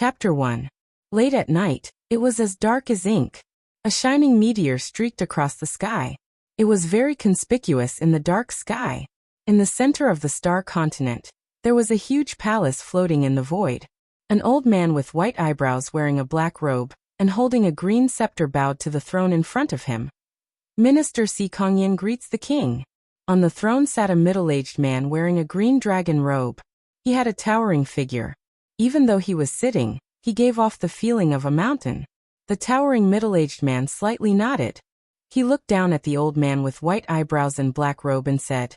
Chapter 1. Late at night, it was as dark as ink. A shining meteor streaked across the sky. It was very conspicuous in the dark sky. In the center of the star continent, there was a huge palace floating in the void. An old man with white eyebrows wearing a black robe and holding a green scepter bowed to the throne in front of him. Minister Si Kongyan greets the king. On the throne sat a middle-aged man wearing a green dragon robe. He had a towering figure. Even though he was sitting, he gave off the feeling of a mountain. The towering middle-aged man slightly nodded. He looked down at the old man with white eyebrows and black robe and said,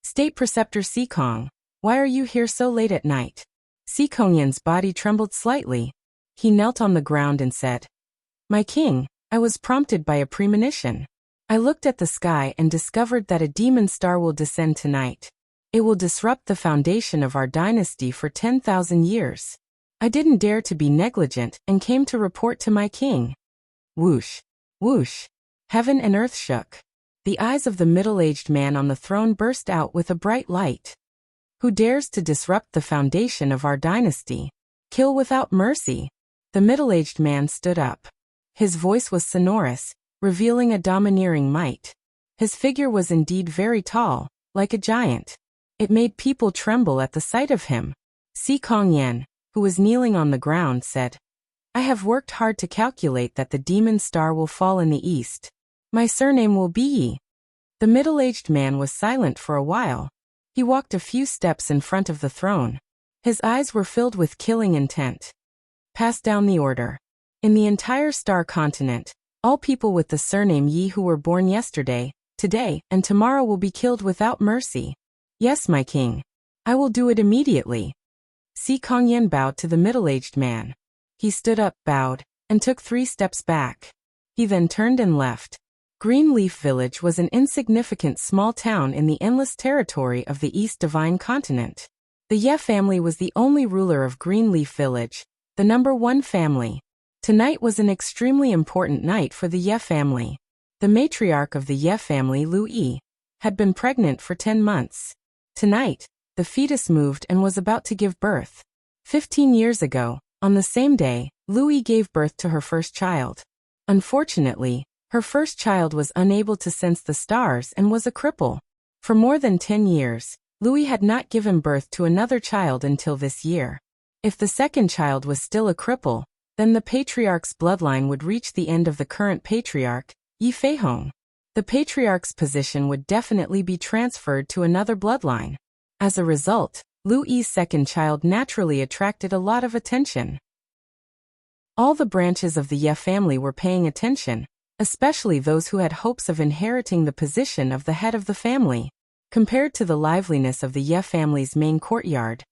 "State Preceptor Si Kong, why are you here so late at night?" Si Kongyan's body trembled slightly. He knelt on the ground and said, "My king, I was prompted by a premonition. I looked at the sky and discovered that a demon star will descend tonight. It will disrupt the foundation of our dynasty for 10,000 years. I didn't dare to be negligent and came to report to my king." Whoosh! Whoosh! Heaven and earth shook. The eyes of the middle-aged man on the throne burst out with a bright light. "Who dares to disrupt the foundation of our dynasty? Kill without mercy." The middle-aged man stood up. His voice was sonorous, revealing a domineering might. His figure was indeed very tall, like a giant. It made people tremble at the sight of him. Si Kongyan, who was kneeling on the ground, said, "I have worked hard to calculate that the demon star will fall in the east. My surname will be Yi." The middle-aged man was silent for a while. He walked a few steps in front of the throne. His eyes were filled with killing intent. "Pass down the order. In the entire star continent, all people with the surname Yi who were born yesterday, today, and tomorrow will be killed without mercy." "Yes, my king. I will do it immediately." Si Kongyan bowed to the middle-aged man. He stood up, bowed, and took 3 steps back. He then turned and left. Greenleaf Village was an insignificant small town in the endless territory of the East Divine Continent. The Ye family was the only ruler of Greenleaf Village, the #1 family. Tonight was an extremely important night for the Ye family. The matriarch of the Ye family, Lu Yi, had been pregnant for 10 months. Tonight, the fetus moved and was about to give birth. 15 years ago, on the same day, Lu Yi gave birth to her first child. Unfortunately, her first child was unable to sense the stars and was a cripple. For more than 10 years, Lu Yi had not given birth to another child until this year. If the second child was still a cripple, then the patriarch's bloodline would reach the end of the current patriarch, Yi Feihong. The patriarch's position would definitely be transferred to another bloodline. As a result, Lu Yi's second child naturally attracted a lot of attention. All the branches of the Ye family were paying attention, especially those who had hopes of inheriting the position of the head of the family. Compared to the liveliness of the Ye family's main courtyard,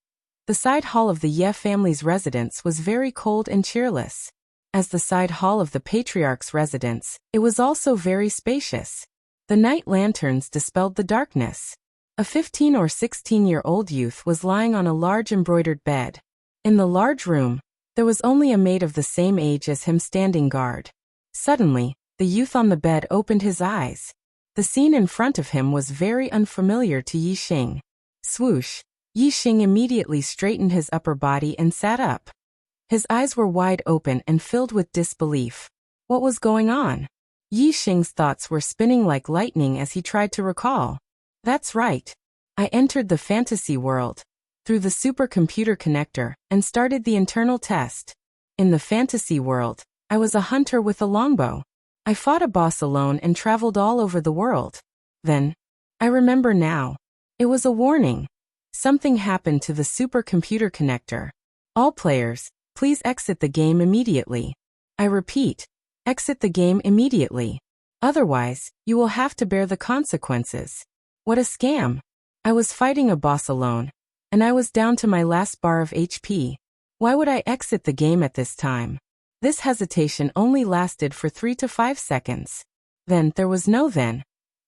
the side hall of the Ye family's residence was very cold and cheerless. As the side hall of the patriarch's residence, it was also very spacious. The night lanterns dispelled the darkness. A 15 or 16-year-old youth was lying on a large embroidered bed. In the large room, there was only a maid of the same age as him standing guard. Suddenly, the youth on the bed opened his eyes. The scene in front of him was very unfamiliar to Yi Xing. Swoosh! Yi Xing immediately straightened his upper body and sat up. His eyes were wide open and filled with disbelief. What was going on? Yi Xing's thoughts were spinning like lightning as he tried to recall. "That's right. I entered the fantasy world through the supercomputer connector and started the internal test. In the fantasy world, I was a hunter with a longbow. I fought a boss alone and traveled all over the world. Then, I remember now. It was a warning. Something happened to the supercomputer connector. All players, please exit the game immediately. I repeat, exit the game immediately. Otherwise, you will have to bear the consequences." What a scam. I was fighting a boss alone, and I was down to my last bar of HP. Why would I exit the game at this time? This hesitation only lasted for 3 to 5 seconds. Then there was no then.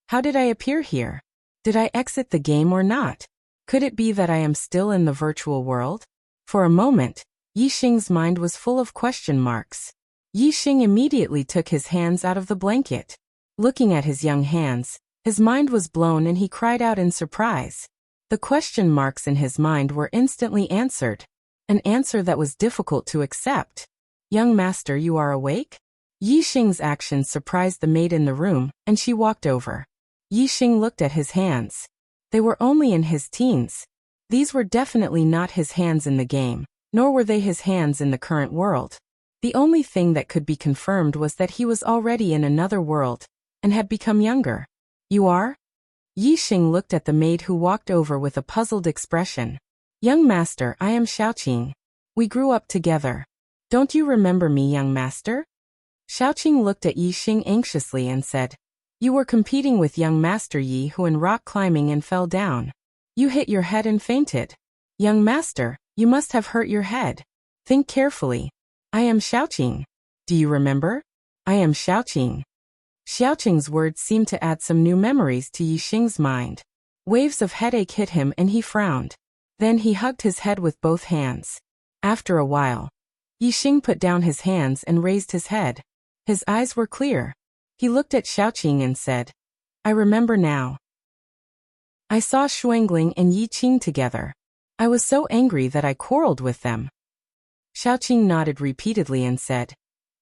How did I appear here? Did I exit the game or not? Could it be that I am still in the virtual world? For a moment, Yi Xing's mind was full of question marks. Yi Xing immediately took his hands out of the blanket. Looking at his young hands, his mind was blown and he cried out in surprise. The question marks in his mind were instantly answered. An answer that was difficult to accept. Young master, you are awake? Yi Xing's actions surprised the maid in the room, and she walked over. Yi Xing looked at his hands. They were only in his teens. These were definitely not his hands in the game, nor were they his hands in the current world. The only thing that could be confirmed was that he was already in another world, and had become younger. You are? Yi Xing looked at the maid who walked over with a puzzled expression. Young master, I am Xiaoqing. We grew up together. Don't you remember me, young master? Xiaoqing looked at Yi Xing anxiously and said, You were competing with young master Yi who in rock climbing and fell down. You hit your head and fainted. Young master, you must have hurt your head. Think carefully. I am Xiaoqing. Do you remember? I am Xiaoqing. Xiaoqing's words seemed to add some new memories to Yi Xing's mind. Waves of headache hit him and he frowned. Then he hugged his head with both hands. After a while, Yi Xing put down his hands and raised his head. His eyes were clear. He looked at Xiaoqing and said, I remember now. I saw Xuangling and Yi Qing together. I was so angry that I quarreled with them. Xiaoqing nodded repeatedly and said,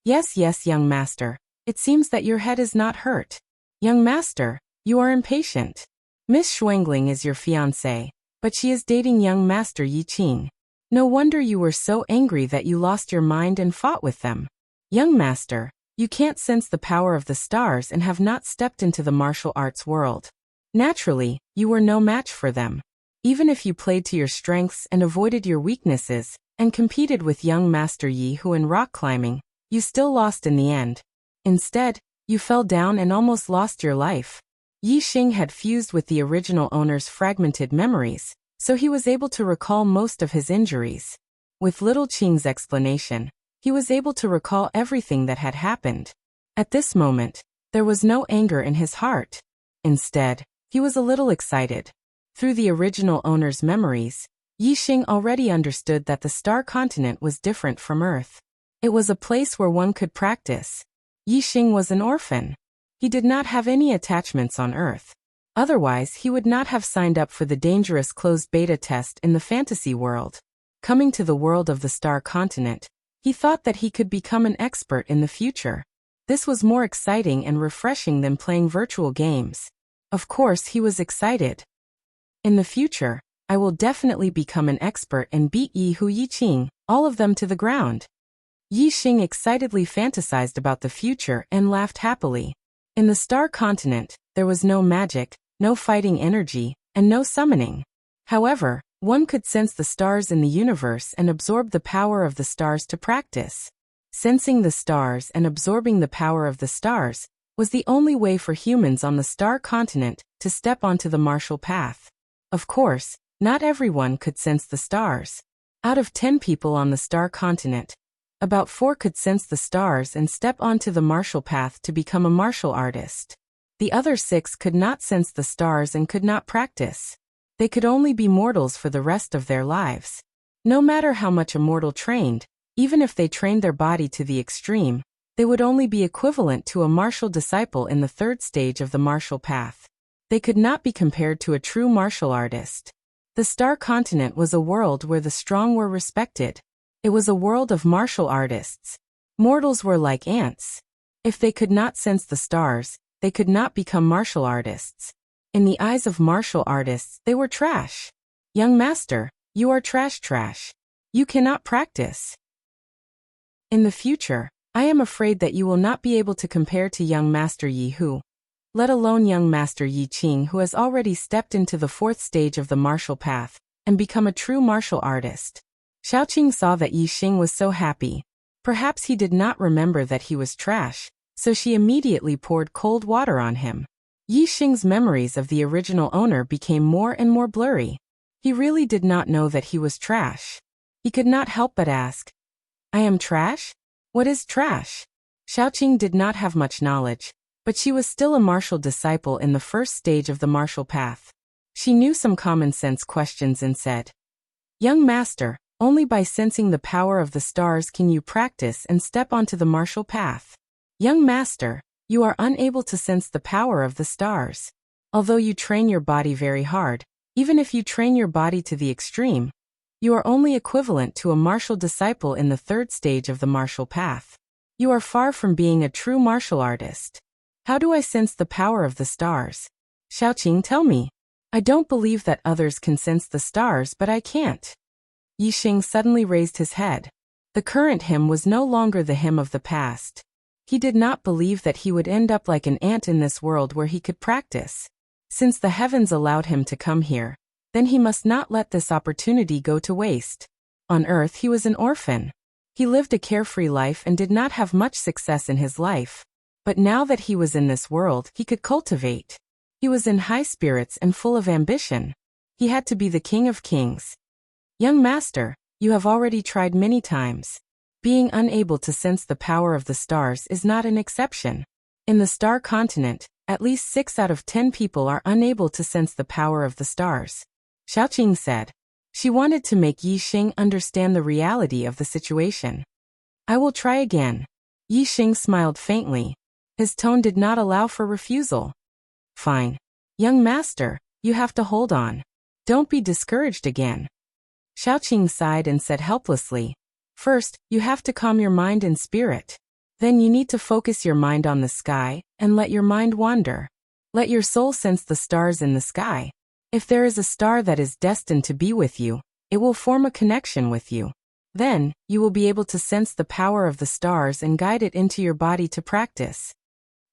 Yes, yes, young master. It seems that your head is not hurt. Young master, you are impatient. Miss Xuangling is your fiancée, but she is dating young master Yi Qing. No wonder you were so angry that you lost your mind and fought with them. Young master, you can't sense the power of the stars and have not stepped into the martial arts world. Naturally, you were no match for them. Even if you played to your strengths and avoided your weaknesses, and competed with young master Yi who in rock climbing, you still lost in the end. Instead, you fell down and almost lost your life. Yi Xing had fused with the original owner's fragmented memories, so he was able to recall most of his injuries. With little Qing's explanation, he was able to recall everything that had happened. At this moment, there was no anger in his heart. Instead, he was a little excited. Through the original owner's memories, Yi Xing already understood that the star continent was different from Earth. It was a place where one could practice. Yi Xing was an orphan. He did not have any attachments on Earth. Otherwise, he would not have signed up for the dangerous closed beta test in the fantasy world. Coming to the world of the star continent, he thought that he could become an expert in the future. This was more exciting and refreshing than playing virtual games. Of course, he was excited. In the future, I will definitely become an expert and beat Yi Hu Yi Qing, all of them to the ground. Yi Xing excitedly fantasized about the future and laughed happily. In the star continent, there was no magic, no fighting energy, and no summoning. However, one could sense the stars in the universe and absorb the power of the stars to practice. Sensing the stars and absorbing the power of the stars was the only way for humans on the star continent to step onto the martial path. Of course, not everyone could sense the stars. Out of 10 people on the star continent, about 4 could sense the stars and step onto the martial path to become a martial artist. The other 6 could not sense the stars and could not practice. They could only be mortals for the rest of their lives. No matter how much a mortal trained, even if they trained their body to the extreme, they would only be equivalent to a martial disciple in the 3rd stage of the martial path. They could not be compared to a true martial artist. The star continent was a world where the strong were respected. It was a world of martial artists. Mortals were like ants. If they could not sense the stars, they could not become martial artists. In the eyes of martial artists, they were trash. Young master, you are trash. You cannot practice. In the future, I am afraid that you will not be able to compare to young master Yi Hu, let alone young master Yi Qing, who has already stepped into the 4th stage of the martial path and become a true martial artist. Xiaoqing saw that Yi Xing was so happy. Perhaps he did not remember that he was trash, so she immediately poured cold water on him. Yi Xing's memories of the original owner became more and more blurry. He really did not know that he was trash. He could not help but ask, I am trash? What is trash? Xiaoqing did not have much knowledge, but she was still a martial disciple in the 1st stage of the martial path. She knew some common sense questions and said, Young master, only by sensing the power of the stars can you practice and step onto the martial path. Young master, you are unable to sense the power of the stars. Although you train your body very hard, even if you train your body to the extreme, You are only equivalent to a martial disciple in the third stage of the martial path. You are far from being a true martial artist. How do I sense the power of the stars? Xiaoqing, tell me. I don't believe that others can sense the stars, but I can't. Yixing suddenly raised his head. The current him was no longer the him of the past. He did not believe that he would end up like an ant in this world where he could practice. Since the heavens allowed him to come here, then he must not let this opportunity go to waste. On Earth he was an orphan. He lived a carefree life and did not have much success in his life. But now that he was in this world, he could cultivate. He was in high spirits and full of ambition. He had to be the king of kings. Young master, you have already tried many times. Being unable to sense the power of the stars is not an exception. In the star continent, at least 6 out of 10 people are unable to sense the power of the stars. Xiaoqing said. She wanted to make Yixing understand the reality of the situation. I will try again. Yixing smiled faintly. His tone did not allow for refusal. Fine. Young master, you have to hold on. Don't be discouraged again. Xiaoqing sighed and said helplessly. First, you have to calm your mind and spirit. Then you need to focus your mind on the sky, and let your mind wander. Let your soul sense the stars in the sky. If there is a star that is destined to be with you, it will form a connection with you. Then, you will be able to sense the power of the stars and guide it into your body to practice.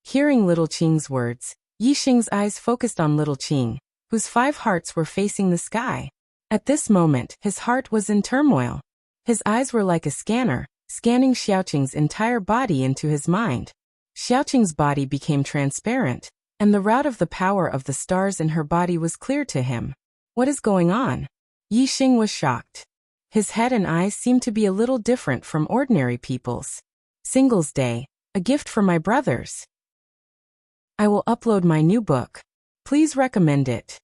Hearing Little Qing's words, Yixing's eyes focused on Little Qing, whose 5 hearts were facing the sky. At this moment, his heart was in turmoil. His eyes were like a scanner, scanning Xiaoqing's entire body into his mind. Xiaoqing's body became transparent, and the route of the power of the stars in her body was clear to him. What is going on? Yixing was shocked. His head and eyes seemed to be a little different from ordinary people's. Singles Day, a gift for my brothers. I will upload my new book. Please recommend it.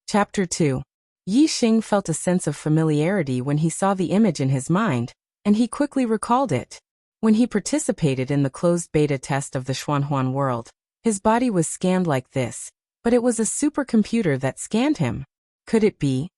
Chapter 2. Yixing felt a sense of familiarity when he saw the image in his mind, and he quickly recalled it. When he participated in the closed beta test of the Xuanhuan world, his body was scanned like this, but it was a supercomputer that scanned him. Could it be?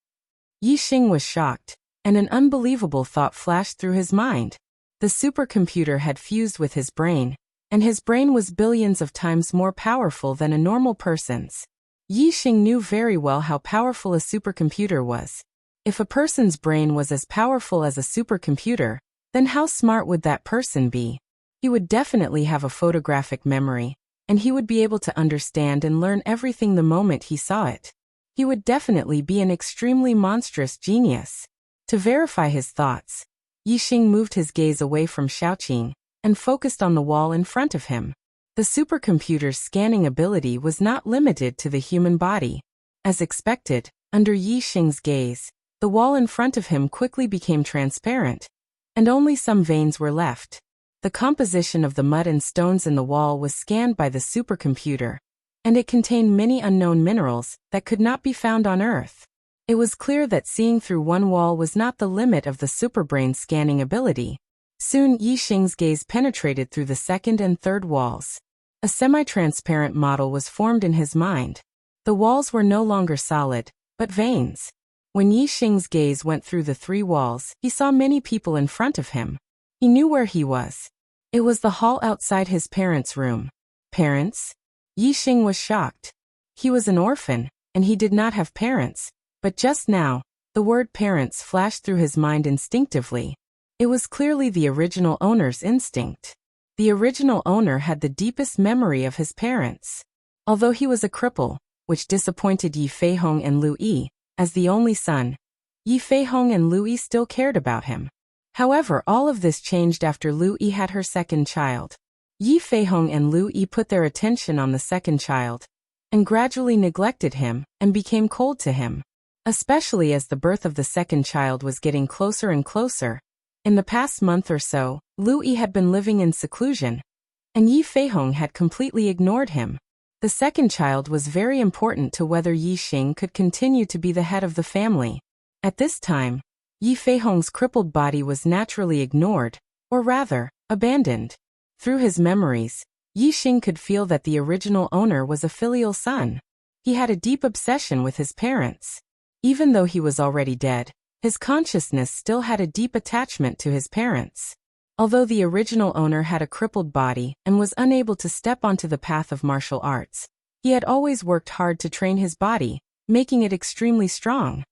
Yixing was shocked, and an unbelievable thought flashed through his mind. The supercomputer had fused with his brain, and his brain was billions of times more powerful than a normal person's. Yixing knew very well how powerful a supercomputer was. If a person's brain was as powerful as a supercomputer, then how smart would that person be? He would definitely have a photographic memory, and he would be able to understand and learn everything the moment he saw it. He would definitely be an extremely monstrous genius. To verify his thoughts, Yixing moved his gaze away from Xiaoqing and focused on the wall in front of him. The supercomputer's scanning ability was not limited to the human body. As expected, under Yixing's gaze, the wall in front of him quickly became transparent, and only some veins were left. The composition of the mud and stones in the wall was scanned by the supercomputer, and it contained many unknown minerals that could not be found on Earth. It was clear that seeing through one wall was not the limit of the superbrain's scanning ability. Soon Yixing's gaze penetrated through the second and third walls. A semi-transparent model was formed in his mind. The walls were no longer solid, but veins. When Yixing's gaze went through the 3 walls, he saw many people in front of him. He knew where he was. It was the hall outside his parents' room. Parents? Yixing was shocked. He was an orphan, and he did not have parents, but just now, the word parents flashed through his mind instinctively. It was clearly the original owner's instinct. The original owner had the deepest memory of his parents. Although he was a cripple, which disappointed Yi Feihong and Lu Yi, as the only son, Yi Feihong and Lu Yi still cared about him. However, all of this changed after Lu Yi had her second child. Yi Feihong and Lu Yi put their attention on the second child, and gradually neglected him and became cold to him. Especially as the birth of the second child was getting closer and closer. In the past month or so, Lu Yi had been living in seclusion, and Yi Feihong had completely ignored him. The second child was very important to whether Yixing could continue to be the head of the family. At this time, Yi Feihong's crippled body was naturally ignored, or rather, abandoned. Through his memories, Yixing could feel that the original owner was a filial son. He had a deep obsession with his parents. Even though he was already dead, his consciousness still had a deep attachment to his parents. Although the original owner had a crippled body and was unable to step onto the path of martial arts, he had always worked hard to train his body, making it extremely strong.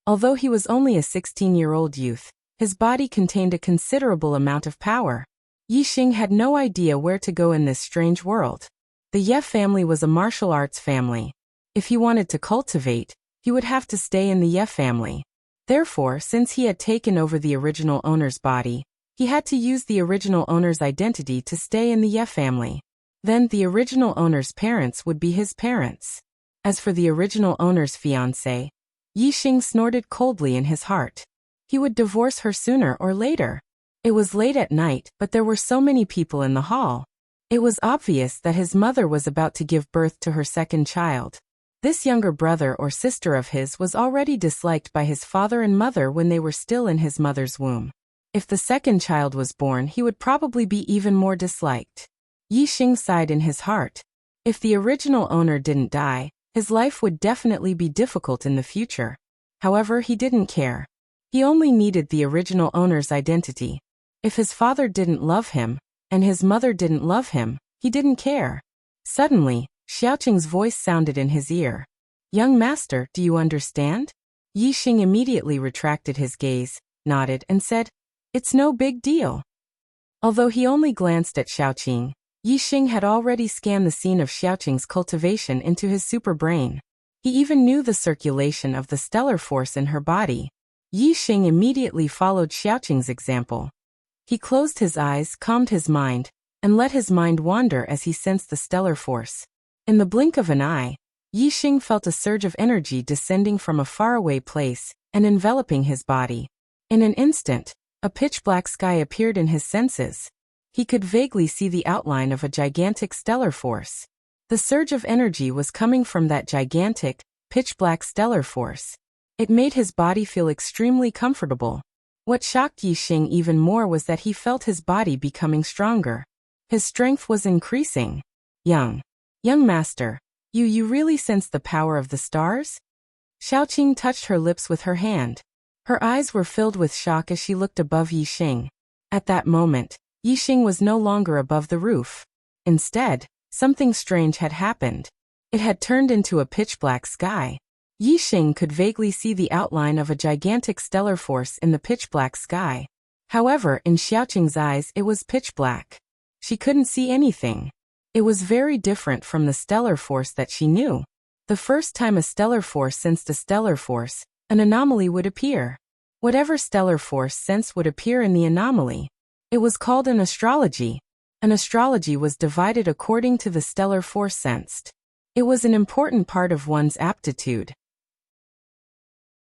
Although he was only a 16-year-old youth, his body contained a considerable amount of power. Yixing had no idea where to go in this strange world. The Ye family was a martial arts family. If he wanted to cultivate, he would have to stay in the Ye family. Therefore, since he had taken over the original owner's body, he had to use the original owner's identity to stay in the Ye family. Then the original owner's parents would be his parents. As for the original owner's fiancée, Yixing snorted coldly in his heart. He would divorce her sooner or later. It was late at night, but there were so many people in the hall. It was obvious that his mother was about to give birth to her second child. This younger brother or sister of his was already disliked by his father and mother when they were still in his mother's womb. If the second child was born, he would probably be even more disliked. Yixing sighed in his heart. If the original owner didn't die, his life would definitely be difficult in the future. However, he didn't care. He only needed the original owner's identity. If his father didn't love him, and his mother didn't love him, he didn't care. Suddenly, Xiaoqing's voice sounded in his ear. "Young master, do you understand?" Yixing immediately retracted his gaze, nodded, and said, "It's no big deal." Although he only glanced at Xiaoqing, Yixing had already scanned the scene of Xiaoqing's cultivation into his super brain. He even knew the circulation of the stellar force in her body. Yixing immediately followed Xiaoqing's example. He closed his eyes, calmed his mind, and let his mind wander as he sensed the stellar force. In the blink of an eye, Yixing felt a surge of energy descending from a faraway place and enveloping his body. In an instant, a pitch-black sky appeared in his senses. He could vaguely see the outline of a gigantic stellar force. The surge of energy was coming from that gigantic, pitch-black stellar force. It made his body feel extremely comfortable. What shocked Yixing even more was that he felt his body becoming stronger. His strength was increasing. Young master, you really sense the power of the stars?" Xiaoqing touched her lips with her hand. Her eyes were filled with shock as she looked above Yixing. At that moment, Yixing was no longer above the roof. Instead, something strange had happened. It had turned into a pitch-black sky. Yixing could vaguely see the outline of a gigantic stellar force in the pitch-black sky. However, in Xiaoqing's eyes it was pitch-black. She couldn't see anything. It was very different from the stellar force that she knew. The first time a stellar force sensed a stellar force, an anomaly would appear. Whatever stellar force sensed would appear in the anomaly. It was called an astrology. An astrology was divided according to the stellar force sensed. It was an important part of one's aptitude.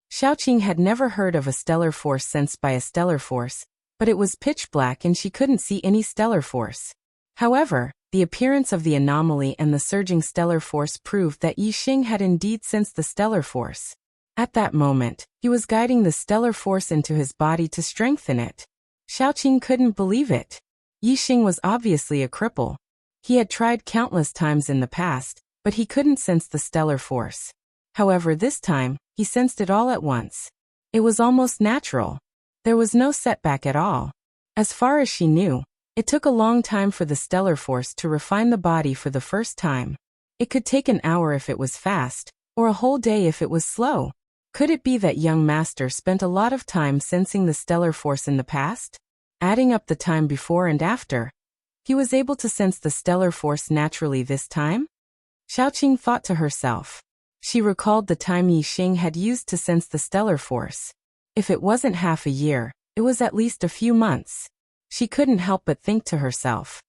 Xiaoqing had never heard of a stellar force sensed by a stellar force, but it was pitch black and she couldn't see any stellar force. However, the appearance of the anomaly and the surging stellar force proved that Yixing had indeed sensed the stellar force. At that moment, he was guiding the stellar force into his body to strengthen it. Xiaoqing couldn't believe it. Yixing was obviously a cripple. He had tried countless times in the past, but he couldn't sense the stellar force. However, this time, he sensed it all at once. It was almost natural. There was no setback at all. As far as she knew, it took a long time for the stellar force to refine the body for the first time. It could take an hour if it was fast, or a whole day if it was slow. Could it be that young master spent a lot of time sensing the stellar force in the past? Adding up the time before and after, he was able to sense the stellar force naturally this time? Xiaoqing thought to herself. She recalled the time Yixing had used to sense the stellar force. If it wasn't half a year, it was at least a few months. She couldn't help but think to herself.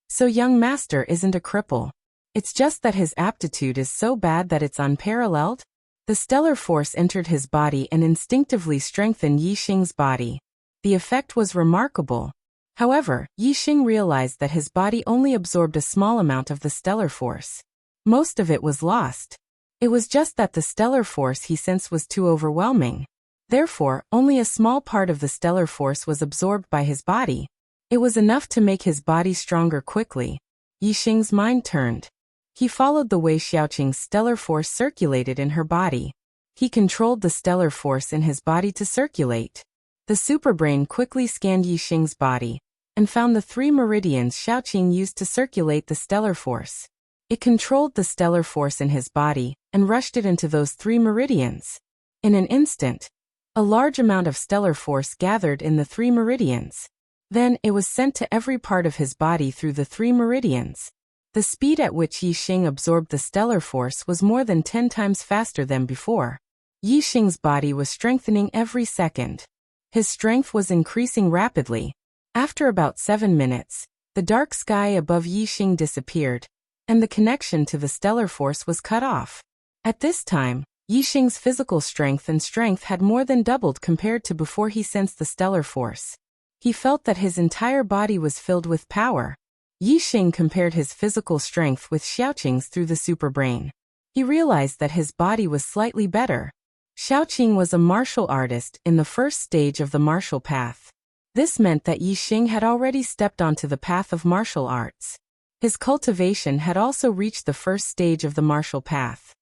So young master isn't a cripple. It's just that his aptitude is so bad that it's unparalleled? The stellar force entered his body and instinctively strengthened Yixing's body. The effect was remarkable. However, Yixing realized that his body only absorbed a small amount of the stellar force. Most of it was lost. It was just that the stellar force he sensed was too overwhelming. Therefore, only a small part of the stellar force was absorbed by his body. It was enough to make his body stronger quickly. Yixing's mind turned. He followed the way Xiaoqing's stellar force circulated in her body. He controlled the stellar force in his body to circulate. The superbrain quickly scanned Yixing's body and found the 3 meridians Xiaoqing used to circulate the stellar force. It controlled the stellar force in his body and rushed it into those 3 meridians. In an instant, a large amount of stellar force gathered in the 3 meridians. Then it was sent to every part of his body through the 3 meridians. The speed at which Yixing absorbed the stellar force was more than 10 times faster than before. Yixing's body was strengthening every second. His strength was increasing rapidly. After about 7 minutes, the dark sky above Yixing disappeared, and the connection to the stellar force was cut off. At this time, Yixing's physical strength had more than doubled compared to before he sensed the stellar force. He felt that his entire body was filled with power. Yixing compared his physical strength with Xiaoqing's through the superbrain. He realized that his body was slightly better. Xiaoqing was a martial artist in the first stage of the martial path. This meant that Yixing had already stepped onto the path of martial arts. His cultivation had also reached the first stage of the martial path.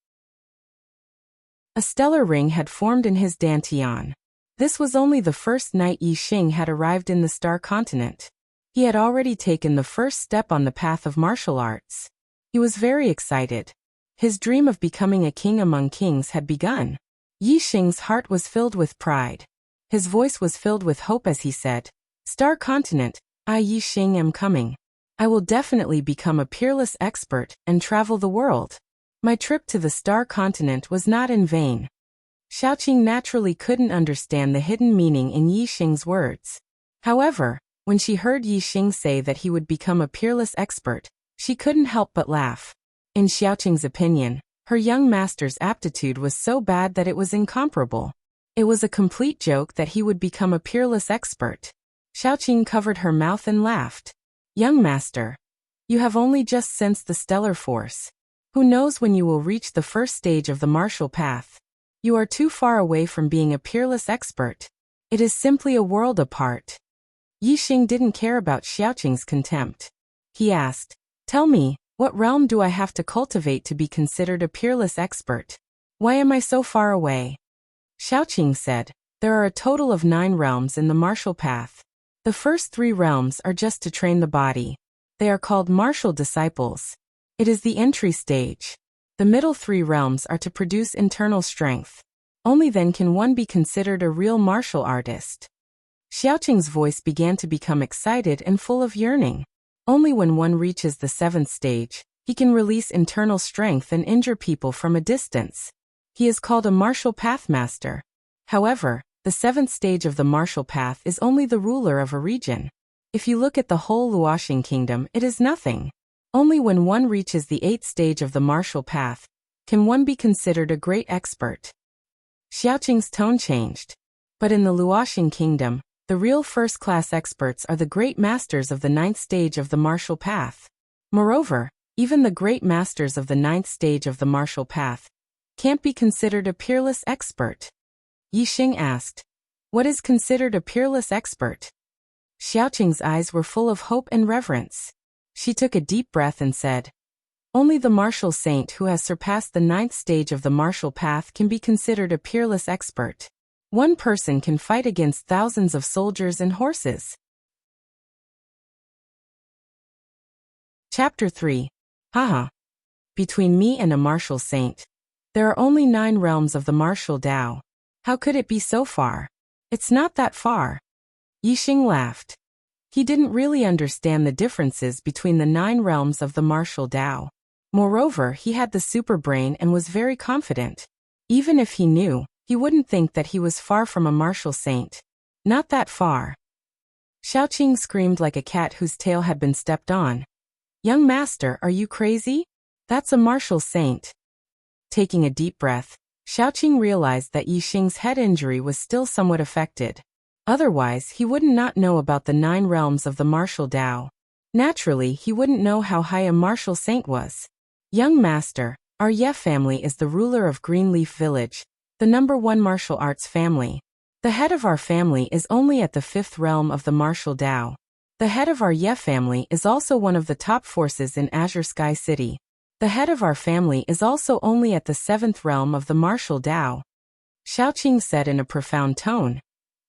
A stellar ring had formed in his dantian. This was only the first night Yixing had arrived in the star continent. He had already taken the first step on the path of martial arts. He was very excited. His dream of becoming a king among kings had begun. Yixing's heart was filled with pride. His voice was filled with hope as he said, "Star continent, I Yixing am coming. I will definitely become a peerless expert and travel the world. My trip to the star continent was not in vain." Xiaoqing naturally couldn't understand the hidden meaning in Yixing's words. However, when she heard Yixing say that he would become a peerless expert, she couldn't help but laugh. In Xiaoqing's opinion, her young master's aptitude was so bad that it was incomparable. It was a complete joke that he would become a peerless expert. Xiaoqing covered her mouth and laughed. "Young master, you have only just sensed the stellar force. Who knows when you will reach the first stage of the martial path? You are too far away from being a peerless expert. It is simply a world apart." Yixing didn't care about Xiaoqing's contempt. He asked, "Tell me, what realm do I have to cultivate to be considered a peerless expert? Why am I so far away?" Xiaoqing said, "There are a total of 9 realms in the martial path. The first 3 realms are just to train the body. They are called martial disciples. It is the entry stage. The middle 3 realms are to produce internal strength. Only then can one be considered a real martial artist." Xiaoqing's voice began to become excited and full of yearning. Only when one reaches the 7th stage, he can release internal strength and injure people from a distance. He is called a martial path master. However, the 7th stage of the martial path is only the ruler of a region. If you look at the whole Luoxing kingdom, it is nothing. Only when one reaches the 8th stage of the martial path can one be considered a great expert. Xiaoqing's tone changed. But in the Luoxing kingdom, the real first-class experts are the great masters of the 9th stage of the martial path. Moreover, even the great masters of the 9th stage of the martial path can't be considered a peerless expert. Yixing asked, "What is considered a peerless expert?" Xiaoqing's eyes were full of hope and reverence. She took a deep breath and said, "Only the martial saint who has surpassed the 9th stage of the martial path can be considered a peerless expert. One person can fight against thousands of soldiers and horses." Chapter 3. Haha. Between me and a martial saint, there are only 9 realms of the martial Tao. How could it be so far? It's not that far. Yixing laughed. He didn't really understand the differences between the 9 realms of the martial Tao. Moreover, he had the super brain and was very confident. Even if he knew, he wouldn't think that he was far from a martial saint. Not that far. Xiaoqing screamed like a cat whose tail had been stepped on. "Young master, are you crazy? That's a martial saint." Taking a deep breath, Xiaoqing realized that Yixing's head injury was still somewhat affected. Otherwise, he wouldn't not know about the 9 realms of the martial Tao. Naturally, he wouldn't know how high a martial saint was. "Young master, our Ye family is the ruler of Greenleaf Village, the #1 martial arts family. The head of our family is only at the 5th realm of the martial Tao. The head of our Ye family is also one of the top forces in Azure Sky City. The head of our family is also only at the 7th realm of the martial Tao. Xiaoqing said in a profound tone.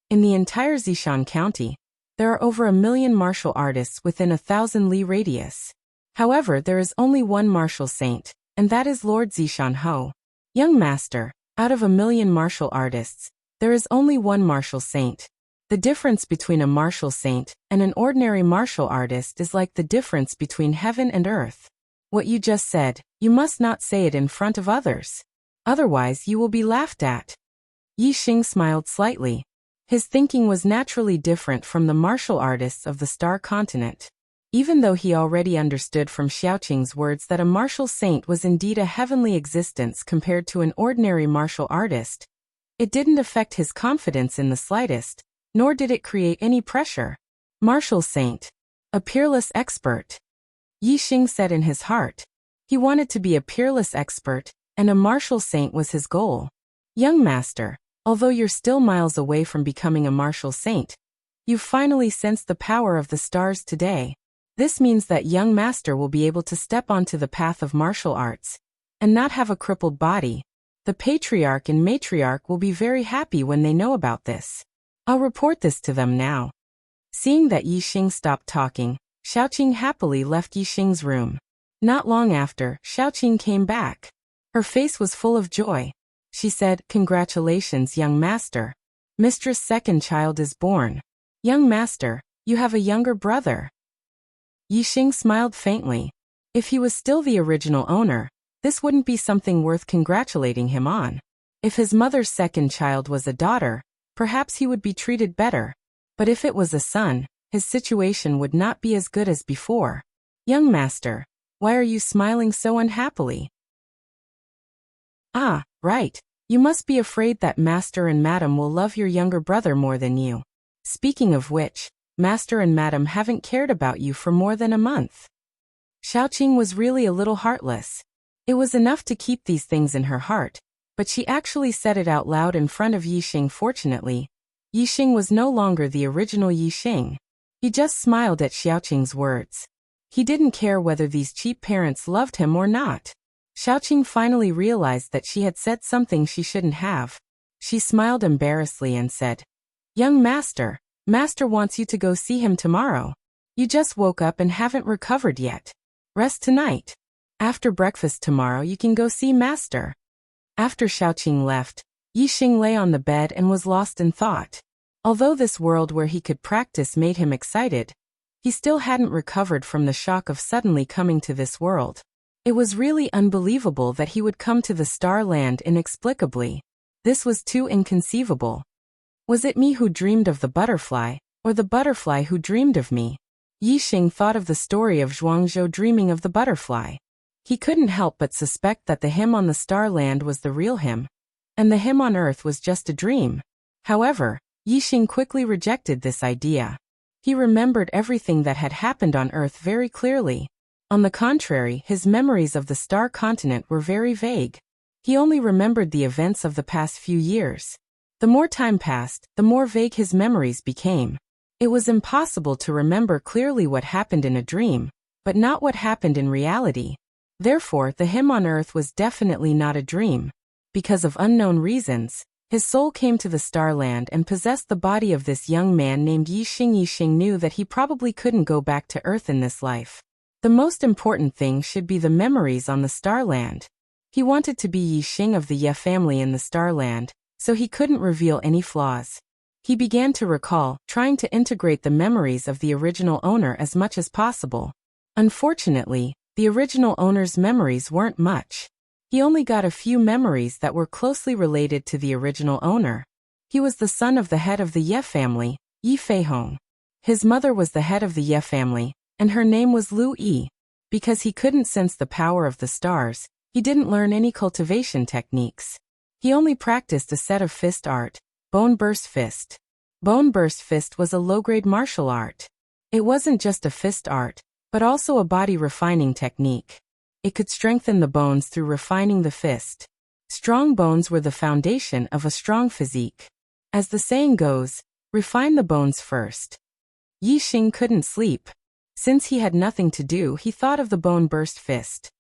In the entire Zishan County, there are over 1,000,000 martial artists within a 1,000 li radius. However, there is only one martial saint, and that is Lord Zishan Ho. Young master, out of 1,000,000 martial artists, there is only one martial saint. The difference between a martial saint and an ordinary martial artist is like the difference between heaven and earth. What you just said, you must not say it in front of others. Otherwise you will be laughed at. Yi Xing smiled slightly. His thinking was naturally different from the martial artists of the Star Continent. Even though he already understood from Xiaoqing's words that a martial saint was indeed a heavenly existence compared to an ordinary martial artist, it didn't affect his confidence in the slightest, nor did it create any pressure. Martial saint. A peerless expert. Yi Xing said in his heart. He wanted to be a peerless expert, and a martial saint was his goal. Young master, although you're still miles away from becoming a martial saint, you've finally sensed the power of the stars today. This means that young master will be able to step onto the path of martial arts, and not have a crippled body. The patriarch and matriarch will be very happy when they know about this. I'll report this to them now. Seeing that Yi Xing stopped talking, Xiaoqing happily left Yi Xing's room. Not long after, Xiaoqing came back. Her face was full of joy. She said, "Congratulations, young master. Mistress' second child is born. Young master, you have a younger brother." Yi Xing smiled faintly. If he was still the original owner, this wouldn't be something worth congratulating him on. If his mother's second child was a daughter, perhaps he would be treated better. But if it was a son, his situation would not be as good as before. "Young master, why are you smiling so unhappily?" "Ah, right. You must be afraid that master and madam will love your younger brother more than you. Speaking of which, master and madam haven't cared about you for more than a month." Xiaoqing was really a little heartless. It was enough to keep these things in her heart, but she actually said it out loud in front of Yi Xing. Fortunately, Yi Xing was no longer the original Yi Xing. He just smiled at Xiaoqing's words. He didn't care whether these cheap parents loved him or not. Xiaoqing finally realized that she had said something she shouldn't have. She smiled embarrassedly and said, "Young master, master wants you to go see him tomorrow. You just woke up and haven't recovered yet. Rest tonight. After breakfast tomorrow you can go see master." After Xiaoqing left, Yi Xing lay on the bed and was lost in thought. Although this world where he could practice made him excited, he still hadn't recovered from the shock of suddenly coming to this world. It was really unbelievable that he would come to the Star Land inexplicably. This was too inconceivable. Was it me who dreamed of the butterfly, or the butterfly who dreamed of me? Yi Xing thought of the story of Zhuangzhou dreaming of the butterfly. He couldn't help but suspect that the him on the Star Land was the real him, and the him on Earth was just a dream. However, Yi Xing quickly rejected this idea. He remembered everything that had happened on Earth very clearly. On the contrary, his memories of the Star Continent were very vague. He only remembered the events of the past few years. The more time passed, the more vague his memories became. It was impossible to remember clearly what happened in a dream, but not what happened in reality. Therefore, the him on Earth was definitely not a dream. Because of unknown reasons, his soul came to the Starland and possessed the body of this young man named Yi Xing. Yi Xing knew that he probably couldn't go back to Earth in this life. The most important thing should be the memories on the Starland. He wanted to be Yi Xing of the Ye family in the Starland, so he couldn't reveal any flaws. He began to recall, trying to integrate the memories of the original owner as much as possible. Unfortunately, the original owner's memories weren't much. He only got a few memories that were closely related to the original owner. He was the son of the head of the Ye family, Yi Feihong. His mother was the head of the Ye family, and her name was Lu Yi. Because he couldn't sense the power of the stars, he didn't learn any cultivation techniques. He only practiced a set of fist art, Bone Burst Fist. Bone Burst Fist was a low-grade martial art. It wasn't just a fist art, but also a body refining technique. It could strengthen the bones through refining the fist. Strong bones were the foundation of a strong physique. As the saying goes, refine the bones first. Yi Xing couldn't sleep. Since he had nothing to do, he thought of the Bone Burst Fist.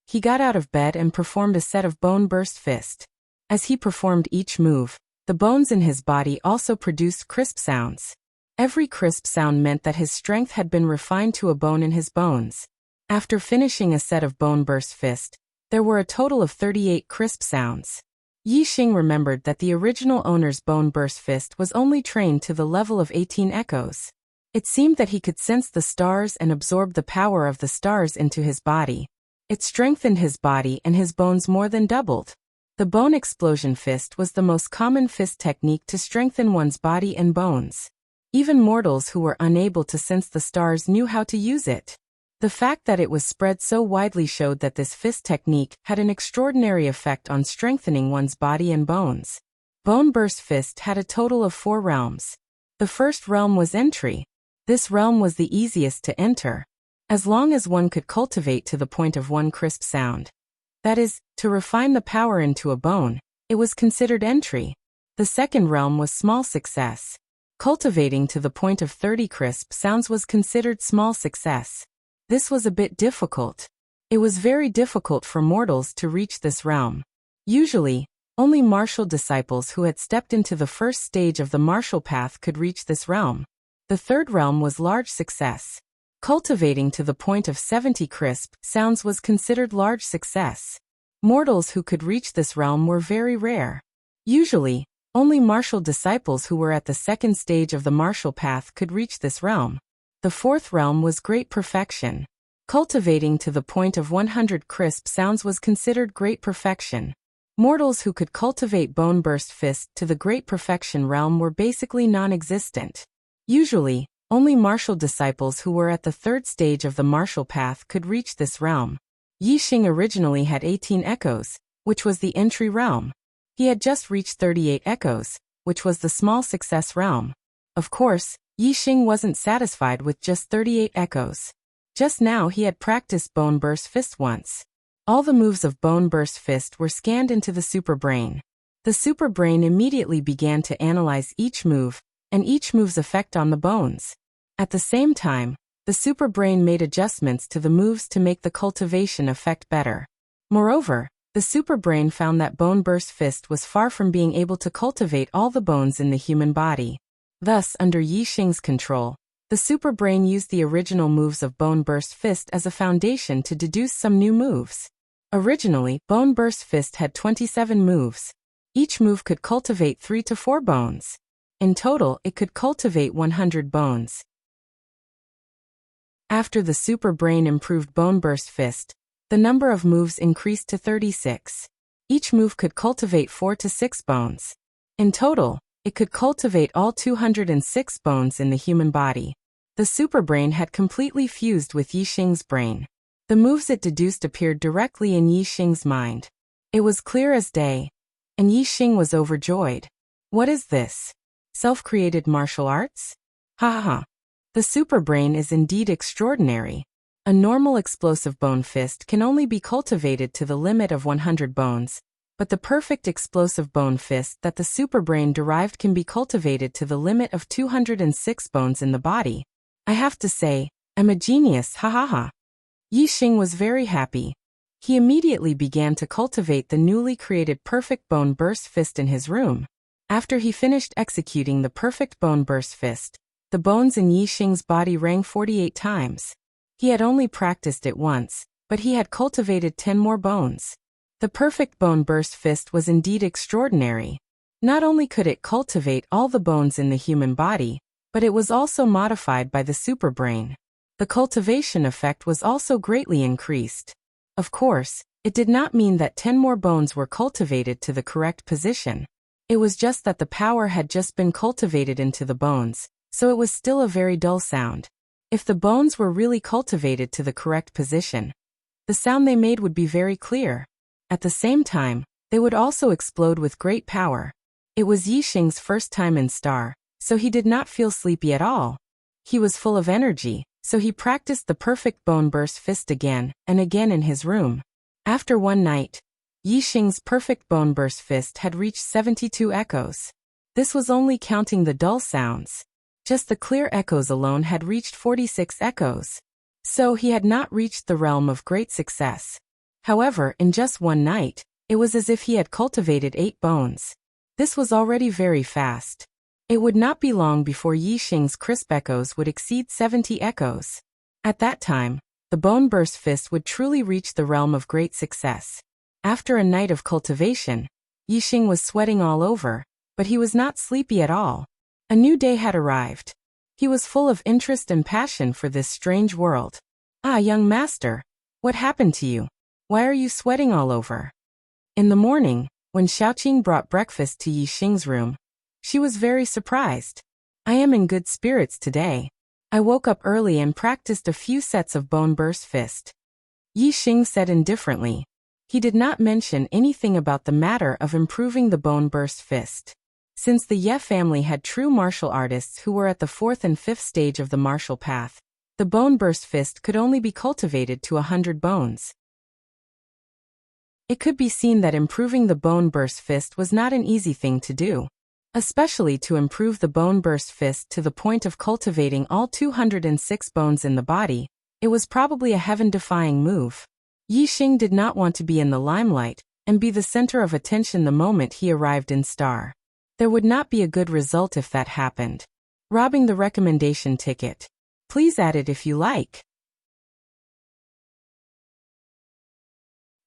He got out of bed and performed a set of Bone Burst Fist. As he performed each move, the bones in his body also produced crisp sounds. Every crisp sound meant that his strength had been refined to a bone in his bones. After finishing a set of Bone Burst Fist, there were a total of 38 crisp sounds. Yi Xing remembered that the original owner's Bone Burst Fist was only trained to the level of 18 echoes. It seemed that he could sense the stars and absorb the power of the stars into his body. It strengthened his body and his bones more than doubled. The Bone Explosion Fist was the most common fist technique to strengthen one's body and bones. Even mortals who were unable to sense the stars knew how to use it. The fact that it was spread so widely showed that this fist technique had an extraordinary effect on strengthening one's body and bones. Bone Burst Fist had a total of 4 realms. The first realm was entry. This realm was the easiest to enter. As long as one could cultivate to the point of one crisp sound, that is, to refine the power into a bone, it was considered entry. The second realm was small success. Cultivating to the point of 30 crisp sounds was considered small success. This was a bit difficult. It was very difficult for mortals to reach this realm. Usually, only martial disciples who had stepped into the first stage of the martial path could reach this realm. The third realm was large success. Cultivating to the point of 70 crisp sounds was considered large success. Mortals who could reach this realm were very rare. Usually, only martial disciples who were at the second stage of the martial path could reach this realm. The fourth realm was great perfection. Cultivating to the point of 100 crisp sounds was considered great perfection. Mortals who could cultivate Bone Burst Fist to the great perfection realm were basically non-existent. Usually, only martial disciples who were at the third stage of the martial path could reach this realm. Yi Xing originally had 18 echoes, which was the entry realm. He had just reached 38 echoes, which was the small success realm. Of course, Yi Xing wasn't satisfied with just 38 echoes. Just now he had practiced Bone Burst Fist once. All the moves of Bone Burst Fist were scanned into the super brain. The super brain immediately began to analyze each move, and each move's effect on the bones. At the same time, the super brain made adjustments to the moves to make the cultivation effect better. Moreover, the super brain found that Bone Burst Fist was far from being able to cultivate all the bones in the human body. Thus, under Yi Xing's control, the super brain used the original moves of Bone Burst Fist as a foundation to deduce some new moves. Originally, Bone Burst Fist had 27 moves. Each move could cultivate 3 to 4 bones. In total, it could cultivate 100 bones. After the super brain improved Bone Burst Fist, the number of moves increased to 36. Each move could cultivate 4 to 6 bones. In total, it could cultivate all 206 bones in the human body. The super brain had completely fused with Yi Xing's brain. The moves it deduced appeared directly in Yi Xing's mind. It was clear as day, and Yi Xing was overjoyed. What is this? Self-created martial arts? Ha ha ha. The super brain is indeed extraordinary. A normal explosive bone fist can only be cultivated to the limit of 100 bones, but the perfect explosive bone fist that the super brain derived can be cultivated to the limit of 206 bones in the body. I have to say, I'm a genius, ha ha ha. Yi Xing was very happy. He immediately began to cultivate the newly created perfect Bone Burst Fist in his room. After he finished executing the perfect Bone Burst Fist, the bones in Yi Xing's body rang 48 times. He had only practiced it once, but he had cultivated 10 more bones. The perfect Bone Burst Fist was indeed extraordinary. Not only could it cultivate all the bones in the human body, but it was also modified by the super brain. The cultivation effect was also greatly increased. Of course, it did not mean that 10 more bones were cultivated to the correct position. It was just that the power had just been cultivated into the bones, so it was still a very dull sound. If the bones were really cultivated to the correct position, the sound they made would be very clear. At the same time, they would also explode with great power. It was Yi Xing's first time in Star, so he did not feel sleepy at all. He was full of energy, so he practiced the perfect Bone Burst Fist again and again in his room. After one night, Yi Xing's perfect Bone Burst Fist had reached 72 echoes. This was only counting the dull sounds. Just the clear echoes alone had reached 46 echoes. So he had not reached the realm of great success. However, in just one night, It was as if he had cultivated 8 bones. This was already very fast. It would not be long before Yi Xing's crisp echoes would exceed 70 echoes. At that time, the Bone Burst Fist would truly reach the realm of great success. After a night of cultivation, Yi Xing was sweating all over, but he was not sleepy at all. A new day had arrived. He was full of interest and passion for this strange world. "Ah, young master, what happened to you? Why are you sweating all over?" In the morning, when Xiaoqing brought breakfast to Yi Xing's room, she was very surprised. "I am in good spirits today. I woke up early and practiced a few sets of Bone Burst Fist." Yi Xing said indifferently. He did not mention anything about the matter of improving the Bone Burst Fist. Since the Ye family had true martial artists who were at the 4th and 5th stage of the martial path, the Bone Burst Fist could only be cultivated to 100 bones. It could be seen that improving the Bone Burst Fist was not an easy thing to do. Especially to improve the Bone Burst Fist to the point of cultivating all 206 bones in the body, it was probably a heaven-defying move. Yi Xing did not want to be in the limelight and be the center of attention the moment he arrived in Star. There would not be a good result if that happened. Robbing the recommendation ticket. Please add it if you like.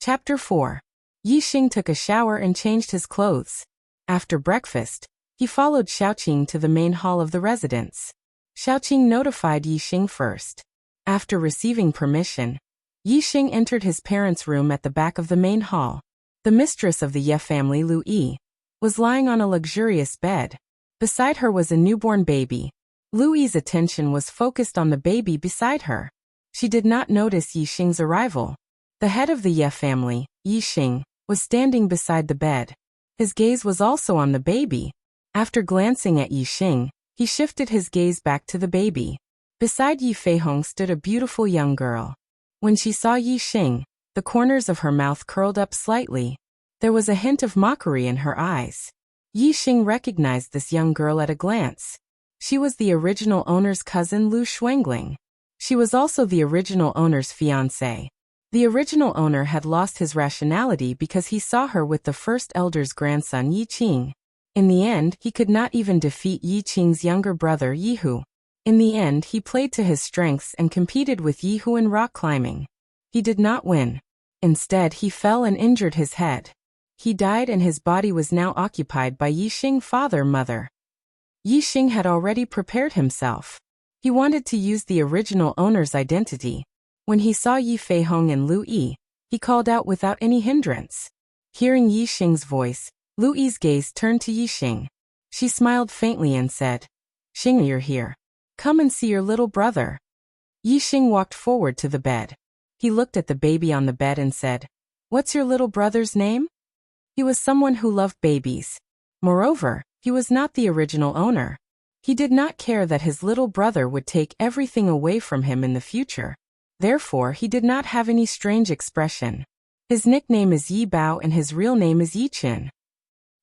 Chapter 4. Yi Xing took a shower and changed his clothes. After breakfast, he followed Xiaoqing to the main hall of the residence. Xiaoqing notified Yi Xing first. After receiving permission, Yi Xing entered his parents' room at the back of the main hall. The mistress of the Ye family, Lu Yi, was lying on a luxurious bed. Beside her was a newborn baby. Lu Yi's attention was focused on the baby beside her. She did not notice Yi Xing's arrival. The head of the Ye family, Yi Xing, was standing beside the bed. His gaze was also on the baby. After glancing at Yi Xing, he shifted his gaze back to the baby. Beside Yi Feihong stood a beautiful young girl. When she saw Yi Xing, the corners of her mouth curled up slightly. There was a hint of mockery in her eyes. Yi Xing recognized this young girl at a glance. She was the original owner's cousin Lu Xuangling. She was also the original owner's fiancée. The original owner had lost his rationality because he saw her with the first elder's grandson Yi Qing. In the end, he could not even defeat Yi Qing's younger brother Yi Hu. In the end, he played to his strengths and competed with Yi Hu in rock climbing. He did not win. Instead, he fell and injured his head. He died and his body was now occupied by Yi Xing father-mother. Yi Xing had already prepared himself. He wanted to use the original owner's identity. When he saw Yi Feihong and Lu Yi, he called out without any hindrance. Hearing Yi Xing's voice, Lu Yi's gaze turned to Yi Xing. She smiled faintly and said, "Xing, you're here. Come and see your little brother." Yi Xing walked forward to the bed. He looked at the baby on the bed and said, "What's your little brother's name?" He was someone who loved babies. Moreover, he was not the original owner. He did not care that his little brother would take everything away from him in the future. Therefore, he did not have any strange expression. His nickname is Yi Bao and his real name is Yi Qin.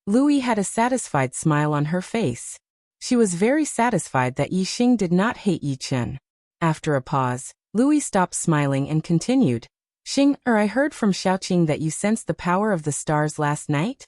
Lu Yi had a satisfied smile on her face. She was very satisfied that Yi Xing did not hate Yi Qin. After a pause, Lu Yi stopped smiling and continued, "Xing, I heard from Xiaoqing that you sensed the power of the stars last night?"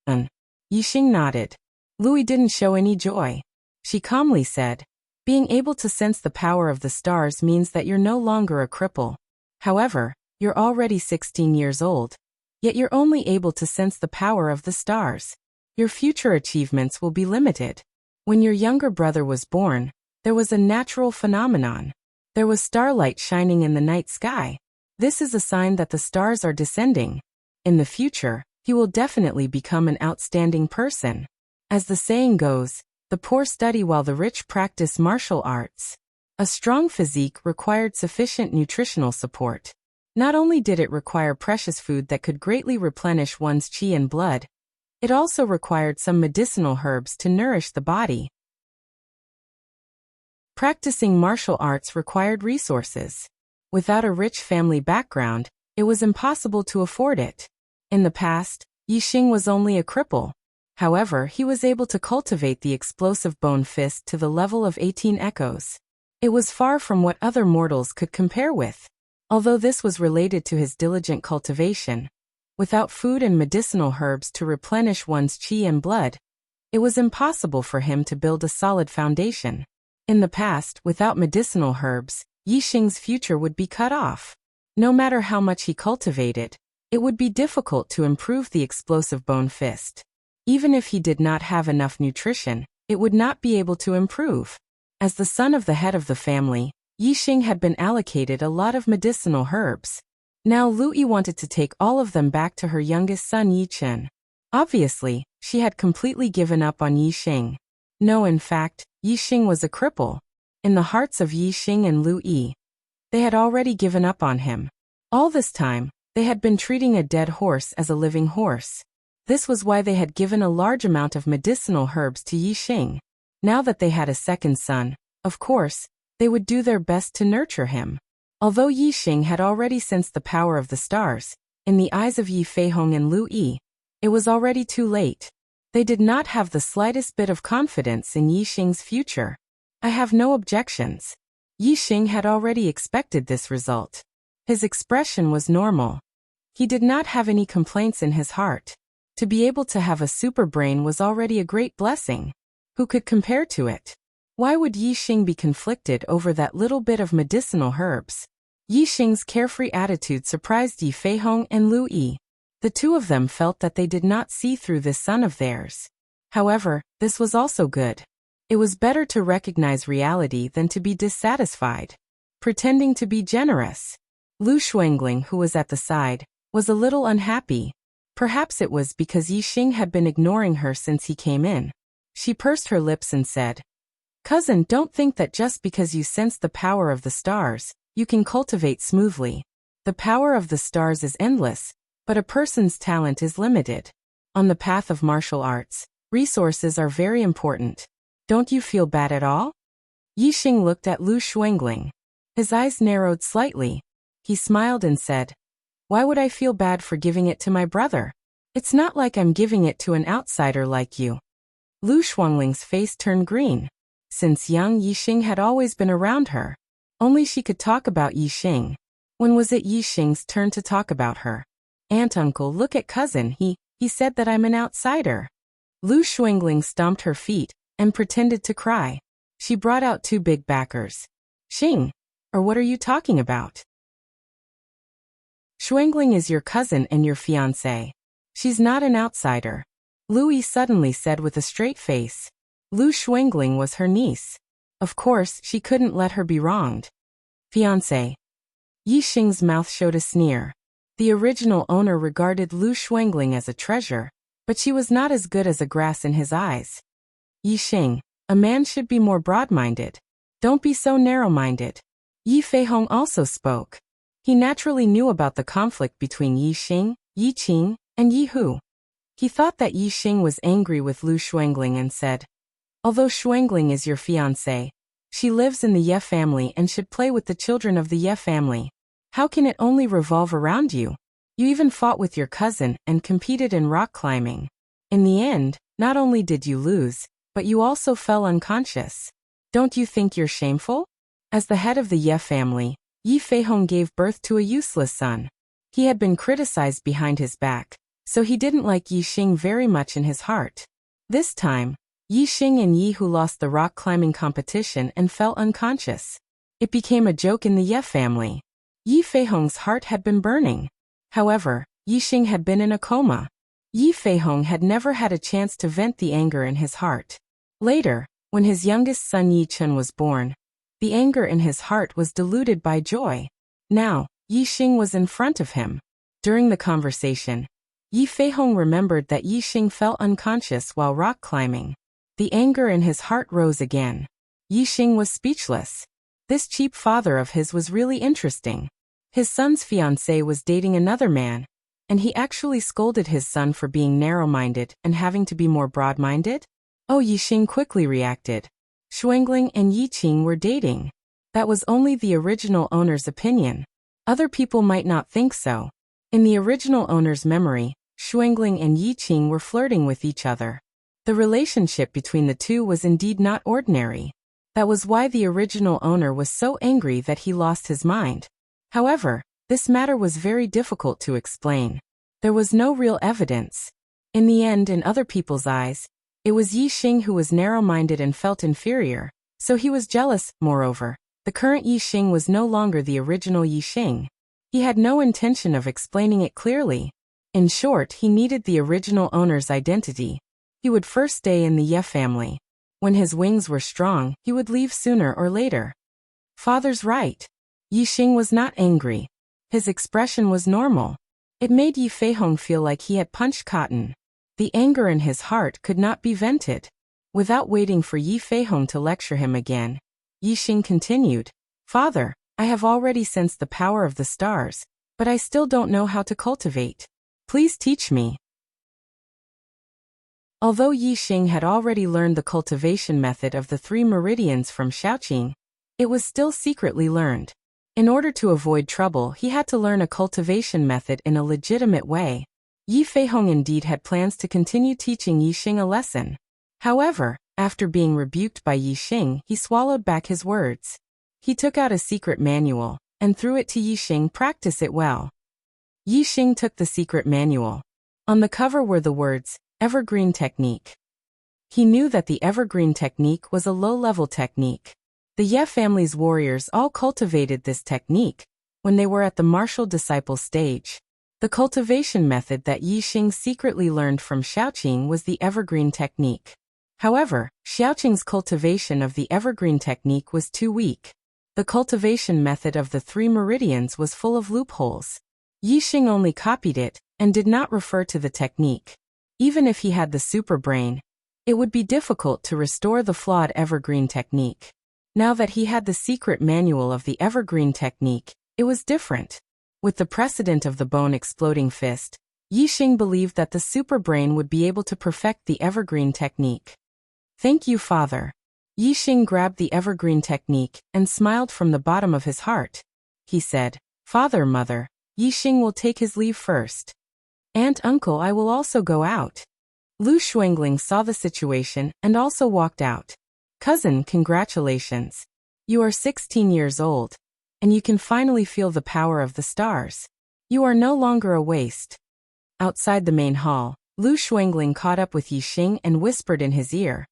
Yi Xing nodded. Lu Yi didn't show any joy. She calmly said, "Being able to sense the power of the stars means that you're no longer a cripple. However, you're already 16 years old. Yet you're only able to sense the power of the stars. Your future achievements will be limited. When your younger brother was born, there was a natural phenomenon. There was starlight shining in the night sky. This is a sign that the stars are descending. In the future, he will definitely become an outstanding person. As the saying goes, the poor study while the rich practice martial arts." A strong physique required sufficient nutritional support. Not only did it require precious food that could greatly replenish one's qi and blood, it also required some medicinal herbs to nourish the body. Practicing martial arts required resources. Without a rich family background, it was impossible to afford it. In the past, Yi Xing was only a cripple. However, he was able to cultivate the explosive bone fist to the level of 18 echoes. It was far from what other mortals could compare with. Although this was related to his diligent cultivation, Without food and medicinal herbs to replenish one's qi and blood, it was impossible for him to build a solid foundation. In the past, without medicinal herbs, Yixing's future would be cut off. No matter how much he cultivated, it would be difficult to improve the explosive bone fist. Even if he did not have enough nutrition, it would not be able to improve. As the son of the head of the family, Yixing had been allocated a lot of medicinal herbs. Now Lu Yi wanted to take all of them back to her youngest son Yichen. Obviously, she had completely given up on Yixing. No, in fact, Yixing was a cripple. In the hearts of Yixing and Lu Yi, they had already given up on him. All this time, they had been treating a dead horse as a living horse. This was why they had given a large amount of medicinal herbs to Yixing. Now that they had a second son, of course, they would do their best to nurture him. Although Yixing had already sensed the power of the stars, in the eyes of Yi Feihong and Lu Yi, it was already too late. They did not have the slightest bit of confidence in Yixing's future. I have no objections. Yixing had already expected this result. His expression was normal. He did not have any complaints in his heart. To be able to have a super brain was already a great blessing. Who could compare to it? Why would Yixing be conflicted over that little bit of medicinal herbs? Yixing's carefree attitude surprised Yi Feihong and Lu Yi. The two of them felt that they did not see through this son of theirs. However, this was also good. It was better to recognize reality than to be dissatisfied. Pretending to be generous. Lu Shuangling, who was at the side, was a little unhappy. Perhaps it was because Yixing had been ignoring her since he came in. She pursed her lips and said, "Cousin, don't think that just because you sense the power of the stars, you can cultivate smoothly. The power of the stars is endless, but a person's talent is limited. On the path of martial arts, resources are very important. Don't you feel bad at all?" Yixing looked at Lu Shuangling. His eyes narrowed slightly. He smiled and said, "Why would I feel bad for giving it to my brother? It's not like I'm giving it to an outsider like you." Lu Shuangling's face turned green. Since young, Yixing had always been around her. Only she could talk about Yixing. When was it Yixing's turn to talk about her? "Aunt, uncle, look at cousin, he said that I'm an outsider." Lu Shuangling stomped her feet and pretended to cry. She brought out two big backers. "Xing, or what are you talking about? Shuangling is your cousin and your fiancé. She's not an outsider," Lu Yi suddenly said with a straight face. Lu Shuangling was her niece. Of course, she couldn't let her be wronged. "Fiancé." Yixing's mouth showed a sneer. The original owner regarded Lu Shuangling as a treasure, but she was not as good as a grass in his eyes. "Yixing, a man should be more broad-minded. Don't be so narrow-minded." Yi Feihong also spoke. He naturally knew about the conflict between Yixing, Yiqing, and Yi Hu. He thought that Yixing was angry with Lu Shuangling and said, "Although Shuangling is your fiancée, she lives in the Ye family and should play with the children of the Ye family. How can it only revolve around you? You even fought with your cousin and competed in rock climbing. In the end, not only did you lose, but you also fell unconscious. Don't you think you're shameful?" As the head of the Ye family, Yi Feihong gave birth to a useless son. He had been criticized behind his back, so he didn't like Yixing very much in his heart. This time, Yixing and Yi Hu lost the rock climbing competition and fell unconscious. It became a joke in the Ye family. Yi Feihong's heart had been burning. However, Yixing had been in a coma. Yi Feihong had never had a chance to vent the anger in his heart. Later, when his youngest son Yi Chen was born, the anger in his heart was diluted by joy. Now, Yixing was in front of him. During the conversation, Yi Feihong remembered that Yixing fell unconscious while rock climbing. The anger in his heart rose again. Yixing was speechless. This cheap father of his was really interesting. His son's fiancée was dating another man, and he actually scolded his son for being narrow-minded and having to be more broad-minded? Oh, Yixing quickly reacted. Shuangling and Yiqing were dating. That was only the original owner's opinion. Other people might not think so. In the original owner's memory, Shuangling and Yiqing were flirting with each other. The relationship between the two was indeed not ordinary. That was why the original owner was so angry that he lost his mind. However, this matter was very difficult to explain. There was no real evidence. In the end, in other people's eyes, it was Yi Xing who was narrow-minded and felt inferior, so he was jealous. Moreover, the current Yi Xing was no longer the original Yi Xing. He had no intention of explaining it clearly. In short, he needed the original owner's identity. He would first stay in the Ye family. When his wings were strong, he would leave sooner or later. Father's right. Yi Xing was not angry. His expression was normal. It made Yi Feihong feel like he had punched cotton. The anger in his heart could not be vented. Without waiting for Yi Feihong to lecture him again, Yi Xing continued, "Father, I have already sensed the power of the stars, but I still don't know how to cultivate. Please teach me." Although Yi Xing had already learned the cultivation method of the 3 meridians from Xiaoqing, it was still secretly learned. In order to avoid trouble, he had to learn a cultivation method in a legitimate way. Yi Feihong indeed had plans to continue teaching Yi Xing a lesson. However, after being rebuked by Yi Xing, he swallowed back his words. He took out a secret manual and threw it to Yi Xing. "Practice it well." Yi Xing took the secret manual. On the cover were the words, "Evergreen Technique." He knew that the Evergreen Technique was a low-level technique. The Ye family's warriors all cultivated this technique when they were at the martial disciple stage. The cultivation method that Yi Xing secretly learned from Xiaoqing was the Evergreen Technique. However, Xiaoqing's cultivation of the Evergreen Technique was too weak. The cultivation method of the 3 meridians was full of loopholes. Yi Xing only copied it and did not refer to the technique. Even if he had the super brain, it would be difficult to restore the flawed Evergreen Technique. Now that he had the secret manual of the Evergreen Technique, it was different. With the precedent of the bone-exploding fist, Yi Xing believed that the super brain would be able to perfect the Evergreen Technique. "Thank you, Father." Yi Xing grabbed the Evergreen Technique and smiled from the bottom of his heart. He said, "Father, Mother, Yi Xing will take his leave first. Aunt, Uncle, I will also go out." Lu Shuangling saw the situation and also walked out. "Cousin, congratulations. You are 16 years old, and you can finally feel the power of the stars. You are no longer a waste." Outside the main hall, Lu Shuangling caught up with Yi Xing and whispered in his ear,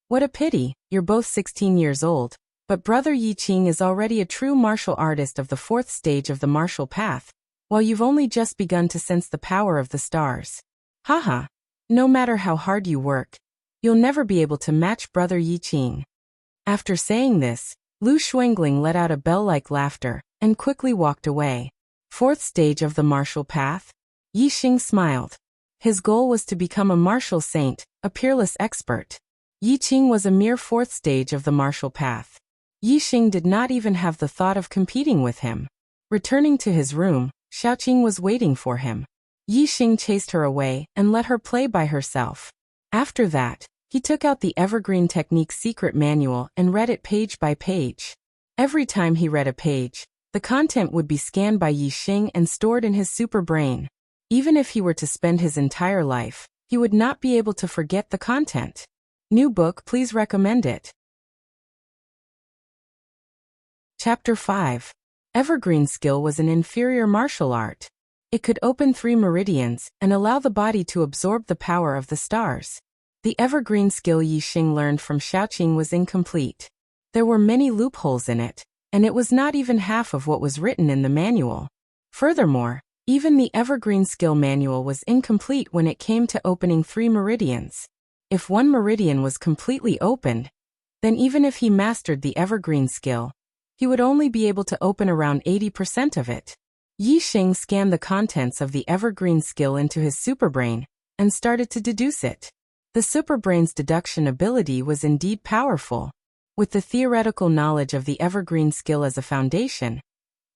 "What a pity, you're both 16 years old, but brother Yi Qing is already a true martial artist of the 4th stage of the martial path, while you've only just begun to sense the power of the stars. Haha, no matter how hard you work, you'll never be able to match brother Yi Qing." After saying this, Lu Shuangling let out a bell-like laughter and quickly walked away. 4th stage of the martial path? Yi Xing smiled. His goal was to become a martial saint, a peerless expert. Yi Qing was a mere 4th stage of the martial path. Yi Xing did not even have the thought of competing with him. Returning to his room, Xiaoqing was waiting for him. Yi Xing chased her away and let her play by herself. After that, he took out the Evergreen Technique secret manual and read it page by page. Every time he read a page, the content would be scanned by Yi Xing and stored in his super brain. Even if he were to spend his entire life, he would not be able to forget the content. New book, please recommend it. Chapter 5. Evergreen skill was an inferior martial art. It could open 3 meridians and allow the body to absorb the power of the stars. The evergreen skill Yi Xing learned from Xiaoqing was incomplete. There were many loopholes in it, and it was not even half of what was written in the manual. Furthermore, even the evergreen skill manual was incomplete when it came to opening 3 meridians. If one meridian was completely opened, then even if he mastered the evergreen skill, he would only be able to open around 80% of it. Yi Xing scanned the contents of the evergreen skill into his superbrain and started to deduce it. The superbrain's deduction ability was indeed powerful. With the theoretical knowledge of the evergreen skill as a foundation,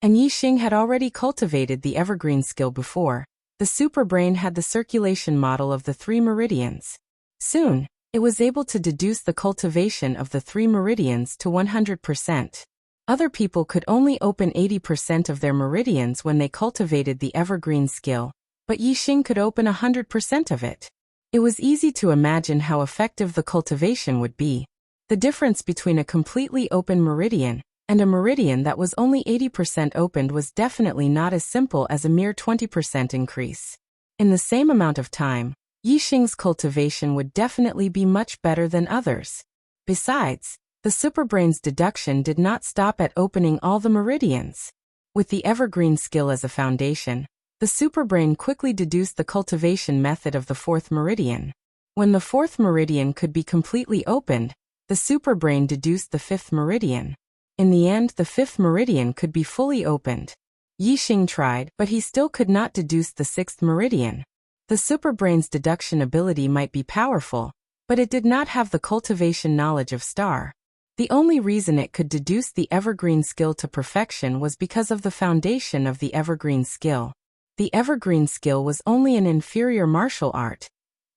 and Yi Xing had already cultivated the evergreen skill before, the superbrain had the circulation model of the 3 meridians. Soon, it was able to deduce the cultivation of the 3 meridians to 100%. Other people could only open 80% of their meridians when they cultivated the evergreen skill, but Yi Xing could open 100% of it. It was easy to imagine how effective the cultivation would be. The difference between a completely open meridian and a meridian that was only 80% opened was definitely not as simple as a mere 20% increase. In the same amount of time, Yixing's cultivation would definitely be much better than others. Besides, the superbrain's deduction did not stop at opening all the meridians. With the evergreen skill as a foundation, the superbrain quickly deduced the cultivation method of the fourth meridian. When the fourth meridian could be completely opened, the superbrain deduced the fifth meridian. In the end, the fifth meridian could be fully opened. Yixing tried, but he still could not deduce the sixth meridian. The superbrain's deduction ability might be powerful, but it did not have the cultivation knowledge of star. The only reason it could deduce the evergreen skill to perfection was because of the foundation of the evergreen skill. The evergreen skill was only an inferior martial art,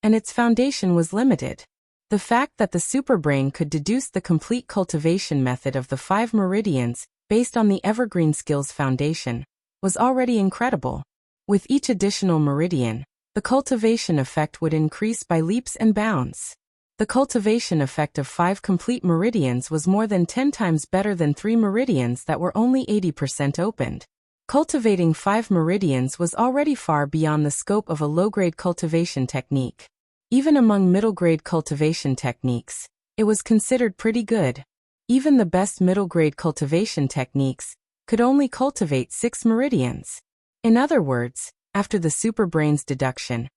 and its foundation was limited. The fact that the superbrain could deduce the complete cultivation method of the 5 meridians, based on the evergreen skill's foundation, was already incredible. With each additional meridian, the cultivation effect would increase by leaps and bounds. The cultivation effect of 5 complete meridians was more than 10 times better than 3 meridians that were only 80% opened. Cultivating 5 meridians was already far beyond the scope of a low-grade cultivation technique. Even among middle-grade cultivation techniques, it was considered pretty good. Even the best middle-grade cultivation techniques could only cultivate 6 meridians. In other words, after the superbrain's deduction,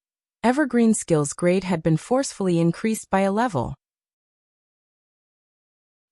evergreen skill's grade had been forcefully increased by a level.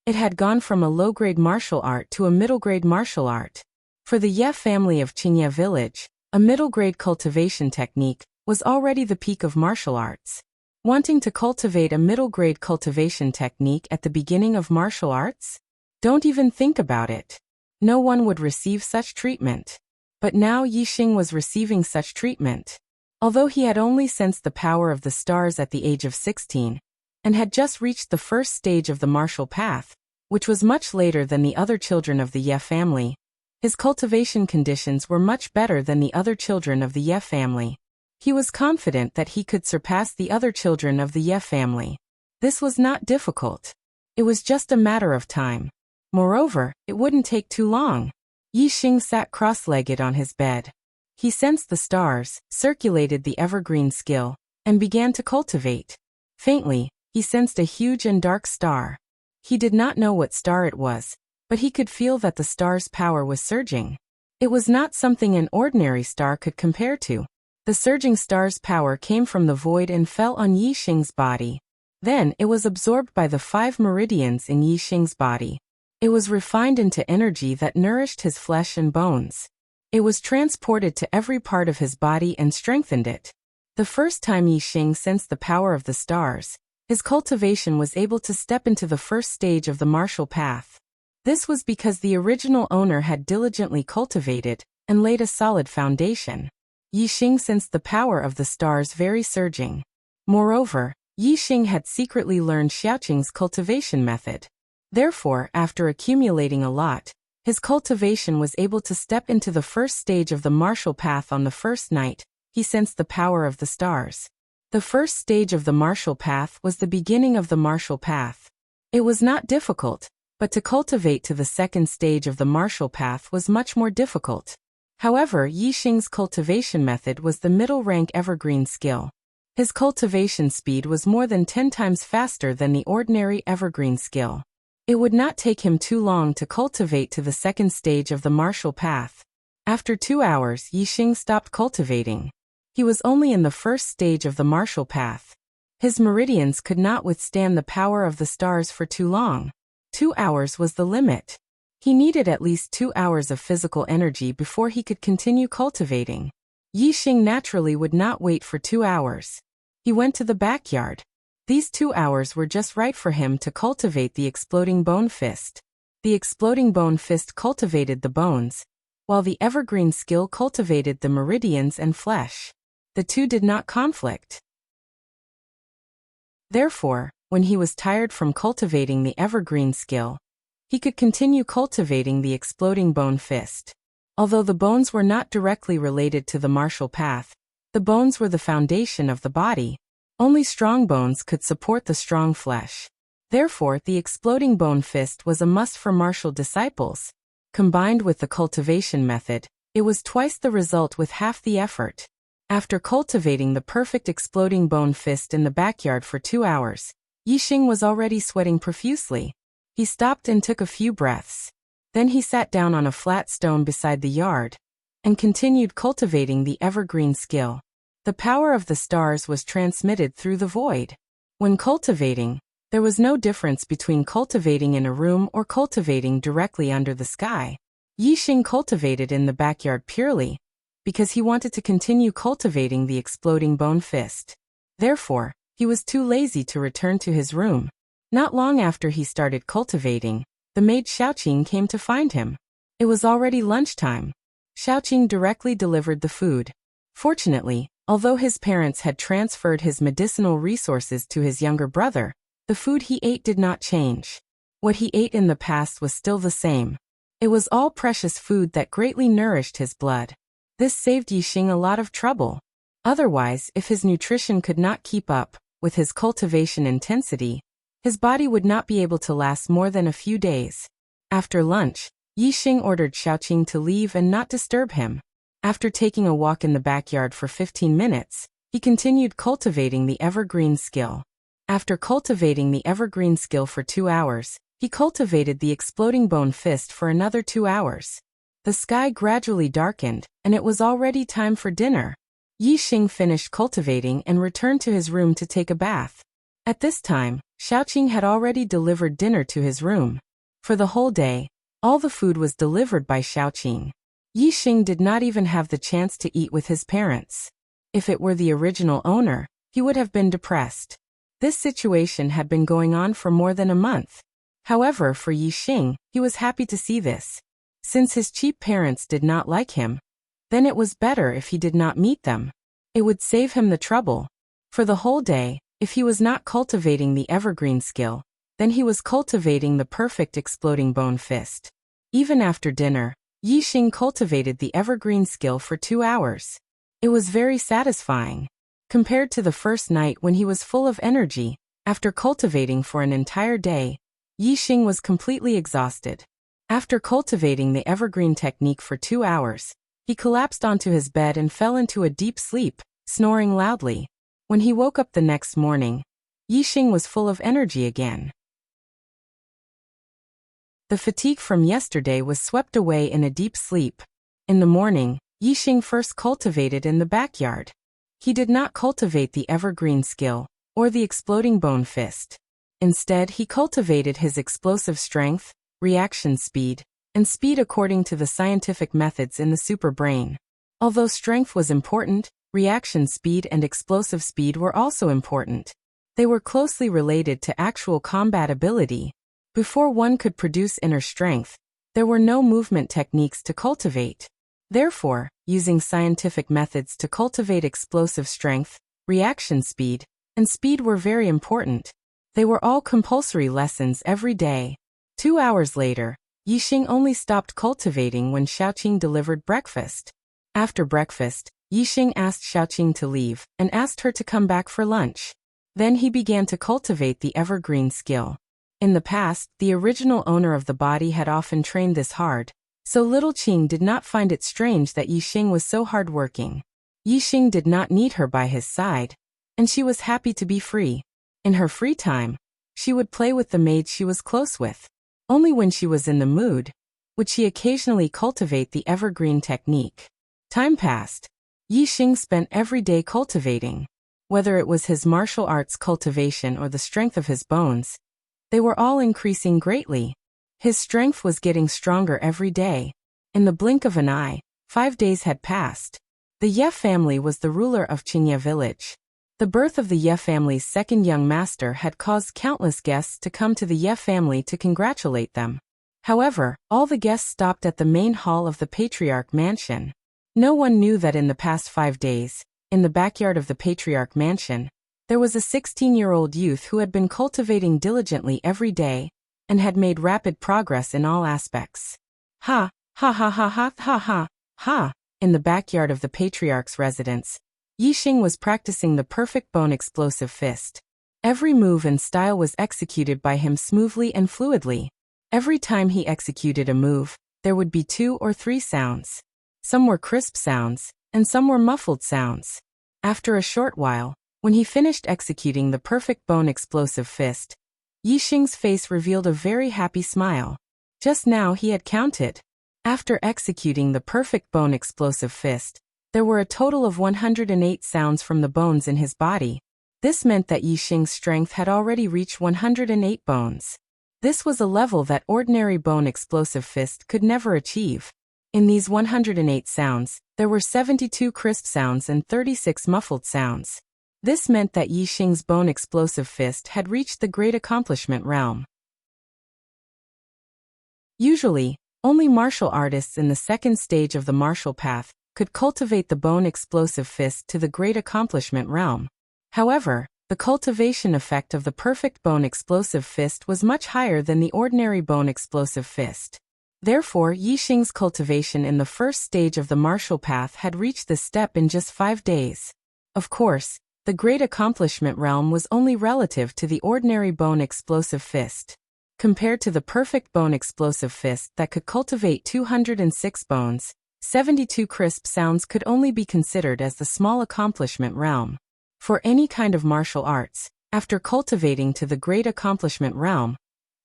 It had gone from a low-grade martial art to a middle-grade martial art. For the Ye family of Qingye village, a middle-grade cultivation technique was already the peak of martial arts. Wanting to cultivate a middle-grade cultivation technique at the beginning of martial arts? Don't even think about it. No one would receive such treatment. But now Yixing was receiving such treatment. Although he had only sensed the power of the stars at the age of 16, and had just reached the first stage of the martial path, which was much later than the other children of the Ye family, his cultivation conditions were much better than the other children of the Ye family. He was confident that he could surpass the other children of the Ye family. This was not difficult. It was just a matter of time. Moreover, it wouldn't take too long. Yixing sat cross-legged on his bed. He sensed the stars, circulated the evergreen skill, and began to cultivate. Faintly, he sensed a huge and dark star. He did not know what star it was, but he could feel that the star's power was surging. It was not something an ordinary star could compare to. The surging star's power came from the void and fell on Yixing's body. Then it was absorbed by the 5 meridians in Yixing's body. It was refined into energy that nourished his flesh and bones. It was transported to every part of his body and strengthened it. The first time Yixing sensed the power of the stars, his cultivation was able to step into the first stage of the martial path. This was because the original owner had diligently cultivated and laid a solid foundation. Yixing sensed the power of the stars very surging. Moreover, Yixing had secretly learned Xiaoqing's cultivation method. Therefore, after accumulating a lot, his cultivation was able to step into the first stage of the martial path on the first night. He sensed the power of the stars. The first stage of the martial path was the beginning of the martial path. It was not difficult, but to cultivate to the second stage of the martial path was much more difficult. However, Yixing's cultivation method was the middle-rank evergreen skill. His cultivation speed was more than 10 times faster than the ordinary evergreen skill. It would not take him too long to cultivate to the second stage of the martial path. After 2 hours, Yixing stopped cultivating. He was only in the first stage of the martial path. His meridians could not withstand the power of the stars for too long. 2 hours was the limit. He needed at least 2 hours of physical energy before he could continue cultivating. Yixing naturally would not wait for 2 hours. He went to the backyard. These 2 hours were just right for him to cultivate the exploding bone fist. The exploding bone fist cultivated the bones, while the evergreen skill cultivated the meridians and flesh. The two did not conflict. Therefore, when he was tired from cultivating the evergreen skill, he could continue cultivating the exploding bone fist. Although the bones were not directly related to the martial path, the bones were the foundation of the body. Only strong bones could support the strong flesh. Therefore, the exploding bone fist was a must for martial disciples. Combined with the cultivation method, it was twice the result with half the effort. After cultivating the perfect exploding bone fist in the backyard for 2 hours, Yixing was already sweating profusely. He stopped and took a few breaths. Then he sat down on a flat stone beside the yard and continued cultivating the evergreen skill. The power of the stars was transmitted through the void. When cultivating, there was no difference between cultivating in a room or cultivating directly under the sky. Yixing cultivated in the backyard purely because he wanted to continue cultivating the exploding bone fist. Therefore, he was too lazy to return to his room. Not long after he started cultivating, the maid Xiaoqing came to find him. It was already lunchtime. Xiaoqing directly delivered the food. Fortunately, although his parents had transferred his medicinal resources to his younger brother, the food he ate did not change. What he ate in the past was still the same. It was all precious food that greatly nourished his blood. This saved Yixing a lot of trouble. Otherwise, if his nutrition could not keep up with his cultivation intensity, his body would not be able to last more than a few days. After lunch, Yixing ordered Xiaoqing to leave and not disturb him. After taking a walk in the backyard for 15 minutes, he continued cultivating the evergreen skill. After cultivating the evergreen skill for 2 hours, he cultivated the exploding bone fist for another 2 hours. The sky gradually darkened, and it was already time for dinner. Yixing finished cultivating and returned to his room to take a bath. At this time, Xiaoqing had already delivered dinner to his room. For the whole day, all the food was delivered by Xiaoqing. Yixing did not even have the chance to eat with his parents. If it were the original owner, he would have been depressed. This situation had been going on for more than a month. However, for Yixing, he was happy to see this. Since his cheap parents did not like him, then it was better if he did not meet them. It would save him the trouble. For the whole day, if he was not cultivating the evergreen skill, then he was cultivating the perfect exploding bone fist. Even after dinner, Yixing cultivated the evergreen skill for 2 hours. It was very satisfying. Compared to the first night when he was full of energy, after cultivating for an entire day, Yixing was completely exhausted. After cultivating the evergreen technique for 2 hours, he collapsed onto his bed and fell into a deep sleep, snoring loudly. When he woke up the next morning, Yixing was full of energy again. The fatigue from yesterday was swept away in a deep sleep. In the morning, Yixing first cultivated in the backyard. He did not cultivate the evergreen skill, or the exploding bone fist. Instead, he cultivated his explosive strength, reaction speed, and speed according to the scientific methods in the super brain. Although strength was important, reaction speed and explosive speed were also important. They were closely related to actual combat ability. Before one could produce inner strength, there were no movement techniques to cultivate. Therefore, using scientific methods to cultivate explosive strength, reaction speed, and speed were very important. They were all compulsory lessons every day. 2 hours later, Yixing only stopped cultivating when Xiaoqing delivered breakfast. After breakfast, Yixing asked Xiaoqing to leave and asked her to come back for lunch. Then he began to cultivate the evergreen skill. In the past, the original owner of the body had often trained this hard, so little Qing did not find it strange that Yixing was so hardworking. Yixing did not need her by his side, and she was happy to be free. In her free time, she would play with the maids she was close with. Only when she was in the mood would she occasionally cultivate the evergreen technique. Time passed. Yixing spent every day cultivating. Whether it was his martial arts cultivation or the strength of his bones, they were all increasing greatly. His strength was getting stronger every day. In the blink of an eye, 5 days had passed. The Ye family was the ruler of Qingye village. The birth of the Ye family's second young master had caused countless guests to come to the Ye family to congratulate them. However, all the guests stopped at the main hall of the patriarch mansion. No one knew that in the past 5 days, in the backyard of the patriarch mansion, there was a 16-year-old youth who had been cultivating diligently every day and had made rapid progress in all aspects. Ha, ha ha ha ha ha ha, ha. In the backyard of the patriarch's residence, Yixing was practicing the perfect bone explosive fist. Every move and style was executed by him smoothly and fluidly. Every time he executed a move, there would be 2 or 3 sounds. Some were crisp sounds, and some were muffled sounds. After a short while, when he finished executing the perfect bone explosive fist, Yixing's face revealed a very happy smile. Just now he had counted. After executing the perfect bone explosive fist, there were a total of 108 sounds from the bones in his body. This meant that Yixing's strength had already reached 108 bones. This was a level that ordinary bone explosive fist could never achieve. In these 108 sounds, there were 72 crisp sounds and 36 muffled sounds. This meant that Yixing's bone explosive fist had reached the great accomplishment realm. Usually, only martial artists in the second stage of the martial path could cultivate the bone explosive fist to the great accomplishment realm. However, the cultivation effect of the perfect bone explosive fist was much higher than the ordinary bone explosive fist. Therefore, Yixing's cultivation in the first stage of the martial path had reached this step in just 5 days. Of course, the great accomplishment realm was only relative to the ordinary bone explosive fist. Compared to the perfect bone explosive fist that could cultivate 206 bones, 72 crisp sounds could only be considered as the small accomplishment realm. For any kind of martial arts, after cultivating to the great accomplishment realm,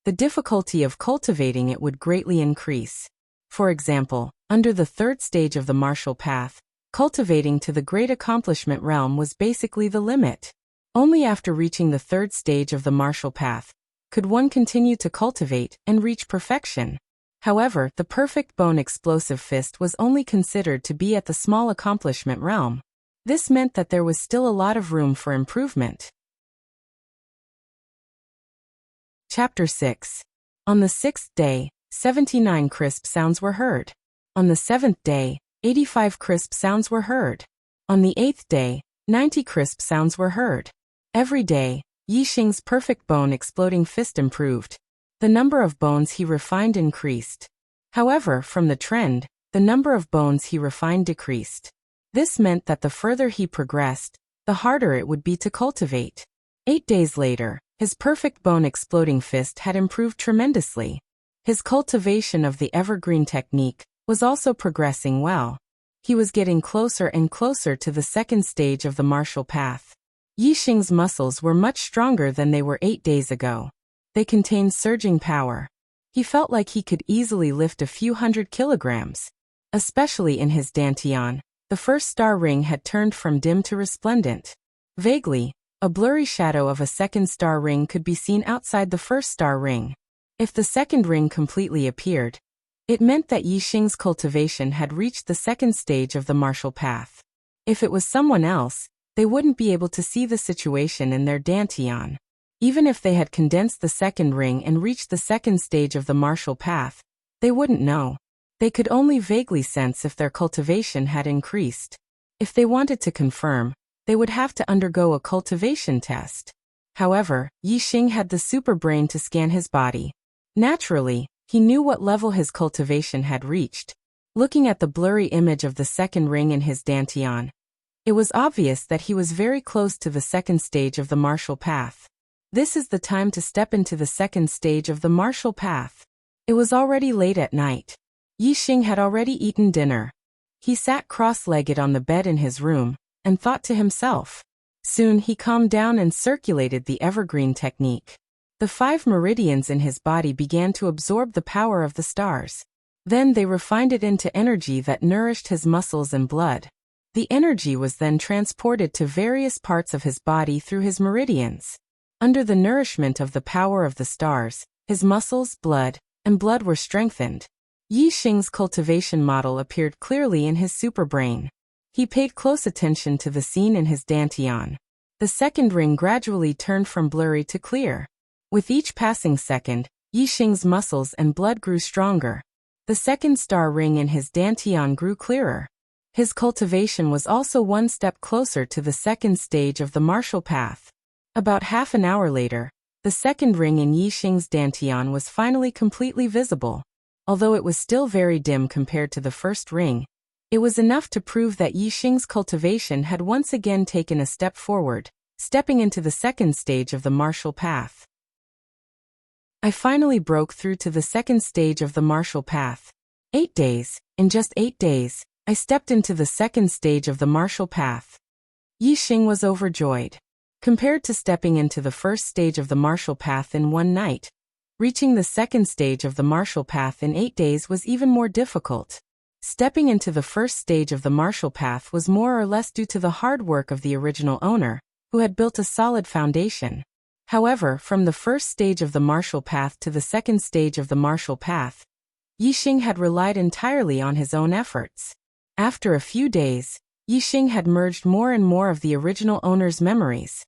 the difficulty of cultivating it would greatly increase. For example, under the third stage of the martial path, cultivating to the great accomplishment realm was basically the limit. Only after reaching the third stage of the martial path could one continue to cultivate and reach perfection. However, the perfect bone explosive fist was only considered to be at the small accomplishment realm. This meant that there was still a lot of room for improvement. Chapter 6. On the 6th day, 79 crisp sounds were heard. On the 7th day, 85 crisp sounds were heard. On the 8th day, 90 crisp sounds were heard. Every day, Yixing's perfect bone exploding fist improved. The number of bones he refined increased. However, from the trend, the number of bones he refined decreased. This meant that the further he progressed, the harder it would be to cultivate. 8 days later, his perfect bone exploding fist had improved tremendously. His cultivation of the evergreen technique was also progressing well. He was getting closer and closer to the second stage of the martial path. Yixing's muscles were much stronger than they were 8 days ago. They contained surging power. He felt like he could easily lift a few hundred kilograms. Especially in his dantian, the first star ring had turned from dim to resplendent. Vaguely, a blurry shadow of a second star ring could be seen outside the first star ring. If the second ring completely appeared, it meant that Yixing's cultivation had reached the second stage of the martial path. If it was someone else, they wouldn't be able to see the situation in their dantian. Even if they had condensed the second ring and reached the second stage of the martial path, they wouldn't know. They could only vaguely sense if their cultivation had increased. If they wanted to confirm, they would have to undergo a cultivation test. However, Yixing had the super brain to scan his body. Naturally, he knew what level his cultivation had reached. Looking at the blurry image of the second ring in his dantian, it was obvious that he was very close to the second stage of the martial path. This is the time to step into the second stage of the martial path. It was already late at night. Yixing had already eaten dinner. He sat cross-legged on the bed in his room and thought to himself. Soon he calmed down and circulated the evergreen technique. The 5 meridians in his body began to absorb the power of the stars. Then they refined it into energy that nourished his muscles and blood. The energy was then transported to various parts of his body through his meridians. Under the nourishment of the power of the stars, his muscles, blood were strengthened. Yixing's cultivation model appeared clearly in his superbrain. He paid close attention to the scene in his dantian. The second ring gradually turned from blurry to clear. With each passing second, Yixing's muscles and blood grew stronger. The second star ring in his dantian grew clearer. His cultivation was also one step closer to the second stage of the martial path. About half an hour later, the second ring in Yixing's dantian was finally completely visible. Although it was still very dim compared to the first ring, it was enough to prove that Yixing's cultivation had once again taken a step forward, stepping into the second stage of the martial path. I finally broke through to the second stage of the martial path. 8 days, in just 8 days, I stepped into the second stage of the martial path. Yi Xing was overjoyed. Compared to stepping into the first stage of the martial path in one night, reaching the second stage of the martial path in 8 days was even more difficult. Stepping into the first stage of the martial path was more or less due to the hard work of the original owner, who had built a solid foundation. However, from the first stage of the martial path to the second stage of the martial path, Yi Xing had relied entirely on his own efforts. After a few days, Yi Xing had merged more and more of the original owner's memories.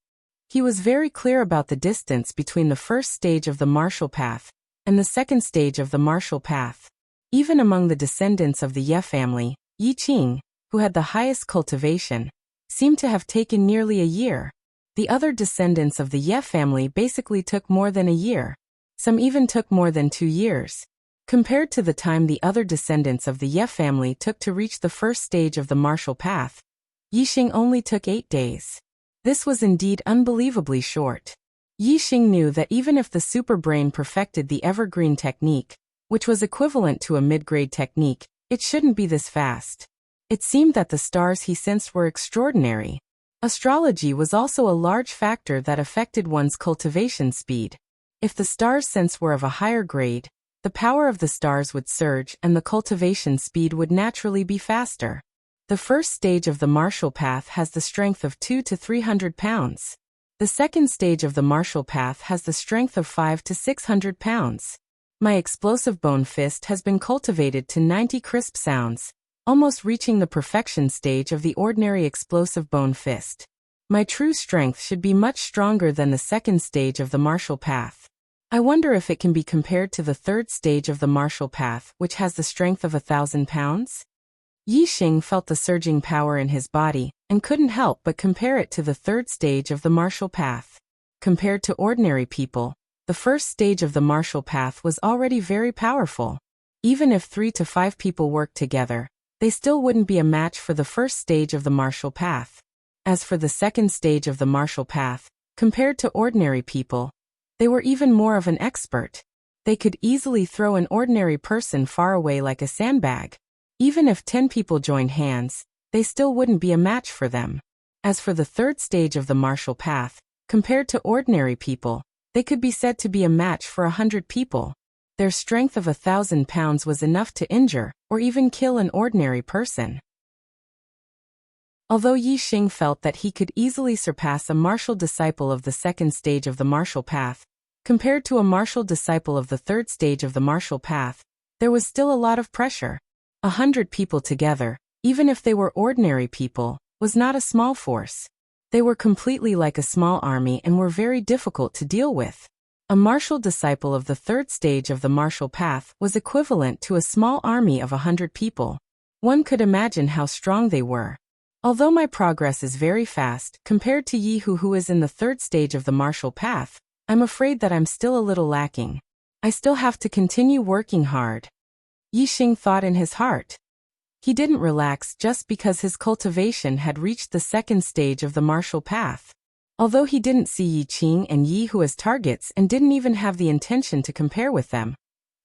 He was very clear about the distance between the first stage of the martial path and the second stage of the martial path. Even among the descendants of the Ye family, Yi Qing, who had the highest cultivation, seemed to have taken nearly a year. The other descendants of the Ye family basically took more than a year. Some even took more than 2 years. Compared to the time the other descendants of the Ye family took to reach the first stage of the martial path, Yi Xing only took 8 days. This was indeed unbelievably short. Yi Xing knew that even if the super brain perfected the evergreen technique, which was equivalent to a mid-grade technique, it shouldn't be this fast. It seemed that the stars he sensed were extraordinary. Astrology was also a large factor that affected one's cultivation speed. If the stars' sense were of a higher grade, the power of the stars would surge and the cultivation speed would naturally be faster. The first stage of the martial path has the strength of 200 to 300 pounds. The second stage of the martial path has the strength of 500 to 600 pounds. My explosive bone fist has been cultivated to 90 crisp sounds, almost reaching the perfection stage of the ordinary explosive bone fist. My true strength should be much stronger than the second stage of the martial path. I wonder if it can be compared to the third stage of the martial path, which has the strength of 1,000 pounds? Yi Xing felt the surging power in his body, and couldn't help but compare it to the third stage of the martial path. Compared to ordinary people, the first stage of the martial path was already very powerful. Even if 3 to 5 people worked together, they still wouldn't be a match for the first stage of the martial path. As for the second stage of the martial path, compared to ordinary people, they were even more of an expert. They could easily throw an ordinary person far away like a sandbag. Even if 10 people joined hands, they still wouldn't be a match for them. As for the third stage of the martial path, compared to ordinary people, they could be said to be a match for 100 people. Their strength of 1,000 pounds was enough to injure, or even kill an ordinary person. Although Yi Xing felt that he could easily surpass a martial disciple of the second stage of the martial path, compared to a martial disciple of the third stage of the martial path, there was still a lot of pressure. 100 people together, even if they were ordinary people, was not a small force. They were completely like a small army and were very difficult to deal with. A martial disciple of the third stage of the martial path was equivalent to a small army of 100 people. One could imagine how strong they were. Although my progress is very fast compared to Yi Hu, who is in the third stage of the martial path, I'm afraid that I'm still a little lacking. I still have to continue working hard. Yi Xing thought in his heart. He didn't relax just because his cultivation had reached the second stage of the martial path. Although he didn't see Yi Qing and Yi Hu as targets and didn't even have the intention to compare with them,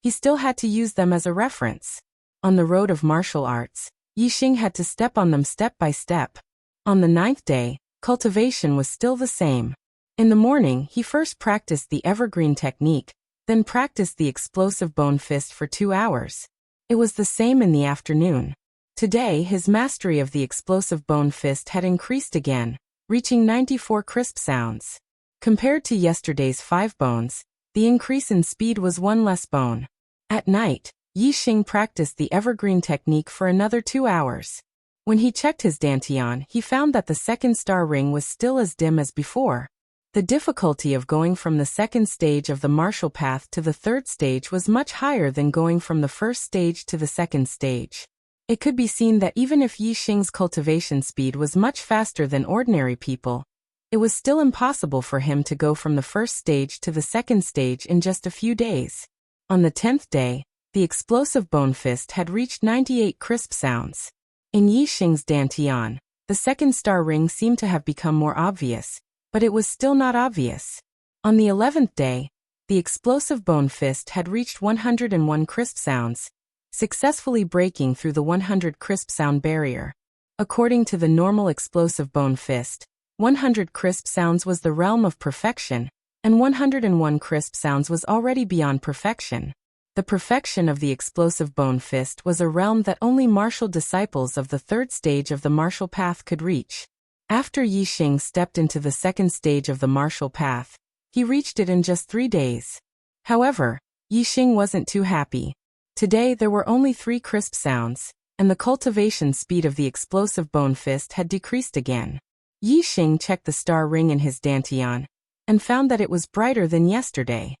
he still had to use them as a reference. On the road of martial arts, Yi Xing had to step on them step by step. On the 9th day, cultivation was still the same. In the morning, he first practiced the evergreen technique, then practiced the explosive bone fist for 2 hours. It was the same in the afternoon. Today, his mastery of the explosive bone fist had increased again, reaching 94 crisp sounds. Compared to yesterday's 5 bones, the increase in speed was 1 less bone. At night, Yi Xing practiced the evergreen technique for another 2 hours. When he checked his dantian, he found that the second star ring was still as dim as before. The difficulty of going from the second stage of the martial path to the third stage was much higher than going from the first stage to the second stage. It could be seen that even if Yi Xing's cultivation speed was much faster than ordinary people, it was still impossible for him to go from the first stage to the second stage in just a few days. On the 10th day, the explosive bone fist had reached 98 crisp sounds. In Yi Xing's dantian, the second star ring seemed to have become more obvious, but it was still not obvious. On the 11th day, the explosive bone fist had reached 101 crisp sounds. successfully breaking through the 100 crisp sound barrier. According to the normal explosive bone fist, 100 crisp sounds was the realm of perfection, and 101 crisp sounds was already beyond perfection. The perfection of the explosive bone fist was a realm that only martial disciples of the third stage of the martial path could reach. After Yi Xing stepped into the second stage of the martial path, he reached it in just 3 days. However, Yi Xing wasn't too happy. Today there were only 3 crisp sounds, and the cultivation speed of the explosive bone fist had decreased again. Yi Xing checked the star ring in his dantian, and found that it was brighter than yesterday.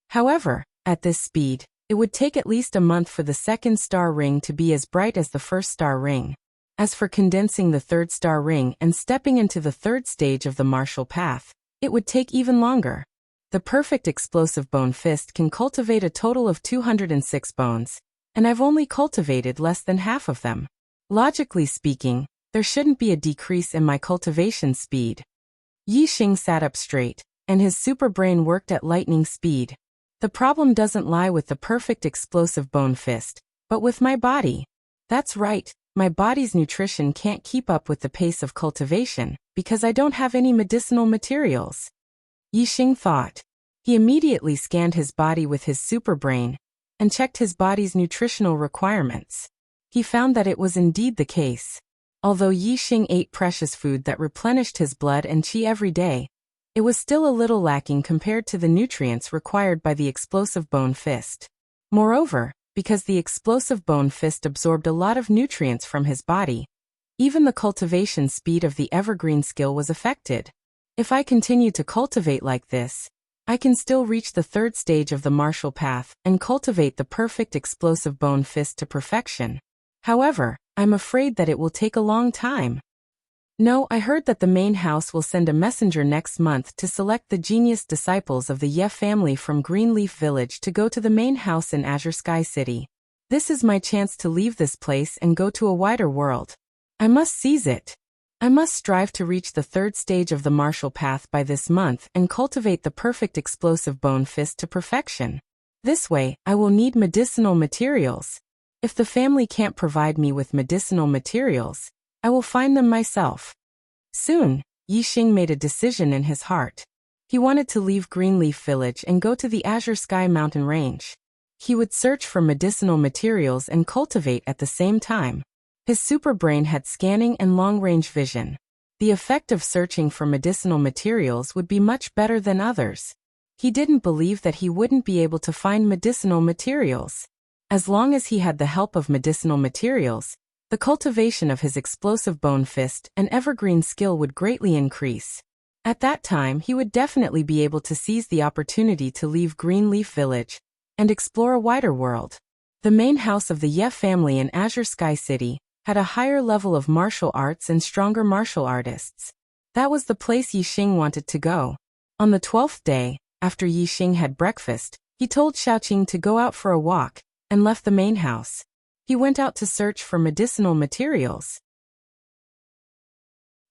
However, at this speed, it would take at least a month for the second star ring to be as bright as the first star ring. As for condensing the third star ring and stepping into the third stage of the martial path, it would take even longer. The perfect explosive bone fist can cultivate a total of 206 bones, and I've only cultivated less than half of them. Logically speaking, there shouldn't be a decrease in my cultivation speed. Yi Xing sat up straight, and his super brain worked at lightning speed. The problem doesn't lie with the perfect explosive bone fist, but with my body. That's right, my body's nutrition can't keep up with the pace of cultivation, because I don't have any medicinal materials. Yi Xing thought. He immediately scanned his body with his super brain, and checked his body's nutritional requirements. He found that it was indeed the case. Although Yi Xing ate precious food that replenished his blood and qi every day, it was still a little lacking compared to the nutrients required by the explosive bone fist. Moreover, because the explosive bone fist absorbed a lot of nutrients from his body, even the cultivation speed of the evergreen skill was affected. If I continue to cultivate like this, I can still reach the third stage of the martial path and cultivate the perfect explosive bone fist to perfection. However, I'm afraid that it will take a long time. No, I heard that the main house will send a messenger next month to select the genius disciples of the Ye family from Greenleaf Village to go to the main house in Azure Sky City. This is my chance to leave this place and go to a wider world. I must seize it. I must strive to reach the third stage of the martial path by this month and cultivate the perfect explosive bone fist to perfection. This way, I will need medicinal materials. If the family can't provide me with medicinal materials, I will find them myself. Soon, Yi Xing made a decision in his heart. He wanted to leave Greenleaf Village and go to the Azure Sky mountain range. He would search for medicinal materials and cultivate at the same time. His super brain had scanning and long-range vision. The effect of searching for medicinal materials would be much better than others. He didn't believe that he wouldn't be able to find medicinal materials. As long as he had the help of medicinal materials, the cultivation of his explosive bone fist and evergreen skill would greatly increase. At that time, he would definitely be able to seize the opportunity to leave Greenleaf Village and explore a wider world. The main house of the Ye family in Azure Sky City had a higher level of martial arts and stronger martial artists. That was the place Yi Xing wanted to go. On the 12th day, after Yi Xing had breakfast, he told Xiaoqing to go out for a walk, and left the main house. He went out to search for medicinal materials.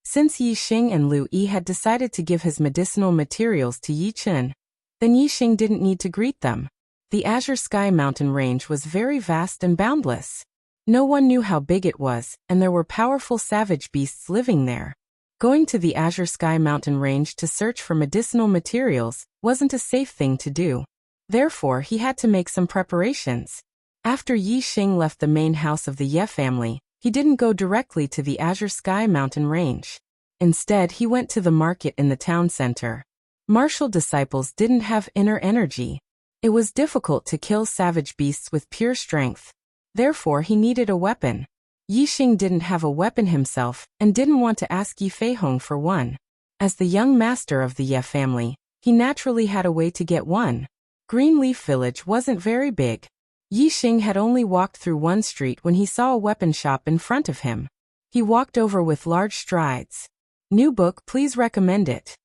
Since Yi Xing and Lu Yi had decided to give his medicinal materials to Yi Chen, then Yi Xing didn't need to greet them. The Azure Sky mountain range was very vast and boundless. No one knew how big it was, and there were powerful savage beasts living there. Going to the Azure Sky mountain range to search for medicinal materials wasn't a safe thing to do. Therefore, he had to make some preparations. After Yi Xing left the main house of the Ye family, he didn't go directly to the Azure Sky mountain range. Instead, he went to the market in the town center. Martial disciples didn't have inner energy. It was difficult to kill savage beasts with pure strength. Therefore, he needed a weapon. Yi Xing didn't have a weapon himself and didn't want to ask Yi Feihong for one. As the young master of the Ye family, he naturally had a way to get one. Greenleaf Village wasn't very big. Yi Xing had only walked through one street when he saw a weapon shop in front of him. He walked over with large strides. New book, please recommend it.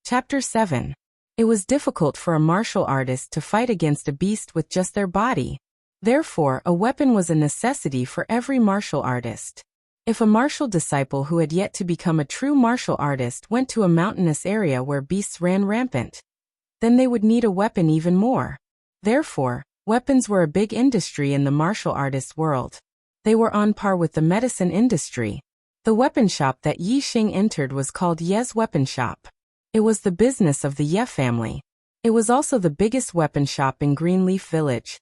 Chapter 7. It was difficult for a martial artist to fight against a beast with just their body. Therefore, a weapon was a necessity for every martial artist. If a martial disciple who had yet to become a true martial artist went to a mountainous area where beasts ran rampant, then they would need a weapon even more. Therefore, weapons were a big industry in the martial artist world. They were on par with the medicine industry. The weapon shop that Yi Xing entered was called Ye's Weapon Shop. It was the business of the Ye family. It was also the biggest weapon shop in Greenleaf Village,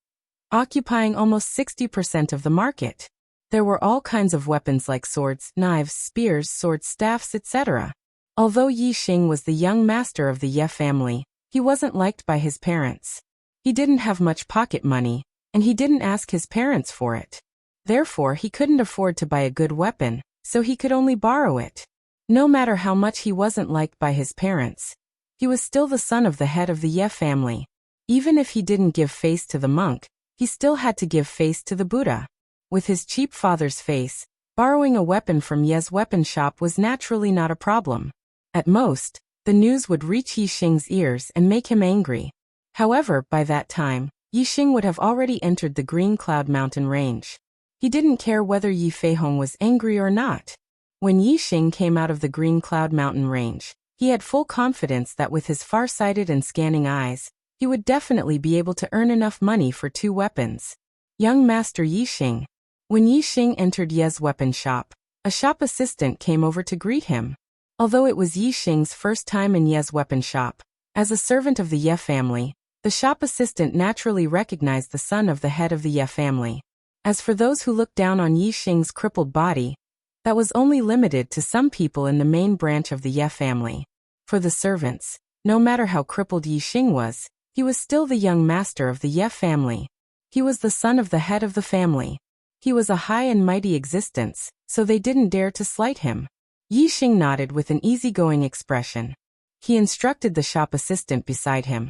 occupying almost 60% of the market. There were all kinds of weapons like swords, knives, spears, sword staffs, etc. Although Yi Xing was the young master of the Ye family, he wasn't liked by his parents. He didn't have much pocket money, and he didn't ask his parents for it. Therefore, he couldn't afford to buy a good weapon, so he could only borrow it. No matter how much he wasn't liked by his parents, he was still the son of the head of the Ye family. Even if he didn't give face to the monk, he still had to give face to the Buddha. With his cheap father's face, borrowing a weapon from Ye's weapon shop was naturally not a problem. At most, the news would reach Yi Xing's ears and make him angry. However, by that time, Yi Xing would have already entered the Green Cloud Mountain range. He didn't care whether Yi Feihong was angry or not. When Yi Xing came out of the Green Cloud Mountain range, he had full confidence that with his far-sighted and scanning eyes, he would definitely be able to earn enough money for 2 weapons. Young Master Yi Xing. When Yi Xing entered Ye's weapon shop, a shop assistant came over to greet him. Although it was Yi Xing's first time in Ye's weapon shop, as a servant of the Ye family, the shop assistant naturally recognized the son of the head of the Ye family. As for those who looked down on Yi Xing's crippled body, that was only limited to some people in the main branch of the Ye family. For the servants, no matter how crippled Yi Xing was, he was still the young master of the Ye family. He was the son of the head of the family. He was a high and mighty existence, so they didn't dare to slight him. Yi Xing nodded with an easygoing expression. He instructed the shop assistant beside him.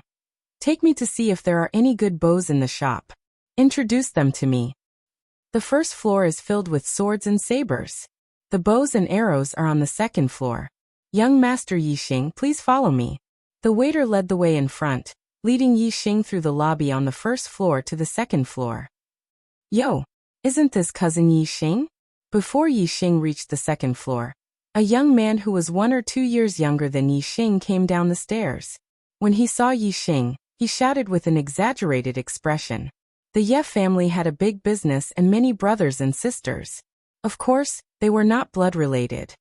Take me to see if there are any good bows in the shop. Introduce them to me. The first floor is filled with swords and sabers. The bows and arrows are on the second floor. Young Master Yi Xing, please follow me. The waiter led the way in front, leading Yi Xing through the lobby on the first floor to the second floor. Yo! Isn't this cousin Yi Xing? Before Yi Xing reached the second floor, a young man who was 1 or 2 years younger than Yi Xing came down the stairs. When he saw Yi Xing, he shouted with an exaggerated expression. The Ye family had a big business and many brothers and sisters. Of course, they were not blood-related.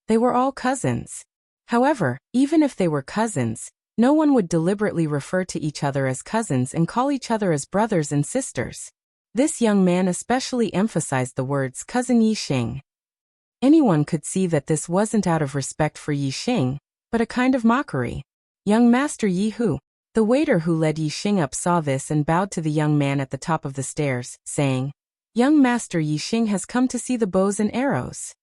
They were all cousins. However, even if they were cousins, no one would deliberately refer to each other as cousins and call each other as brothers and sisters. This young man especially emphasized the words cousin Yi Xing. Anyone could see that this wasn't out of respect for Yi Xing, but a kind of mockery. Young Master Yi Hu. The waiter who led Yi Xing up saw this and bowed to the young man at the top of the stairs, saying, Young Master Yi Xing has come to see the bows and arrows.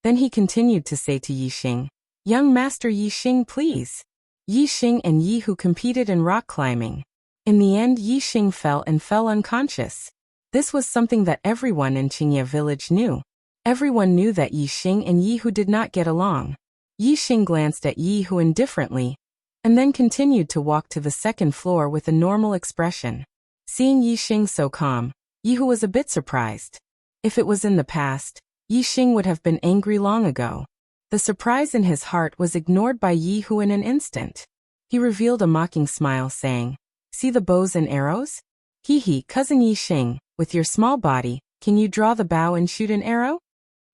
Then he continued to say to Yi Xing, Young Master Yi Xing, please. Yi Xing and Yi Hu competed in rock climbing. In the end, Yi Xing fell unconscious. This was something that everyone in Qingye village knew. Everyone knew that Yi Xing and Yi Hu did not get along. Yi Xing glanced at Yi Hu indifferently, and then continued to walk to the second floor with a normal expression. Seeing Yi Xing so calm, Yi Hu was a bit surprised. If it was in the past, Yi Xing would have been angry long ago. The surprise in his heart was ignored by Yi Hu in an instant. He revealed a mocking smile, saying, See the bows and arrows? Hee, cousin Yi Xing, with your small body, can you draw the bow and shoot an arrow?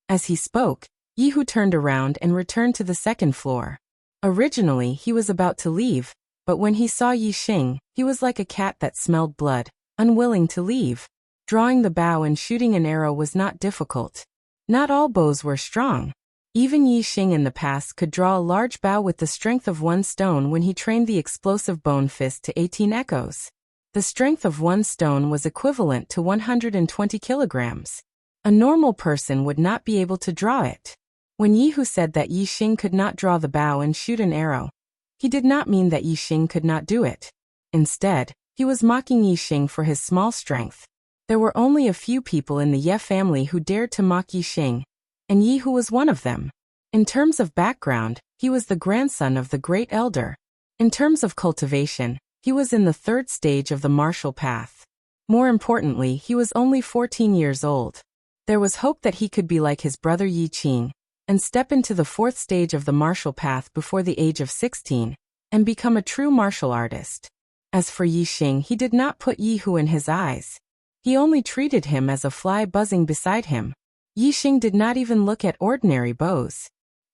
As he spoke, Yi Hu turned around and returned to the second floor. Originally, he was about to leave, but when he saw Yi Xing, he was like a cat that smelled blood, unwilling to leave. Drawing the bow and shooting an arrow was not difficult. Not all bows were strong. Even Yi Xing in the past could draw a large bow with the strength of 1 stone when he trained the explosive bone fist to 18 echoes. The strength of 1 stone was equivalent to 120 kilograms. A normal person would not be able to draw it. When Yi Hu said that Yi Xing could not draw the bow and shoot an arrow, he did not mean that Yi Xing could not do it. Instead, he was mocking Yi Xing for his small strength. There were only a few people in the Ye family who dared to mock Yi Xing, and Yi Hu was one of them. In terms of background, he was the grandson of the great elder. In terms of cultivation, he was in the 3rd stage of the martial path. More importantly, he was only 14 years old. There was hope that he could be like his brother Yi Qing, and step into the 4th stage of the martial path before the age of 16, and become a true martial artist. As for Yi Xing, he did not put Yi Hu in his eyes. He only treated him as a fly buzzing beside him. Yi Xing did not even look at ordinary bows.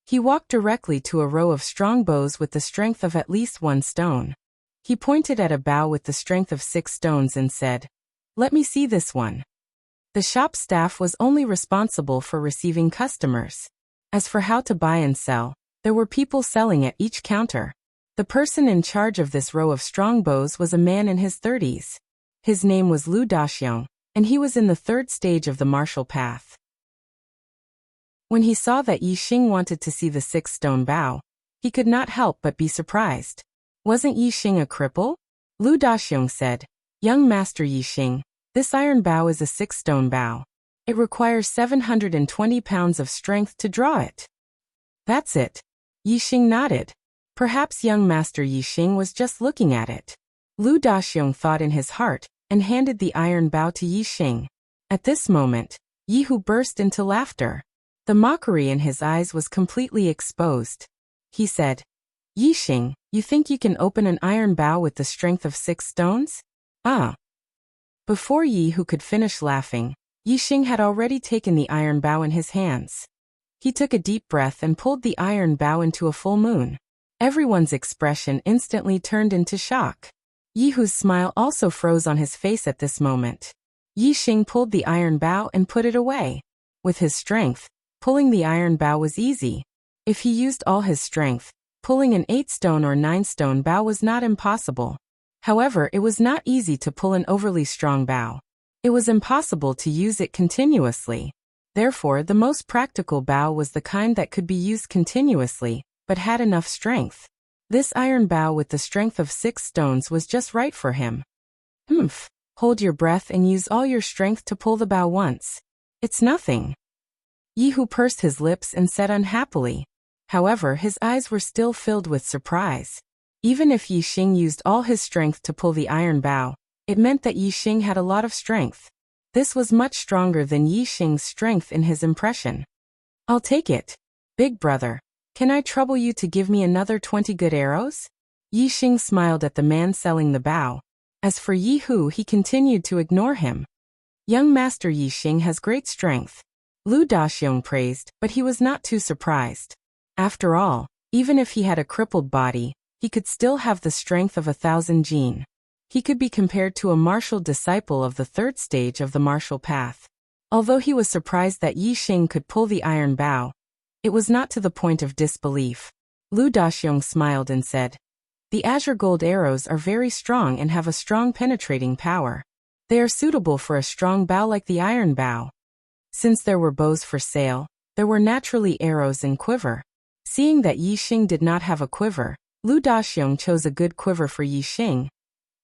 He walked directly to a row of strong bows with the strength of at least 1 stone. He pointed at a bow with the strength of 6 stones and said, "Let me see this one." The shop staff was only responsible for receiving customers. As for how to buy and sell, there were people selling at each counter. The person in charge of this row of strong bows was a man in his 30s. His name was Lu Daxiong, and he was in the 3rd stage of the martial path. When he saw that Yi Xing wanted to see the 6-stone bow, he could not help but be surprised. "Wasn't Yi Xing a cripple?" Lu Daxiong said. "Young Master Yi Xing, this iron bow is a 6-stone bow. It requires 720 pounds of strength to draw it." "That's it." Yi Xing nodded. Perhaps young Master Yi Xing was just looking at it. Lu Daxiong thought in his heart, and handed the iron bow to Yi Xing. At this moment, Yi Hu burst into laughter. The mockery in his eyes was completely exposed. He said, "Yi Xing, you think you can open an iron bow with the strength of 6 stones? Ah." Before Yi Hu could finish laughing, Yi Xing had already taken the iron bow in his hands. He took a deep breath and pulled the iron bow into a full moon. Everyone's expression instantly turned into shock. Yi Hu's smile also froze on his face at this moment. Yi Xing pulled the iron bow and put it away. With his strength, pulling the iron bow was easy. If he used all his strength, pulling an 8-stone or 9-stone bow was not impossible. However, it was not easy to pull an overly strong bow. It was impossible to use it continuously. Therefore, the most practical bow was the kind that could be used continuously, but had enough strength. This iron bow with the strength of 6 stones was just right for him. "Humph. Hold your breath and use all your strength to pull the bow once. It's nothing." Yi Hu pursed his lips and said unhappily. However, his eyes were still filled with surprise. Even if Yi Xing used all his strength to pull the iron bow, it meant that Yi Xing had a lot of strength. This was much stronger than Yi Xing's strength in his impression. "I'll take it. Big brother, can I trouble you to give me another 20 good arrows?" Yi Xing smiled at the man selling the bow. As for Yi Hu, he continued to ignore him. "Young Master Yi Xing has great strength," Lu Daxiong praised, but he was not too surprised. After all, even if he had a crippled body, he could still have the strength of 1,000 jin. He could be compared to a martial disciple of the 3rd stage of the martial path. Although he was surprised that Yi Xing could pull the iron bow, it was not to the point of disbelief. Lu Daxiong smiled and said, "The azure gold arrows are very strong and have a strong penetrating power. They are suitable for a strong bow like the iron bow." Since there were bows for sale, there were naturally arrows and quiver. Seeing that Yi Xing did not have a quiver, Lu Daxiong chose a good quiver for Yi Xing.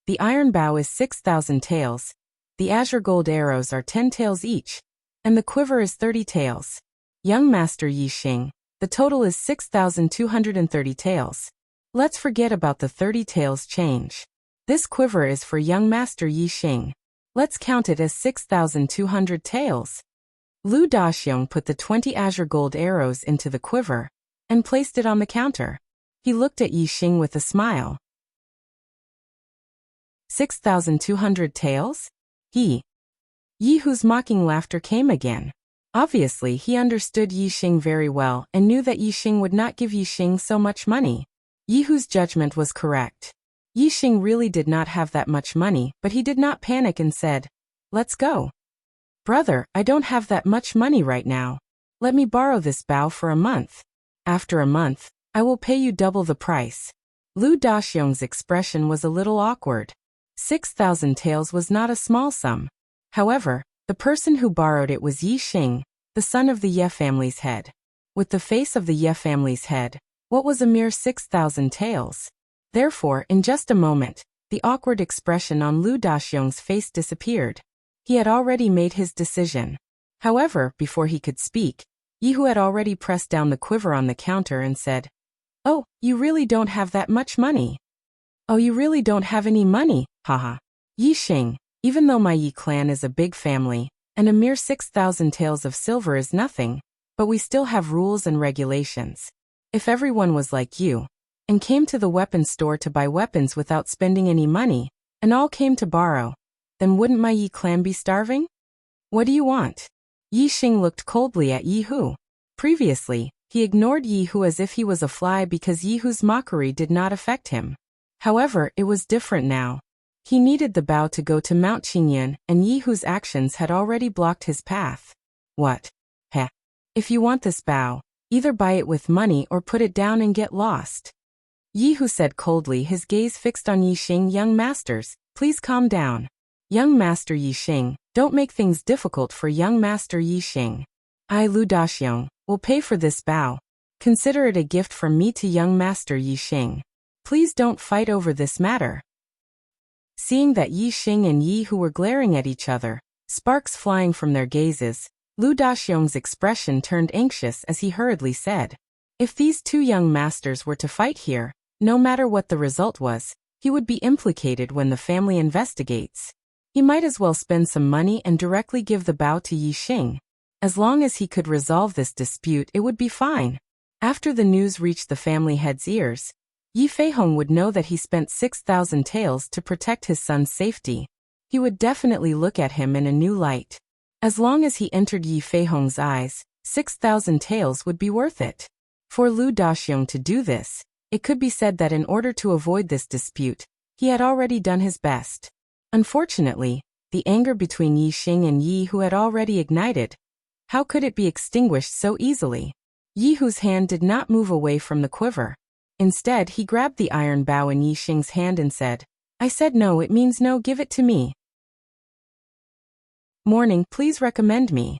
The iron bow is 6,000 taels, the azure gold arrows are 10 taels each, and the quiver is 30 taels. Young Master Yi Xing, the total is 6,230 taels. Let's forget about the 30 taels change. This quiver is for young Master Yi Xing. Let's count it as 6,200 taels. Lu Daxiong put the 20 azure gold arrows into the quiver and placed it on the counter. He looked at Yi Xing with a smile. 6,200 taels? Yi Hu's mocking laughter came again. Obviously, he understood Yi Xing very well and knew that Yi Xing would not give Yi Xing so much money. Yi Hu's judgment was correct. Yi Xing really did not have that much money, but he did not panic and said, "Let's go." "Brother, I don't have that much money right now. Let me borrow this bow for a month. After a month, I will pay you double the price." Lu Daxiong's expression was a little awkward. 6,000 taels was not a small sum. However, the person who borrowed it was Yi Xing, the son of the Ye family's head. With the face of the Ye family's head, what was a mere 6,000 taels? Therefore, in just a moment, the awkward expression on Lu Daxiong's face disappeared. He had already made his decision. However, before he could speak, Yi Hu had already pressed down the quiver on the counter and said, "Oh, you really don't have that much money." "Oh, you really don't have any money, haha. Yi Xing, even though my Yi clan is a big family, and a mere 6,000 taels of silver is nothing, but we still have rules and regulations. If everyone was like you, and came to the weapons store to buy weapons without spending any money, and all came to borrow, then wouldn't my Yi clan be starving? What do you want? Yi Xing looked coldly at Yi Hu. Previously, he ignored Yi Hu as if he was a fly because Yi Hu's mockery did not affect him. However, it was different now. He needed the bow to go to Mount Qingyan, and Yi Hu's actions had already blocked his path. What? Heh. If you want this bow, either buy it with money or put it down and get lost. Yi Hu said coldly, his gaze fixed on Yi Xing. Young masters, please calm down. Young Master Yi Xing, don't make things difficult for young Master Yi Xing. I, Lu Daxiong, will pay for this bow. Consider it a gift from me to young Master Yi Xing. Please don't fight over this matter. Seeing that Yi Xing and Yi Hu were glaring at each other, sparks flying from their gazes, Lu Daxiong's expression turned anxious as he hurriedly said, if these two young masters were to fight here, no matter what the result was, he would be implicated when the family investigates. He might as well spend some money and directly give the bow to Yi Xing. As long as he could resolve this dispute, it would be fine. After the news reached the family head's ears, Yi Feihong would know that he spent 6,000 taels to protect his son's safety. He would definitely look at him in a new light. As long as he entered Yi Feihong's eyes, 6,000 taels would be worth it. For Lu Daxiong to do this, it could be said that in order to avoid this dispute, he had already done his best. Unfortunately, the anger between Yi Xing and Yi Hu had already ignited. How could it be extinguished so easily? Yi Hu's hand did not move away from the quiver. Instead, he grabbed the iron bow in Yi Xing's hand and said, I said no, it means no, give it to me. Morning, please recommend me.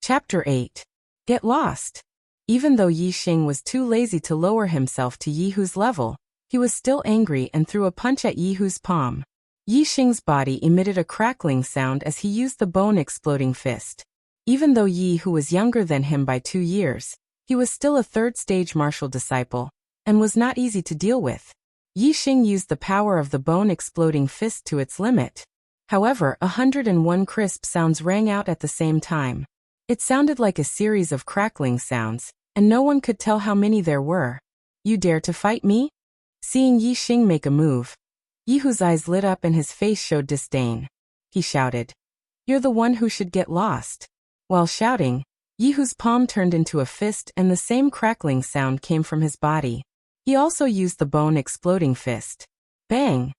Chapter 8. Get lost. Even though Yi Xing was too lazy to lower himself to Yi Hu's level, he was still angry and threw a punch at Yi Hu's palm. Yi Xing's body emitted a crackling sound as he used the bone-exploding fist. Even though Yi Hu was younger than him by 2 years, he was still a third-stage martial disciple, and was not easy to deal with. Yi Xing used the power of the bone-exploding fist to its limit. However, 101 crisp sounds rang out at the same time. It sounded like a series of crackling sounds, and no one could tell how many there were. You dare to fight me? Seeing Yi Xing make a move, Yi Hu's eyes lit up and his face showed disdain. He shouted, You're the one who should get lost. While shouting, Yi Hu's palm turned into a fist and the same crackling sound came from his body. He also used the bone-exploding fist. Bang!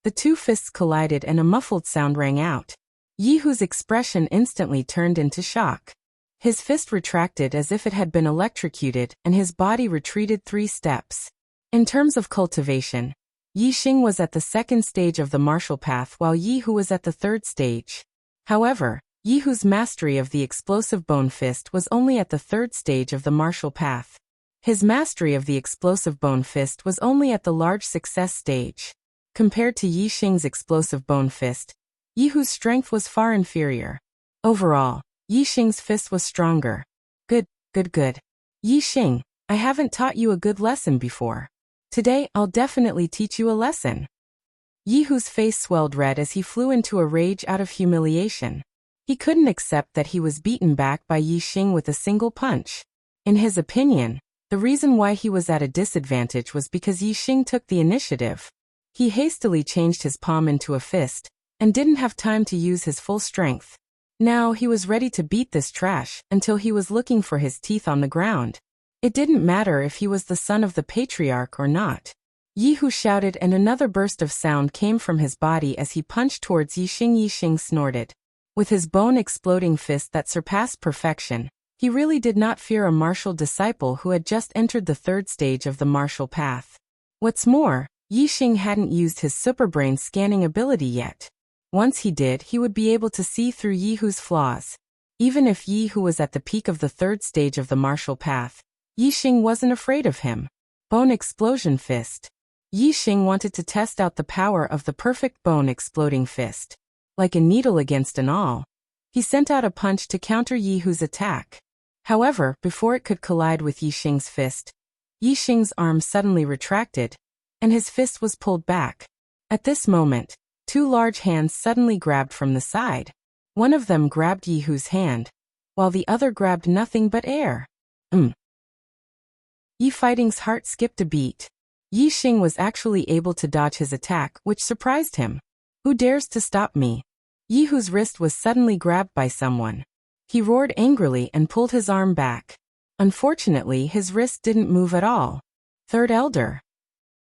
The two fists collided and a muffled sound rang out. Yi Hu's expression instantly turned into shock. His fist retracted as if it had been electrocuted and his body retreated 3 steps. In terms of cultivation, Yi Xing was at the 2nd stage of the martial path while Yi Hu was at the 3rd stage. However, Yi Hu's mastery of the explosive bone fist was only at the 3rd stage of the martial path. His mastery of the explosive bone fist was only at the large success stage. Compared to Yi Xing's explosive bone fist, Yi Hu's strength was far inferior. Overall, Yi Xing's fist was stronger. Good. Yi Xing, I haven't taught you a good lesson before. Today, I'll definitely teach you a lesson. Yi Hu's face swelled red as he flew into a rage out of humiliation. He couldn't accept that he was beaten back by Yi Xing with a single punch. In his opinion, the reason why he was at a disadvantage was because Yi Xing took the initiative. He hastily changed his palm into a fist, and didn't have time to use his full strength. Now he was ready to beat this trash until he was looking for his teeth on the ground. It didn't matter if he was the son of the patriarch or not. Yi Hu shouted and another burst of sound came from his body as he punched towards Yi Xing. Yi Xing snorted. With his bone-exploding fist that surpassed perfection, he really did not fear a martial disciple who had just entered the 3rd stage of the martial path. What's more, Yi Xing hadn't used his superbrain scanning ability yet. Once he did, he would be able to see through Yi Hu's flaws. Even if Yi Hu was at the peak of the 3rd stage of the martial path, Yi Xing wasn't afraid of him. Bone explosion fist. Yi Xing wanted to test out the power of the perfect bone-exploding fist. Like a needle against an awl, he sent out a punch to counter Yi Hu's attack. However, before it could collide with Yi Xing's fist, Yi Xing's arm suddenly retracted, and his fist was pulled back. At this moment, 2 large hands suddenly grabbed from the side. One of them grabbed Yi Hu's hand, while the other grabbed nothing but air. Yi Fighting's heart skipped a beat. Yi Xing was actually able to dodge his attack, which surprised him. Who dares to stop me? Yi Hu's wrist was suddenly grabbed by someone. He roared angrily and pulled his arm back. Unfortunately, his wrist didn't move at all. Third Elder.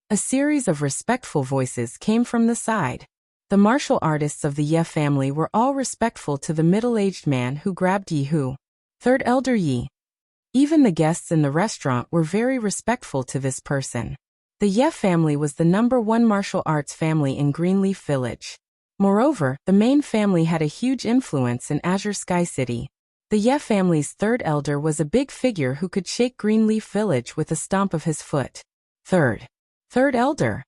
A series of respectful voices came from the side. The martial artists of the Ye family were all respectful to the middle-aged man who grabbed Yi Hu. Third Elder Yi. Even the guests in the restaurant were very respectful to this person. The Ye family was the #1 martial arts family in Greenleaf Village. Moreover, the main family had a huge influence in Azure Sky City. The Ye family's third elder was a big figure who could shake Greenleaf Village with a stomp of his foot. Third Elder.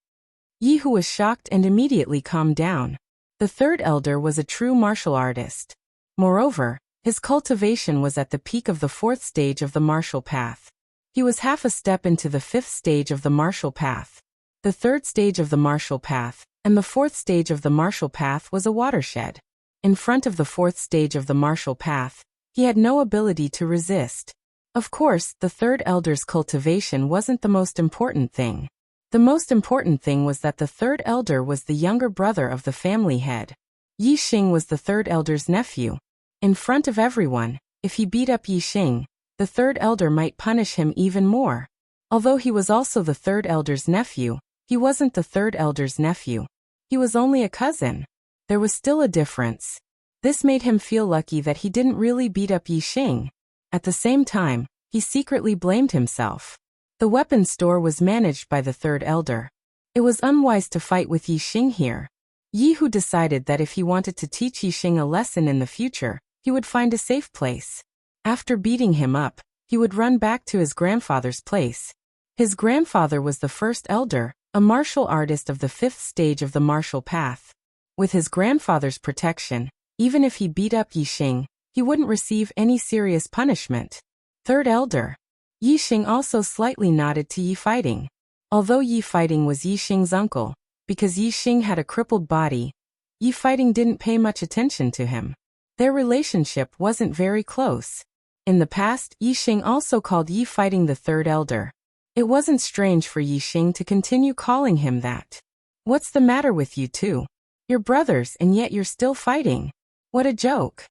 Yi Hu was shocked and immediately calmed down. The third elder was a true martial artist. Moreover, his cultivation was at the peak of the 4th stage of the martial path. He was half a step into the 5th stage of the martial path. The 3rd stage of the martial path, and the 4th stage of the martial path was a watershed. In front of the 4th stage of the martial path, he had no ability to resist. Of course, the third elder's cultivation wasn't the most important thing. The most important thing was that the third elder was the younger brother of the family head. Yi Xing was the third elder's nephew. In front of everyone, if he beat up Yi Xing, the third elder might punish him even more. Although he was also the third elder's nephew, he wasn't the third elder's nephew. He was only a cousin. There was still a difference. This made him feel lucky that he didn't really beat up Yi Xing. At the same time, he secretly blamed himself. The weapons store was managed by the third elder. It was unwise to fight with Yi Xing here. Yi Hu decided that if he wanted to teach Yi Xing a lesson in the future, he would find a safe place. After beating him up, he would run back to his grandfather's place. His grandfather was the first elder, a martial artist of the 5th stage of the martial path. With his grandfather's protection, even if he beat up Yi Xing, he wouldn't receive any serious punishment. Third elder. Yi Xing also slightly nodded to Yi Fighting. Although Yi Fighting was Yi Xing's uncle, because Yi Xing had a crippled body, Yi Fighting didn't pay much attention to him. Their relationship wasn't very close. In the past, Yi Xing also called Yi Fighting the third elder. It wasn't strange for Yi Xing to continue calling him that. What's the matter with you two? You're brothers and yet you're still fighting. What a joke.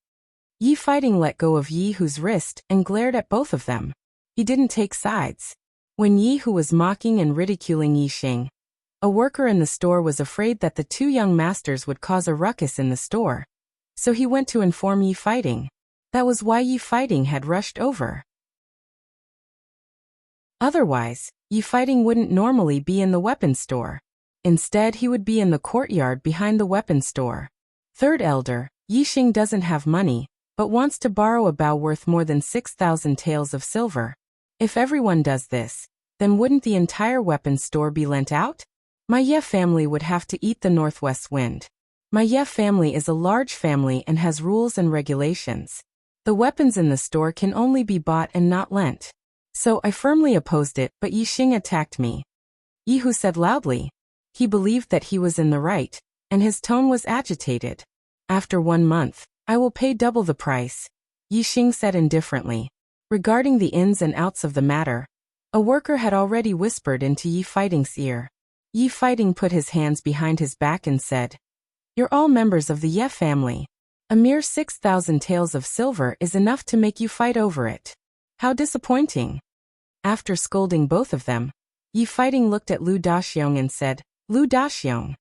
Yi Fighting let go of Yi Hu's wrist and glared at both of them. He didn't take sides. When Yi Hu was mocking and ridiculing Yi Xing, a worker in the store was afraid that the two young masters would cause a ruckus in the store. So he went to inform Yi Fighting. That was why Yi Fighting had rushed over. Otherwise, Yi Fighting wouldn't normally be in the weapons store. Instead, he would be in the courtyard behind the weapons store. Third elder, Yi Xing doesn't have money, but wants to borrow a bow worth more than 6,000 taels of silver. If everyone does this, then wouldn't the entire weapons store be lent out? My Ye family would have to eat the northwest wind. My Ye family is a large family and has rules and regulations. The weapons in the store can only be bought and not lent. So I firmly opposed it, but Yi Xing attacked me. Yi Hu said loudly. He believed that he was in the right, and his tone was agitated. After 1 month, I will pay double the price, Yi Xing said indifferently. Regarding the ins and outs of the matter, a worker had already whispered into Yi Fighting's ear. Yi Fighting put his hands behind his back and said, "You're all members of the Ye family. A mere 6,000 taels of silver is enough to make you fight over it. How disappointing." After scolding both of them, Yi Fighting looked at Lu Daxiong and said, "Lu Daxiong."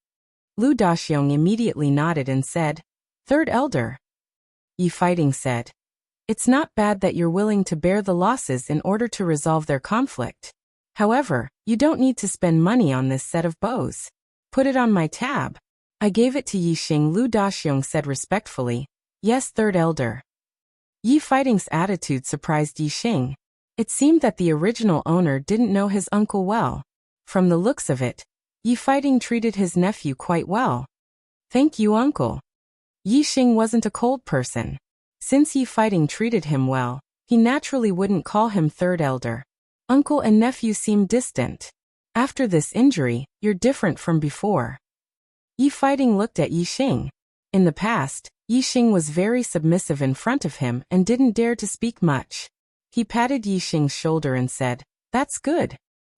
Lu Daxiong immediately nodded and said, "Third elder." Yi Fighting said, "It's not bad that you're willing to bear the losses in order to resolve their conflict. However, you don't need to spend money on this set of bows. Put it on my tab." I gave it to Yi Xing, Lu Daxiong said respectfully. "Yes, third elder." Yi Fighting's attitude surprised Yi Xing. It seemed that the original owner didn't know his uncle well. From the looks of it, Yi Fighting treated his nephew quite well. "Thank you, uncle." Yi Xing wasn't a cold person. Since Yi Fighting treated him well, he naturally wouldn't call him third elder. Uncle and nephew seemed distant. After this injury, you're different from before. Yi Fighting looked at Yi Xing. In the past, Yi Xing was very submissive in front of him and didn't dare to speak much. He patted Yi Xing's shoulder and said, That's good.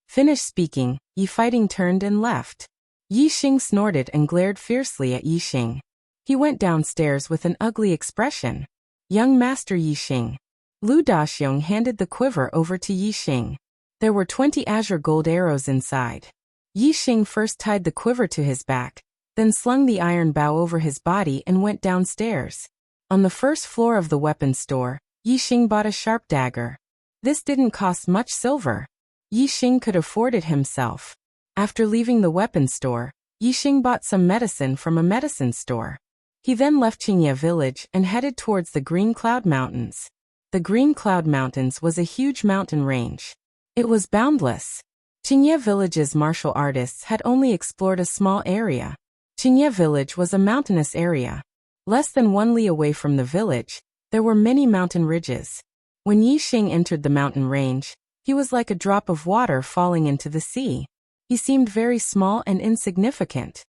Finished speaking, Yi Fighting turned and left. Yi Xing snorted and glared fiercely at Yi Xing. He went downstairs with an ugly expression. Young Master Yi Xing. Lu Daxiong handed the quiver over to Yi Xing. There were 20 azure gold arrows inside. Yi Xing first tied the quiver to his back, then slung the iron bow over his body and went downstairs. On the first floor of the weapons store, Yi Xing bought a sharp dagger. This didn't cost much silver. Yi Xing could afford it himself. After leaving the weapons store, Yi Xing bought some medicine from a medicine store. He then left Qingye village and headed towards the Green Cloud Mountains. The Green Cloud Mountains was a huge mountain range. It was boundless. Qingye village's martial artists had only explored a small area. Qingye village was a mountainous area. Less than 1 li away from the village, there were many mountain ridges. When Yi Xing entered the mountain range, he was like a drop of water falling into the sea. He seemed very small and insignificant.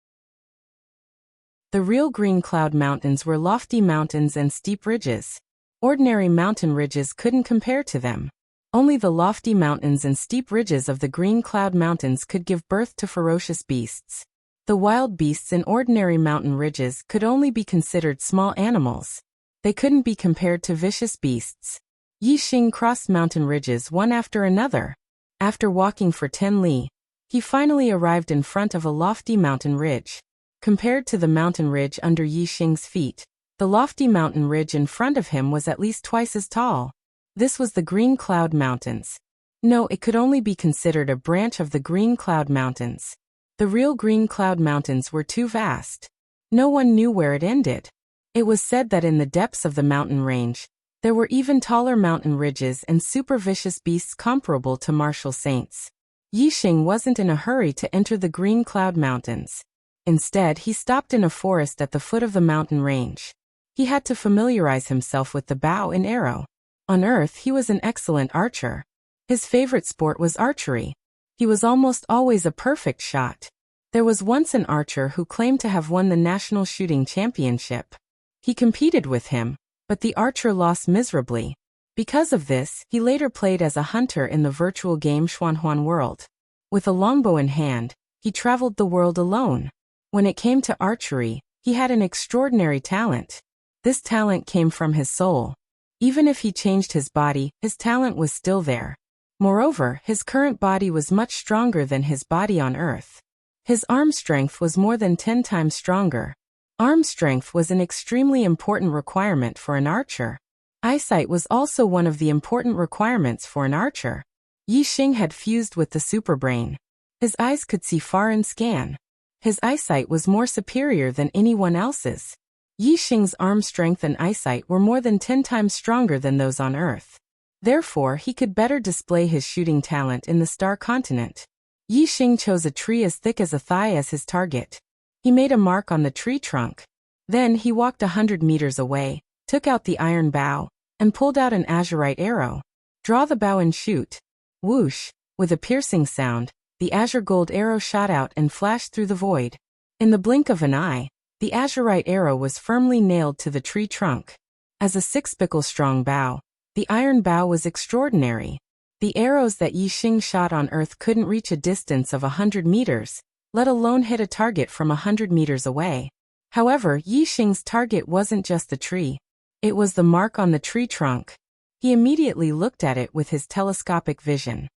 The real Green Cloud Mountains were lofty mountains and steep ridges. Ordinary mountain ridges couldn't compare to them. Only the lofty mountains and steep ridges of the Green Cloud Mountains could give birth to ferocious beasts. The wild beasts in ordinary mountain ridges could only be considered small animals. They couldn't be compared to vicious beasts. Yi Xing crossed mountain ridges one after another. After walking for 10 li, he finally arrived in front of a lofty mountain ridge. Compared to the mountain ridge under Yi Xing's feet, the lofty mountain ridge in front of him was at least twice as tall. This was the Green Cloud Mountains. No, it could only be considered a branch of the Green Cloud Mountains. The real Green Cloud Mountains were too vast. No one knew where it ended. It was said that in the depths of the mountain range, there were even taller mountain ridges and super vicious beasts comparable to martial saints. Yi Xing wasn't in a hurry to enter the Green Cloud Mountains. Instead, he stopped in a forest at the foot of the mountain range. He had to familiarize himself with the bow and arrow. On Earth, he was an excellent archer. His favorite sport was archery. He was almost always a perfect shot. There was once an archer who claimed to have won the national shooting championship. He competed with him, but the archer lost miserably. Because of this, he later played as a hunter in the virtual game Xuanhuan World. With a longbow in hand, he traveled the world alone. When it came to archery, he had an extraordinary talent. This talent came from his soul. Even if he changed his body, his talent was still there. Moreover, his current body was much stronger than his body on Earth. His arm strength was more than 10 times stronger. Arm strength was an extremely important requirement for an archer. Eyesight was also one of the important requirements for an archer. Yi Xing had fused with the superbrain. His eyes could see far and scan. His eyesight was more superior than anyone else's. Yi Xing's arm strength and eyesight were more than 10 times stronger than those on Earth. Therefore, he could better display his shooting talent in the Star Continent. Yi Xing chose a tree as thick as a thigh as his target. He made a mark on the tree trunk. Then he walked 100 meters away, took out the iron bow, and pulled out an azurite arrow. Draw the bow and shoot. Whoosh! With a piercing sound, the azure gold arrow shot out and flashed through the void. In the blink of an eye, the azurite arrow was firmly nailed to the tree trunk. As a 6-pickle strong bow, the iron bow was extraordinary. The arrows that Yi Xing shot on Earth couldn't reach a distance of 100 meters, let alone hit a target from 100 meters away. However, Yi Xing's target wasn't just the tree. It was the mark on the tree trunk. He immediately looked at it with his telescopic vision.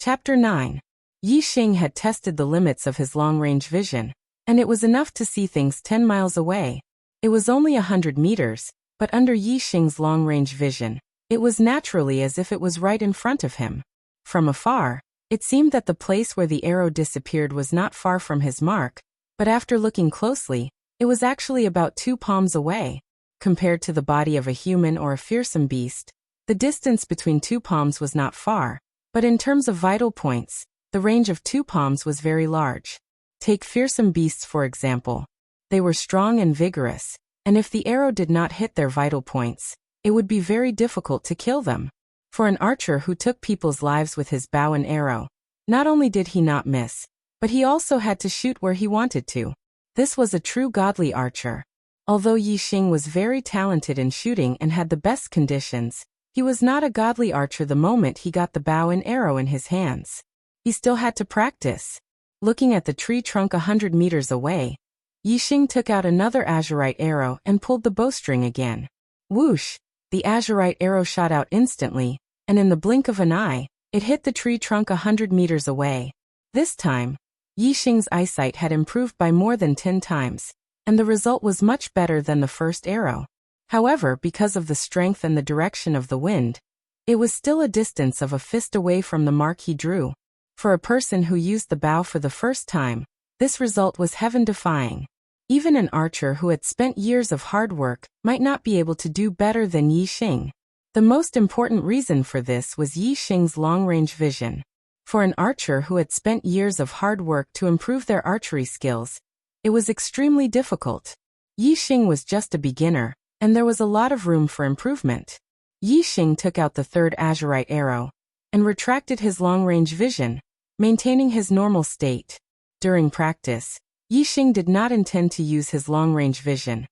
Chapter 9. Yi Xing had tested the limits of his long-range vision, and it was enough to see things 10 miles away. It was only 100 meters, but under Yi Xing's long-range vision, it was naturally as if it was right in front of him. From afar, it seemed that the place where the arrow disappeared was not far from his mark, but after looking closely, it was actually about 2 palms away. Compared to the body of a human or a fearsome beast, the distance between 2 palms was not far, but in terms of vital points, the range of 2 palms was very large. Take fearsome beasts for example. They were strong and vigorous, and if the arrow did not hit their vital points, it would be very difficult to kill them. For an archer who took people's lives with his bow and arrow, not only did he not miss, but he also had to shoot where he wanted to. This was a true godly archer. Although Yi Xing was very talented in shooting and had the best conditions, He was not a godly archer the moment he got the bow and arrow in his hands. He still had to practice. Looking at the tree trunk 100 meters away, Yixing took out another azurite arrow and pulled the bowstring again. Whoosh! The azurite arrow shot out instantly, and in the blink of an eye, it hit the tree trunk 100 meters away. This time, Yixing's eyesight had improved by more than 10 times, and the result was much better than the first arrow. However, because of the strength and the direction of the wind, it was still a distance of a fist away from the mark he drew. For a person who used the bow for the first time, this result was heaven-defying. Even an archer who had spent years of hard work might not be able to do better than Yixing. The most important reason for this was Yixing's long-range vision. For an archer who had spent years of hard work to improve their archery skills, it was extremely difficult. Yixing was just a beginner, and there was a lot of room for improvement. Yixing took out the third azurite arrow and retracted his long-range vision, maintaining his normal state. During practice, Yixing did not intend to use his long-range vision,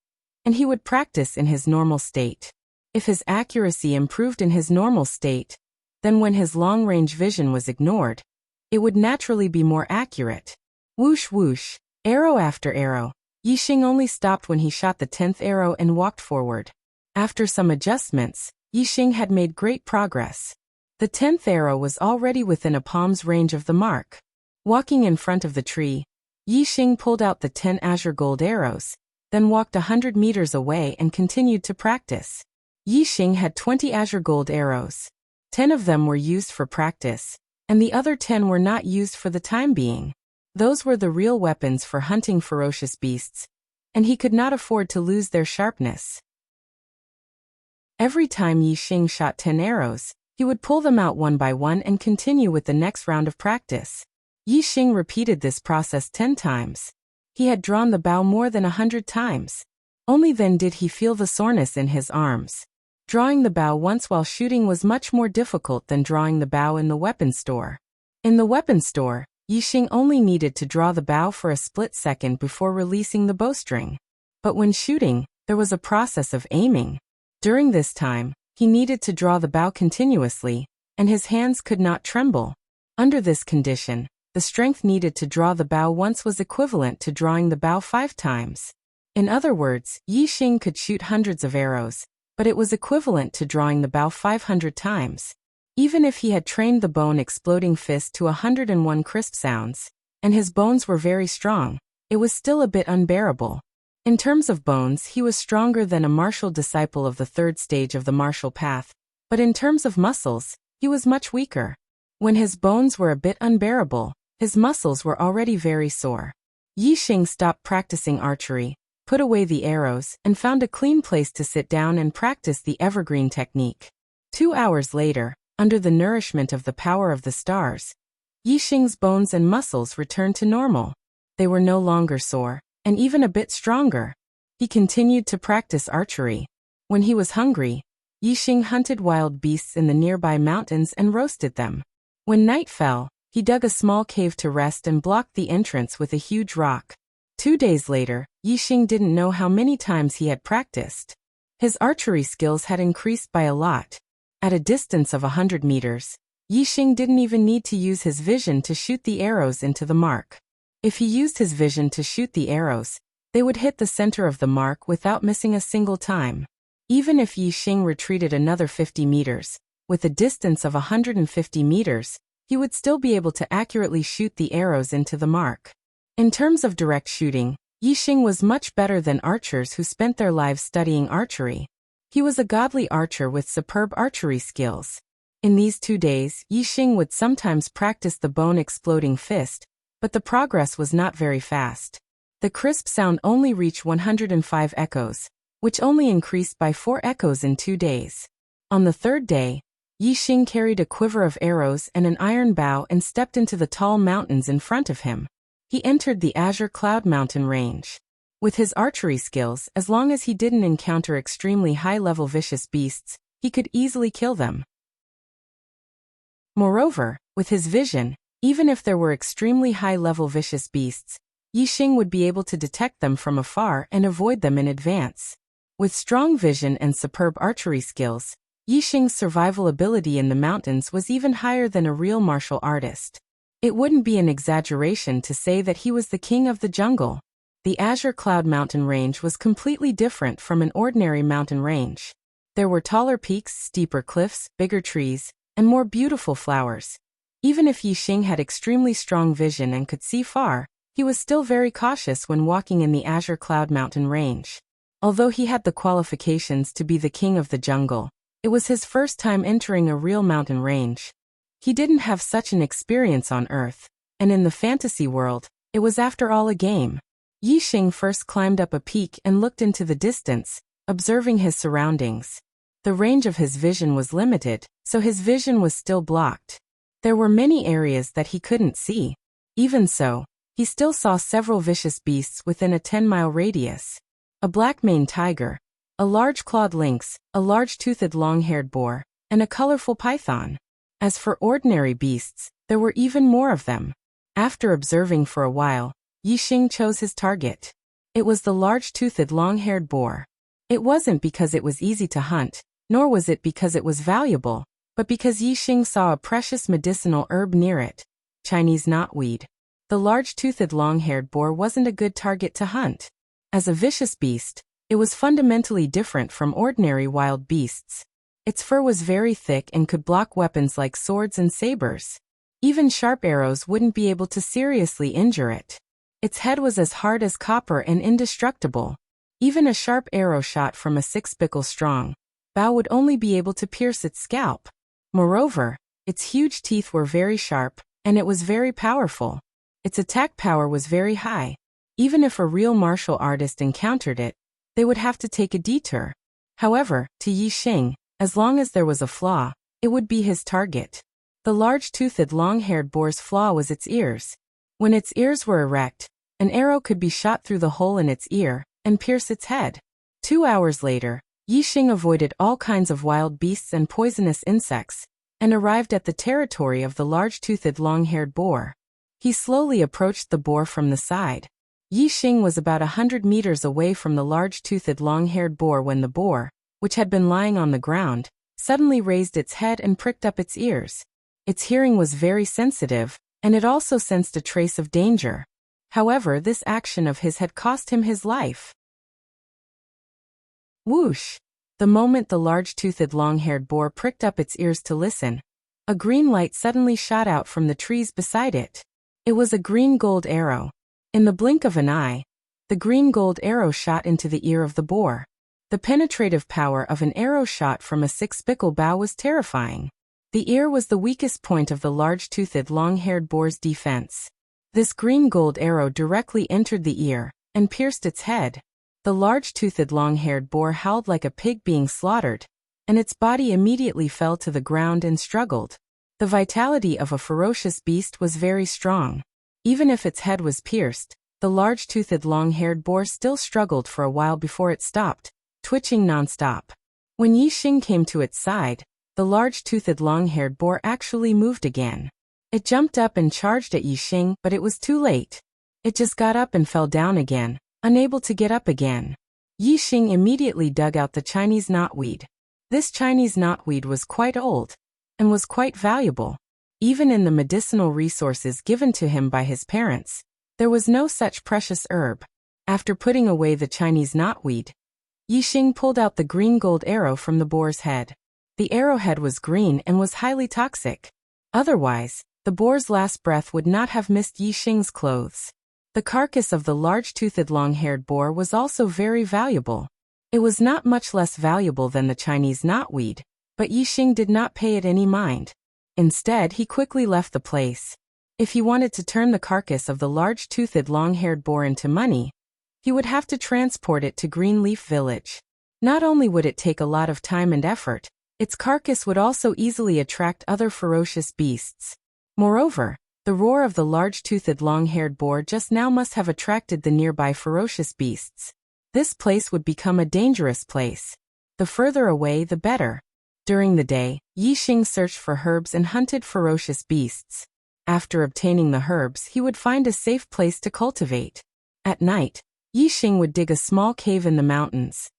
and he would practice in his normal state. If his accuracy improved in his normal state, then when his long-range vision was ignored, it would naturally be more accurate. Whoosh whoosh, arrow after arrow. Yixing only stopped when he shot the 10th arrow and walked forward. After some adjustments, Yixing had made great progress. The 10th arrow was already within a palm's range of the mark. Walking in front of the tree, Yixing pulled out the 10 azure gold arrows, then walked 100 meters away and continued to practice. Yixing had 20 azure gold arrows. 10 of them were used for practice, and the other 10 were not used for the time being. Those were the real weapons for hunting ferocious beasts, and he could not afford to lose their sharpness. Every time Yixing shot 10 arrows, he would pull them out one by one and continue with the next round of practice. Yixing repeated this process 10 times. He had drawn the bow more than 100 times. Only then did he feel the soreness in his arms. Drawing the bow once while shooting was much more difficult than drawing the bow in the weapon store. In the weapon store, Yixing only needed to draw the bow for a split second before releasing the bowstring. But when shooting, there was a process of aiming. During this time, he needed to draw the bow continuously, and his hands could not tremble. Under this condition, the strength needed to draw the bow once was equivalent to drawing the bow 5 times. In other words, Yixing could shoot hundreds of arrows, but it was equivalent to drawing the bow 500 times. Even if he had trained the bone exploding fist to 101 crisp sounds, and his bones were very strong, it was still a bit unbearable. In terms of bones, he was stronger than a martial disciple of the 3rd stage of the martial path, but in terms of muscles, he was much weaker. When his bones were a bit unbearable, his muscles were already very sore. Yixing stopped practicing archery, put away the arrows, and found a clean place to sit down and practice the evergreen technique. 2 hours later, under the nourishment of the power of the stars, Yixing's bones and muscles returned to normal. They were no longer sore, and even a bit stronger. He continued to practice archery. When he was hungry, Yixing hunted wild beasts in the nearby mountains and roasted them. When night fell, he dug a small cave to rest and blocked the entrance with a huge rock. 2 days later, Yixing didn't know how many times he had practiced. His archery skills had increased by a lot. At a distance of 100 meters, Yixing didn't even need to use his vision to shoot the arrows into the mark. If he used his vision to shoot the arrows, they would hit the center of the mark without missing a single time. Even if Yixing retreated another 50 meters, with a distance of 150 meters, he would still be able to accurately shoot the arrows into the mark. In terms of direct shooting, Yixing was much better than archers who spent their lives studying archery. He was a godly archer with superb archery skills. In these 2 days, Yixing would sometimes practice the bone-exploding fist, but the progress was not very fast. The crisp sound only reached 105 echoes, which only increased by 4 echoes in 2 days. On the 3rd day, Yixing carried a quiver of arrows and an iron bow and stepped into the tall mountains in front of him. He entered the Azure Cloud Mountain range. With his archery skills, as long as he didn't encounter extremely high-level vicious beasts, he could easily kill them. Moreover, with his vision, even if there were extremely high-level vicious beasts, Yixing would be able to detect them from afar and avoid them in advance. With strong vision and superb archery skills, Yixing's survival ability in the mountains was even higher than a real martial artist. It wouldn't be an exaggeration to say that he was the king of the jungle. The Azure Cloud mountain range was completely different from an ordinary mountain range. There were taller peaks, steeper cliffs, bigger trees, and more beautiful flowers. Even if Yixing had extremely strong vision and could see far, he was still very cautious when walking in the Azure Cloud mountain range. Although he had the qualifications to be the king of the jungle, it was his first time entering a real mountain range. He didn't have such an experience on Earth, and in the fantasy world, it was after all a game. Yixing first climbed up a peak and looked into the distance, observing his surroundings. The range of his vision was limited, so his vision was still blocked. There were many areas that he couldn't see. Even so, he still saw several vicious beasts within a 10-mile radius. A black-maned tiger, a large clawed lynx, a large-toothed long-haired boar, and a colorful python. As for ordinary beasts, there were even more of them. After observing for a while, Yixing chose his target. It was the large-toothed long-haired boar. It wasn't because it was easy to hunt, nor was it because it was valuable, but because Yixing saw a precious medicinal herb near it, Chinese knotweed. The large-toothed long-haired boar wasn't a good target to hunt. As a vicious beast, it was fundamentally different from ordinary wild beasts. Its fur was very thick and could block weapons like swords and sabers. Even sharp arrows wouldn't be able to seriously injure it. Its head was as hard as copper and indestructible. Even a sharp arrow shot from a 6-bickle strong bow would only be able to pierce its scalp. Moreover, its huge teeth were very sharp, and it was very powerful. Its attack power was very high. Even if a real martial artist encountered it, they would have to take a detour. However, to Yixing, as long as there was a flaw, it would be his target. The large-toothed long-haired boar's flaw was its ears. When its ears were erect, an arrow could be shot through the hole in its ear and pierce its head. 2 hours later, Yixing avoided all kinds of wild beasts and poisonous insects, and arrived at the territory of the large-toothed long-haired boar. He slowly approached the boar from the side. Yixing was about 100 meters away from the large-toothed long-haired boar when the boar, which had been lying on the ground, suddenly raised its head and pricked up its ears. Its hearing was very sensitive, and it also sensed a trace of danger. However, this action of his had cost him his life. Whoosh! The moment the large-toothed long-haired boar pricked up its ears to listen, a green light suddenly shot out from the trees beside it. It was a green-gold arrow. In the blink of an eye, the green-gold arrow shot into the ear of the boar. The penetrative power of an arrow shot from a 6-bickle bow was terrifying. The ear was the weakest point of the large-toothed long-haired boar's defense. This green-gold arrow directly entered the ear and pierced its head. The large-toothed long-haired boar howled like a pig being slaughtered, and its body immediately fell to the ground and struggled. The vitality of a ferocious beast was very strong. Even if its head was pierced, the large-toothed long-haired boar still struggled for a while before it stopped, twitching non-stop. When Yixing came to its side, the large-toothed long-haired boar actually moved again. It jumped up and charged at Yixing, but it was too late. It just got up and fell down again, unable to get up again. Yixing immediately dug out the Chinese knotweed. This Chinese knotweed was quite old, and was quite valuable. Even in the medicinal resources given to him by his parents, there was no such precious herb. After putting away the Chinese knotweed, Yixing pulled out the green-gold arrow from the boar's head. The arrowhead was green and was highly toxic. Otherwise, the boar's last breath would not have missed Yixing's clothes. The carcass of the large-toothed long-haired boar was also very valuable. It was not much less valuable than the Chinese knotweed, but Yixing did not pay it any mind. Instead, he quickly left the place. If he wanted to turn the carcass of the large-toothed long-haired boar into money, he would have to transport it to Greenleaf Village. Not only would it take a lot of time and effort, its carcass would also easily attract other ferocious beasts. Moreover, the roar of the large-toothed long-haired boar just now must have attracted the nearby ferocious beasts. This place would become a dangerous place. The further away, the better. During the day, Yixing searched for herbs and hunted ferocious beasts. After obtaining the herbs, he would find a safe place to cultivate. At night, Yixing would dig a small cave in the mountains.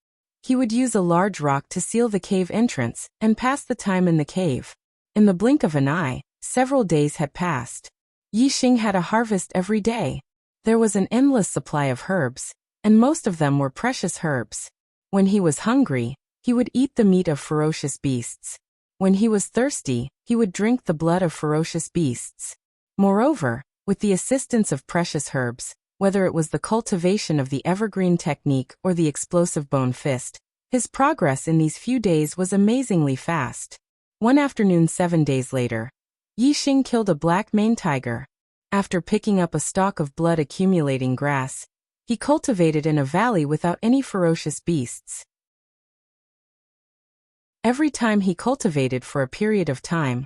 He would use a large rock to seal the cave entrance and pass the time in the cave. In the blink of an eye, several days had passed. Yixing had a harvest every day. There was an endless supply of herbs, and most of them were precious herbs. When he was hungry, he would eat the meat of ferocious beasts. When he was thirsty, he would drink the blood of ferocious beasts. Moreover, with the assistance of precious herbs, whether it was the cultivation of the evergreen technique or the explosive bone fist, his progress in these few days was amazingly fast. One afternoon 7 days later, Yixing killed a black maned tiger. After picking up a stalk of blood-accumulating grass, he cultivated in a valley without any ferocious beasts. Every time he cultivated for a period of time,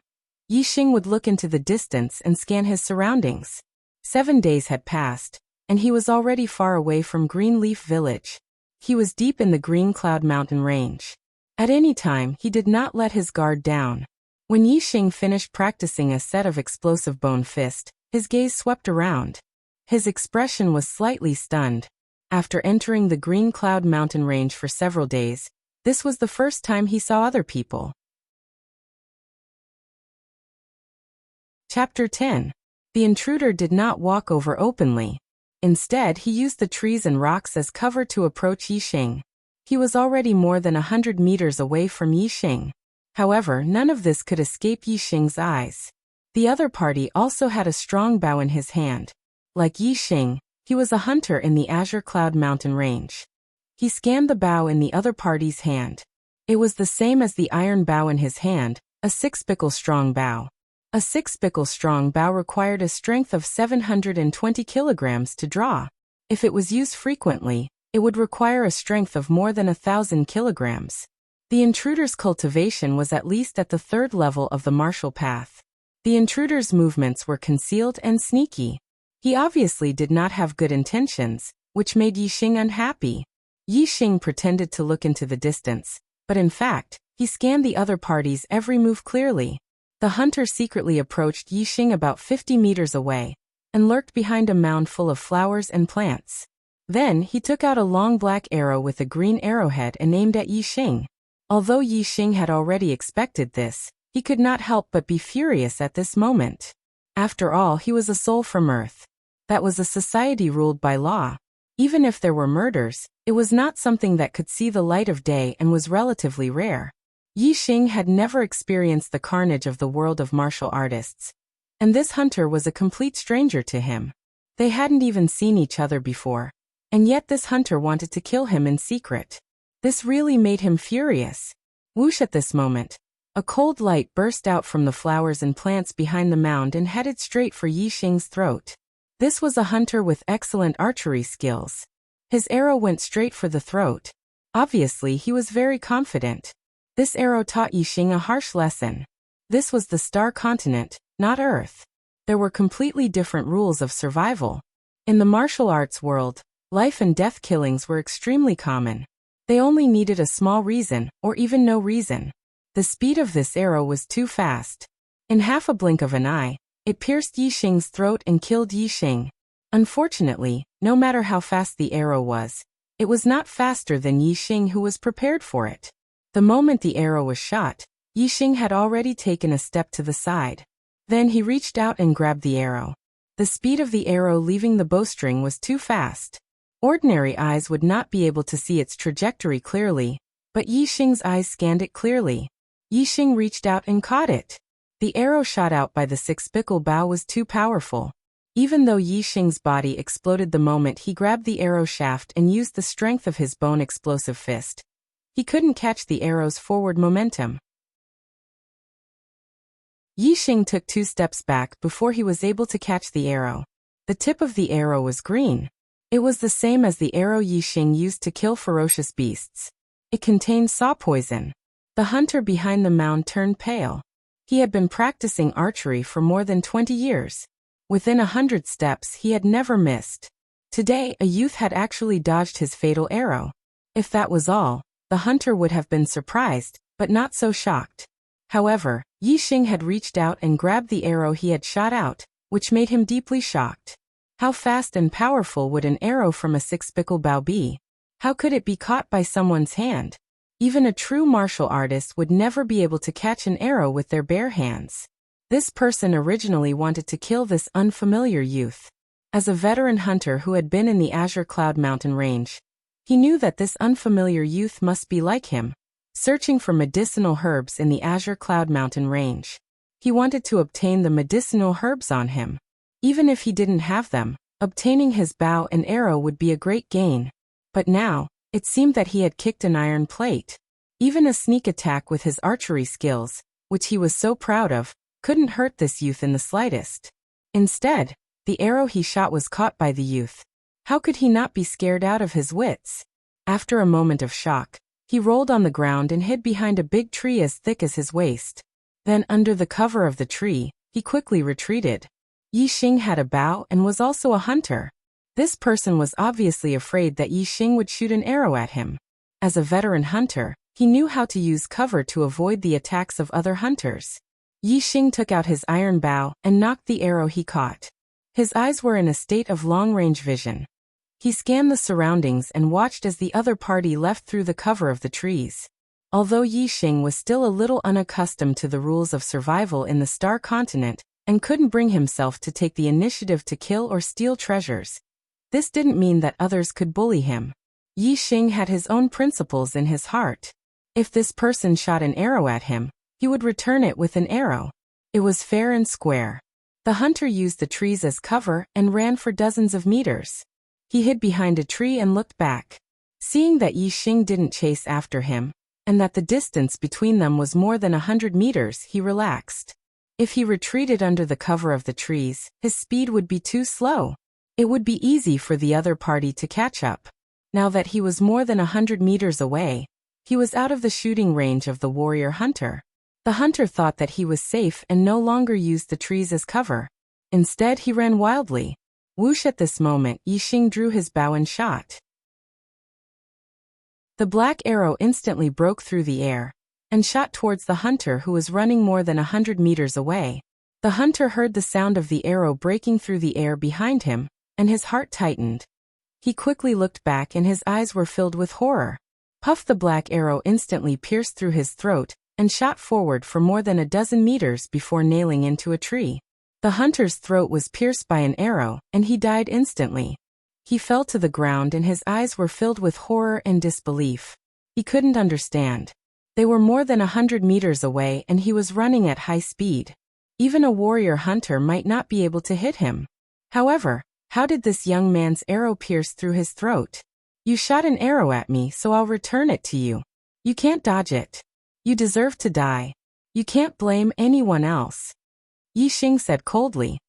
Yixing would look into the distance and scan his surroundings. 7 days had passed, and he was already far away from Green Leaf Village. He was deep in the Green Cloud Mountain range. At any time, he did not let his guard down. When Yixing finished practicing a set of explosive bone fist, his gaze swept around. His expression was slightly stunned. After entering the Green Cloud Mountain range for several days, this was the first time he saw other people. Chapter 10. The intruder did not walk over openly. Instead, he used the trees and rocks as cover to approach Yixing. He was already more than 100 meters away from Yixing. However, none of this could escape Yixing's eyes. The other party also had a strong bow in his hand. Like Yixing, he was a hunter in the Azure Cloud Mountain range. He scanned the bow in the other party's hand. It was the same as the iron bow in his hand, a 6-spickle strong bow. A 6-spickle strong bow required a strength of 720 kilograms to draw. If it was used frequently, it would require a strength of more than 1,000 kilograms. The intruder's cultivation was at least at the 3rd level of the martial path. The intruder's movements were concealed and sneaky. He obviously did not have good intentions, which made Yixing unhappy. Yixing pretended to look into the distance, but in fact, he scanned the other party's every move clearly. The hunter secretly approached Yixing about 50 meters away, and lurked behind a mound full of flowers and plants. Then he took out a long black arrow with a green arrowhead and aimed at Yixing. Although Yixing had already expected this, he could not help but be furious at this moment. After all, he was a soul from Earth. That was a society ruled by law. Even if there were murders, it was not something that could see the light of day and was relatively rare. Yixing had never experienced the carnage of the world of martial artists, and this hunter was a complete stranger to him. They hadn't even seen each other before, and yet this hunter wanted to kill him in secret. This really made him furious. Whoosh! At this moment, a cold light burst out from the flowers and plants behind the mound and headed straight for Yixing's throat. This was a hunter with excellent archery skills. His arrow went straight for the throat. Obviously, he was very confident. This arrow taught Yixing a harsh lesson. This was the Star Continent, not Earth. There were completely different rules of survival. In the martial arts world, life and death killings were extremely common. They only needed a small reason, or even no reason. The speed of this arrow was too fast. In half a blink of an eye, it pierced Yixing's throat and killed Yixing. Unfortunately, no matter how fast the arrow was, it was not faster than Yixing, who was prepared for it. The moment the arrow was shot, Yixing had already taken a step to the side. Then he reached out and grabbed the arrow. The speed of the arrow leaving the bowstring was too fast. Ordinary eyes would not be able to see its trajectory clearly, but Yixing's eyes scanned it clearly. Yixing reached out and caught it. The arrow shot out by the 6-spickle bow was too powerful. Even though Yixing's body exploded the moment he grabbed the arrow shaft and used the strength of his bone explosive fist, he couldn't catch the arrow's forward momentum. Yixing took 2 steps back before he was able to catch the arrow. The tip of the arrow was green. It was the same as the arrow Yixing used to kill ferocious beasts. It contained saw poison. The hunter behind the mound turned pale. He had been practicing archery for more than 20 years. Within 100 steps he had never missed. Today a youth had actually dodged his fatal arrow. If that was all, the hunter would have been surprised, but not so shocked. However, Yixing had reached out and grabbed the arrow he had shot out, which made him deeply shocked. How fast and powerful would an arrow from a 6-spickle bow be? How could it be caught by someone's hand? Even a true martial artist would never be able to catch an arrow with their bare hands. This person originally wanted to kill this unfamiliar youth. As a veteran hunter who had been in the Azure Cloud Mountain range, he knew that this unfamiliar youth must be like him, searching for medicinal herbs in the Azure Cloud Mountain range. He wanted to obtain the medicinal herbs on him. Even if he didn't have them, obtaining his bow and arrow would be a great gain. But now, it seemed that he had kicked an iron plate. Even a sneak attack with his archery skills, which he was so proud of, couldn't hurt this youth in the slightest. Instead, the arrow he shot was caught by the youth. How could he not be scared out of his wits? After a moment of shock, he rolled on the ground and hid behind a big tree as thick as his waist. Then under the cover of the tree, he quickly retreated. Yi Xing had a bow and was also a hunter. This person was obviously afraid that Yi Xing would shoot an arrow at him. As a veteran hunter, he knew how to use cover to avoid the attacks of other hunters. Yi Xing took out his iron bow and knocked the arrow he caught. His eyes were in a state of long-range vision. He scanned the surroundings and watched as the other party left through the cover of the trees. Although Yi Xing was still a little unaccustomed to the rules of survival in the Star Continent and couldn't bring himself to take the initiative to kill or steal treasures, this didn't mean that others could bully him. Yi Xing had his own principles in his heart. If this person shot an arrow at him, he would return it with an arrow. It was fair and square. The hunter used the trees as cover and ran for dozens of meters. He hid behind a tree and looked back. Seeing that Yi Xing didn't chase after him, and that the distance between them was more than 100 meters, he relaxed. If he retreated under the cover of the trees, his speed would be too slow. It would be easy for the other party to catch up. Now that he was more than 100 meters away, he was out of the shooting range of the warrior hunter. The hunter thought that he was safe and no longer used the trees as cover. Instead, he ran wildly. Whoosh! At this moment, Yi Xing drew his bow and shot. The black arrow instantly broke through the air and shot towards the hunter who was running more than 100 meters away. The hunter heard the sound of the arrow breaking through the air behind him, and his heart tightened. He quickly looked back and his eyes were filled with horror. Puff! The black arrow instantly pierced through his throat and shot forward for more than a dozen meters before nailing into a tree. The hunter's throat was pierced by an arrow, and he died instantly. He fell to the ground and his eyes were filled with horror and disbelief. He couldn't understand. They were more than 100 meters away and he was running at high speed. Even a warrior hunter might not be able to hit him. However, how did this young man's arrow pierce through his throat? You shot an arrow at me, so I'll return it to you. You can't dodge it. You deserve to die. You can't blame anyone else. Yi Xing said coldly.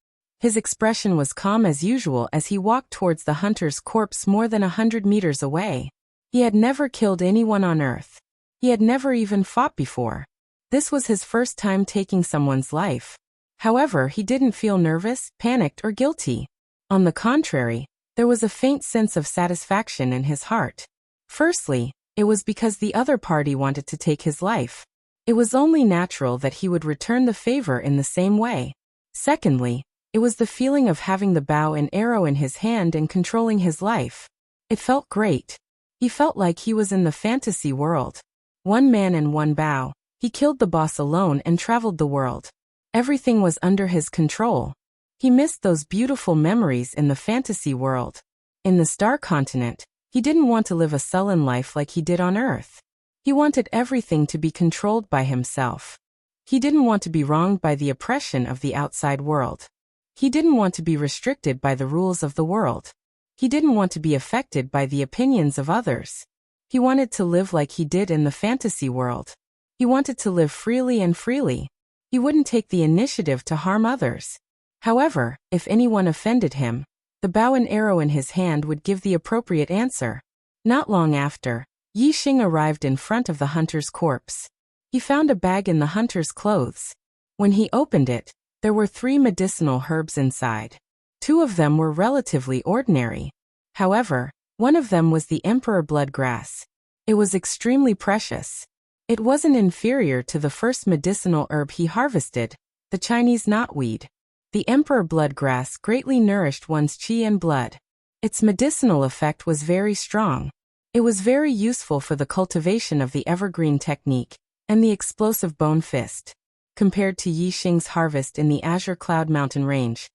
His expression was calm as usual as he walked towards the hunter's corpse more than 100 meters away. He had never killed anyone on Earth. He had never even fought before. This was his first time taking someone's life. However, he didn't feel nervous, panicked, or guilty. On the contrary, there was a faint sense of satisfaction in his heart. Firstly, it was because the other party wanted to take his life. It was only natural that he would return the favor in the same way. Secondly, it was the feeling of having the bow and arrow in his hand and controlling his life. It felt great. He felt like he was in the fantasy world. One man and one bow. He killed the boss alone and traveled the world. Everything was under his control. He missed those beautiful memories in the fantasy world. In the Star Continent, he didn't want to live a sullen life like he did on Earth. He wanted everything to be controlled by himself. He didn't want to be wronged by the oppression of the outside world. He didn't want to be restricted by the rules of the world. He didn't want to be affected by the opinions of others. He wanted to live like he did in the fantasy world. He wanted to live freely and freely. He wouldn't take the initiative to harm others. However, if anyone offended him, the bow and arrow in his hand would give the appropriate answer. Not long after, Yi Xing arrived in front of the hunter's corpse. He found a bag in the hunter's clothes. When he opened it, there were 3 medicinal herbs inside. 2 of them were relatively ordinary. However, one of them was the emperor bloodgrass. It was extremely precious. It wasn't inferior to the first medicinal herb he harvested, the Chinese knotweed. The emperor bloodgrass greatly nourished one's qi and blood. Its medicinal effect was very strong. It was very useful for the cultivation of the evergreen technique and the explosive bone fist. Compared to Yixing's harvest in the Azure Cloud Mountain Range,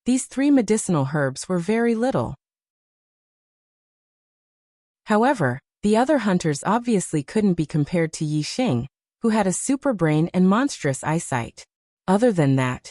these 3 medicinal herbs were very little. However, the other hunters obviously couldn't be compared to Yixing, who had a super brain and monstrous eyesight. Other than that,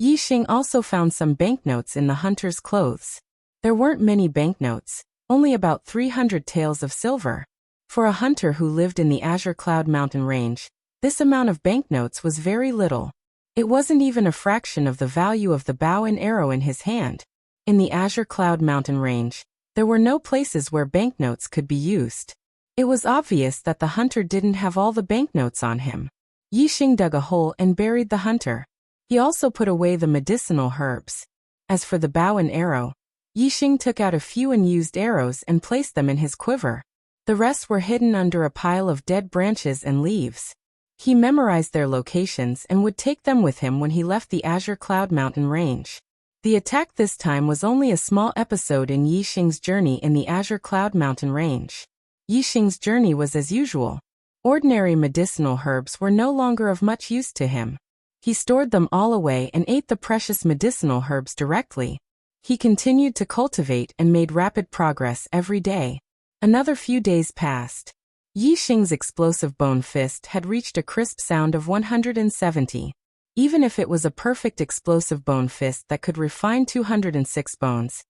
Yixing also found some banknotes in the hunter's clothes. There weren't many banknotes, only about 300 taels of silver. For a hunter who lived in the Azure Cloud Mountain Range, this amount of banknotes was very little. It wasn't even a fraction of the value of the bow and arrow in his hand. In the Azure Cloud Mountain Range, there were no places where banknotes could be used. It was obvious that the hunter didn't have all the banknotes on him. Yixing dug a hole and buried the hunter. He also put away the medicinal herbs. As for the bow and arrow, Yixing took out a few unused arrows and placed them in his quiver. The rest were hidden under a pile of dead branches and leaves. He memorized their locations and would take them with him when he left the Azure Cloud Mountain Range. The attack this time was only a small episode in Yixing's journey in the Azure Cloud Mountain Range. Yixing's journey was as usual. Ordinary medicinal herbs were no longer of much use to him. He stored them all away and ate the precious medicinal herbs directly. He continued to cultivate and made rapid progress every day. Another few days passed. Yixing's explosive bone fist had reached a crisp sound of 170. Even if it was a perfect explosive bone fist that could refine 206 bones,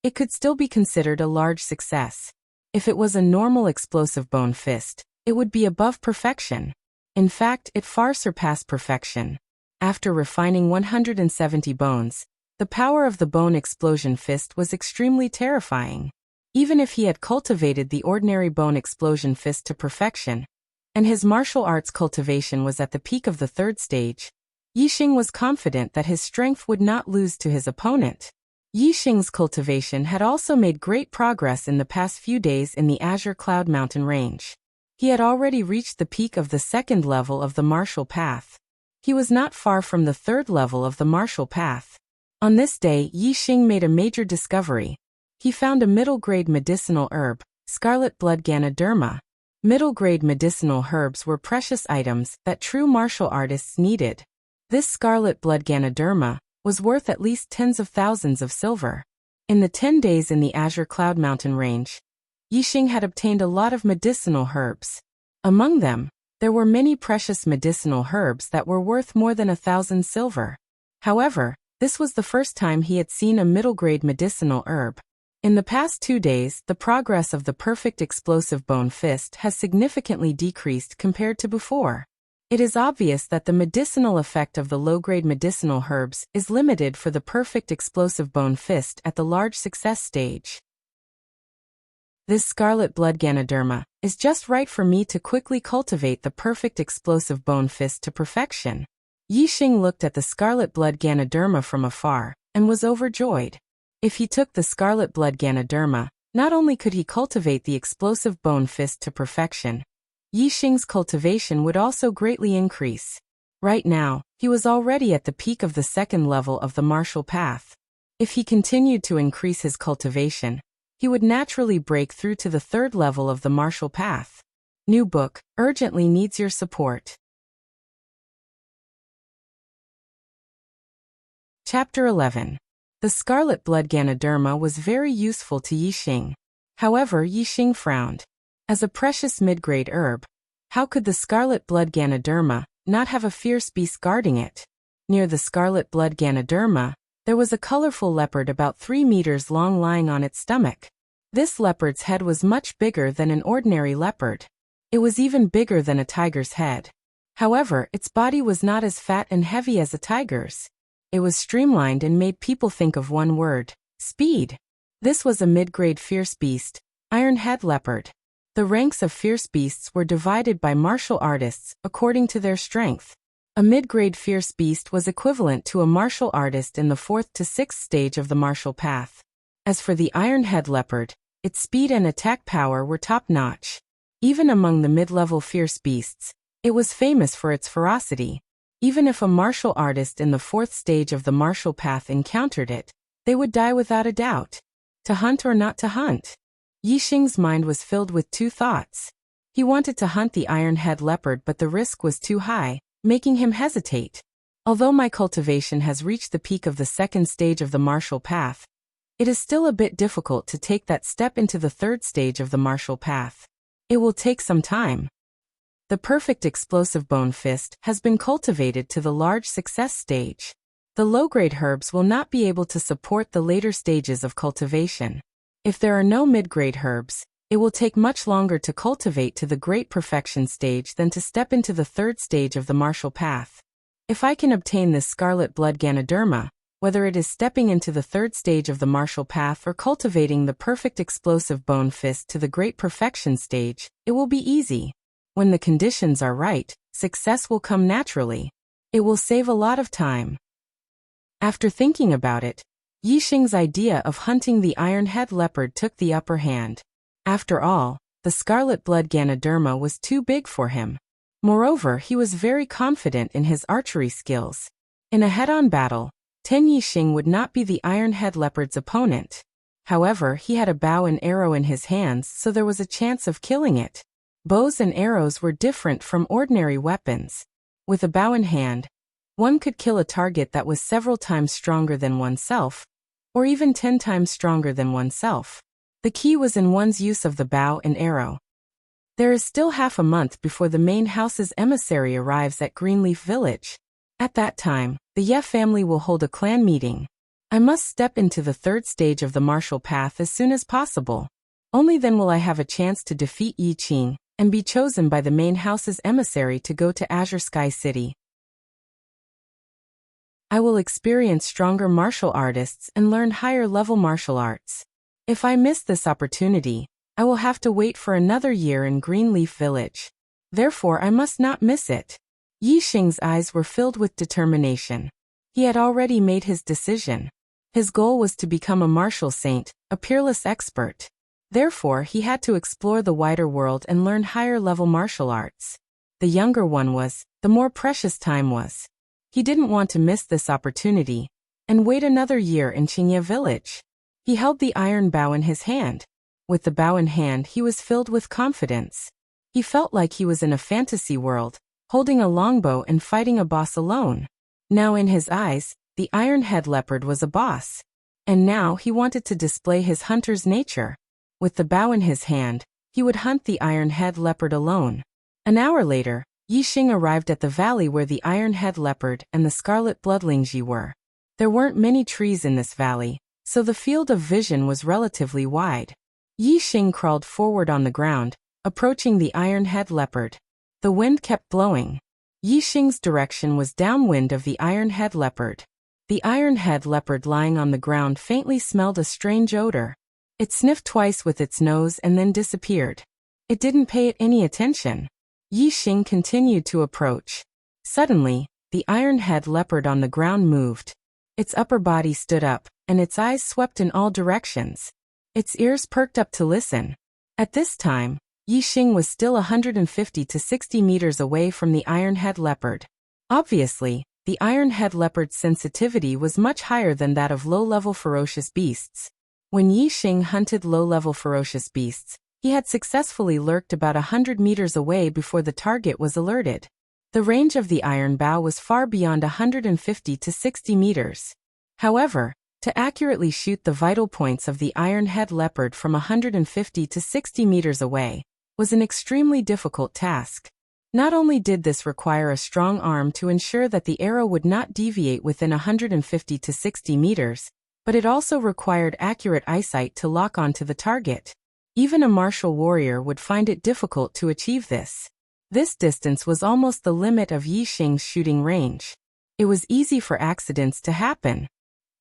it could still be considered a large success. If it was a normal explosive bone fist, it would be above perfection. In fact, it far surpassed perfection. After refining 170 bones, the power of the bone explosion fist was extremely terrifying. Even if he had cultivated the ordinary bone explosion fist to perfection, and his martial arts cultivation was at the peak of the 3rd stage, Yixing was confident that his strength would not lose to his opponent. Yixing's cultivation had also made great progress in the past few days in the Azure Cloud Mountain Range. He had already reached the peak of the 2nd level of the martial path. He was not far from the 3rd level of the martial path. On this day, Yixing made a major discovery. He found a middle-grade medicinal herb, scarlet blood Ganoderma. Middle-grade medicinal herbs were precious items that true martial artists needed. This scarlet blood Ganoderma was worth at least tens of thousands of silver. In the 10 days in the Azure Cloud Mountain Range, Yixing had obtained a lot of medicinal herbs. Among them, there were many precious medicinal herbs that were worth more than 1,000 silver. However, this was the first time he had seen a middle-grade medicinal herb. In the past 2 days, the progress of the perfect explosive bone fist has significantly decreased compared to before. It is obvious that the medicinal effect of the low-grade medicinal herbs is limited for the perfect explosive bone fist at the large success stage. This scarlet blood Ganoderma is just right for me to quickly cultivate the perfect explosive bone fist to perfection. Yixing looked at the scarlet blood Ganoderma from afar and was overjoyed. If he took the scarlet blood Ganoderma, not only could he cultivate the explosive bone fist to perfection, Yixing's cultivation would also greatly increase. Right now, he was already at the peak of the 2nd level of the martial path. If he continued to increase his cultivation, he would naturally break through to the 3rd level of the martial path. New book urgently needs your support. Chapter 11. The scarlet blood Ganoderma was very useful to Yixing. However, Yixing frowned. As a precious mid-grade herb, how could the scarlet blood Ganoderma not have a fierce beast guarding it? Near the scarlet blood Ganoderma, there was a colorful leopard about 3 meters long lying on its stomach. This leopard's head was much bigger than an ordinary leopard. It was even bigger than a tiger's head. However, its body was not as fat and heavy as a tiger's. It was streamlined and made people think of one word: speed. This was a mid-grade fierce beast, iron-head leopard. The ranks of fierce beasts were divided by martial artists according to their strength. A mid-grade fierce beast was equivalent to a martial artist in the 4th to 6th stage of the martial path. As for the iron-head leopard, its speed and attack power were top-notch. Even among the mid-level fierce beasts, it was famous for its ferocity. Even if a martial artist in the 4th stage of the martial path encountered it, they would die without a doubt. To hunt or not to hunt? Yixing's mind was filled with two thoughts. He wanted to hunt the iron-head leopard, but the risk was too high, making him hesitate. Although my cultivation has reached the peak of the second stage of the martial path, it is still a bit difficult to take that step into the third stage of the martial path. It will take some time. The perfect explosive bone fist has been cultivated to the large success stage. The low-grade herbs will not be able to support the later stages of cultivation. If there are no mid-grade herbs, it will take much longer to cultivate to the great perfection stage than to step into the third stage of the martial path. If I can obtain this scarlet blood Ganoderma, whether it is stepping into the third stage of the martial path or cultivating the perfect explosive bone fist to the great perfection stage, it will be easy. When the conditions are right, success will come naturally. It will save a lot of time. After thinking about it, Yixing's idea of hunting the iron-head leopard took the upper hand. After all, the scarlet blood Ganoderma was too big for him. Moreover, he was very confident in his archery skills. In a head-on battle, Yixing would not be the iron-head leopard's opponent. However, he had a bow and arrow in his hands, so there was a chance of killing it. Bows and arrows were different from ordinary weapons. With a bow in hand, one could kill a target that was several times stronger than oneself, or even 10 times stronger than oneself. The key was in one's use of the bow and arrow. There is still half a month before the main house's emissary arrives at Greenleaf Village. At that time, the Ye family will hold a clan meeting. I must step into the third stage of the martial path as soon as possible. Only then will I have a chance to defeat Yixing and be chosen by the main house's emissary to go to Azure Sky City. I will experience stronger martial artists and learn higher-level martial arts. If I miss this opportunity, I will have to wait for another year in Greenleaf Village. Therefore, I must not miss it. Yixing's eyes were filled with determination. He had already made his decision. His goal was to become a martial saint, a peerless expert. Therefore, he had to explore the wider world and learn higher-level martial arts. The younger one was, the more precious time was. He didn't want to miss this opportunity and wait another year in Qingye Village. He held the iron bow in his hand. With the bow in hand, he was filled with confidence. He felt like he was in a fantasy world, holding a longbow and fighting a boss alone. Now in his eyes, the iron-head leopard was a boss. And now he wanted to display his hunter's nature. With the bow in his hand, he would hunt the iron-head leopard alone. An hour later, Yixing arrived at the valley where the iron-head leopard and the scarlet bloodlingji were. There weren't many trees in this valley, so the field of vision was relatively wide. Yixing crawled forward on the ground, approaching the iron-head leopard. The wind kept blowing. Yixing's direction was downwind of the iron-head leopard. The iron-head leopard lying on the ground faintly smelled a strange odor. It sniffed twice with its nose and then disappeared. It didn't pay it any attention. Yixing continued to approach. Suddenly, the iron-head leopard on the ground moved. Its upper body stood up, and its eyes swept in all directions. Its ears perked up to listen. At this time, Yixing was still 150 to 60 meters away from the iron-head leopard. Obviously, the iron-head leopard's sensitivity was much higher than that of low-level ferocious beasts. When Yixing hunted low-level ferocious beasts, he had successfully lurked about 100 meters away before the target was alerted. The range of the iron bow was far beyond 150 to 60 meters. However, to accurately shoot the vital points of the iron-head leopard from 150 to 60 meters away was an extremely difficult task. Not only did this require a strong arm to ensure that the arrow would not deviate within 150 to 60 meters, but it also required accurate eyesight to lock onto the target. Even a martial warrior would find it difficult to achieve this. This distance was almost the limit of Yixing's shooting range. It was easy for accidents to happen.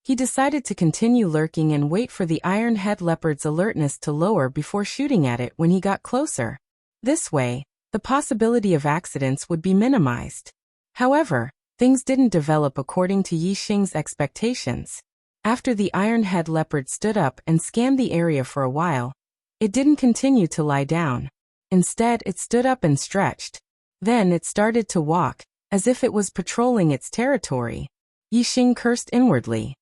He decided to continue lurking and wait for the iron-head leopard's alertness to lower before shooting at it when he got closer. This way, the possibility of accidents would be minimized. However, things didn't develop according to Yixing's expectations. After the iron-head leopard stood up and scanned the area for a while, it didn't continue to lie down. Instead, it stood up and stretched. Then it started to walk, as if it was patrolling its territory. Yixing cursed inwardly.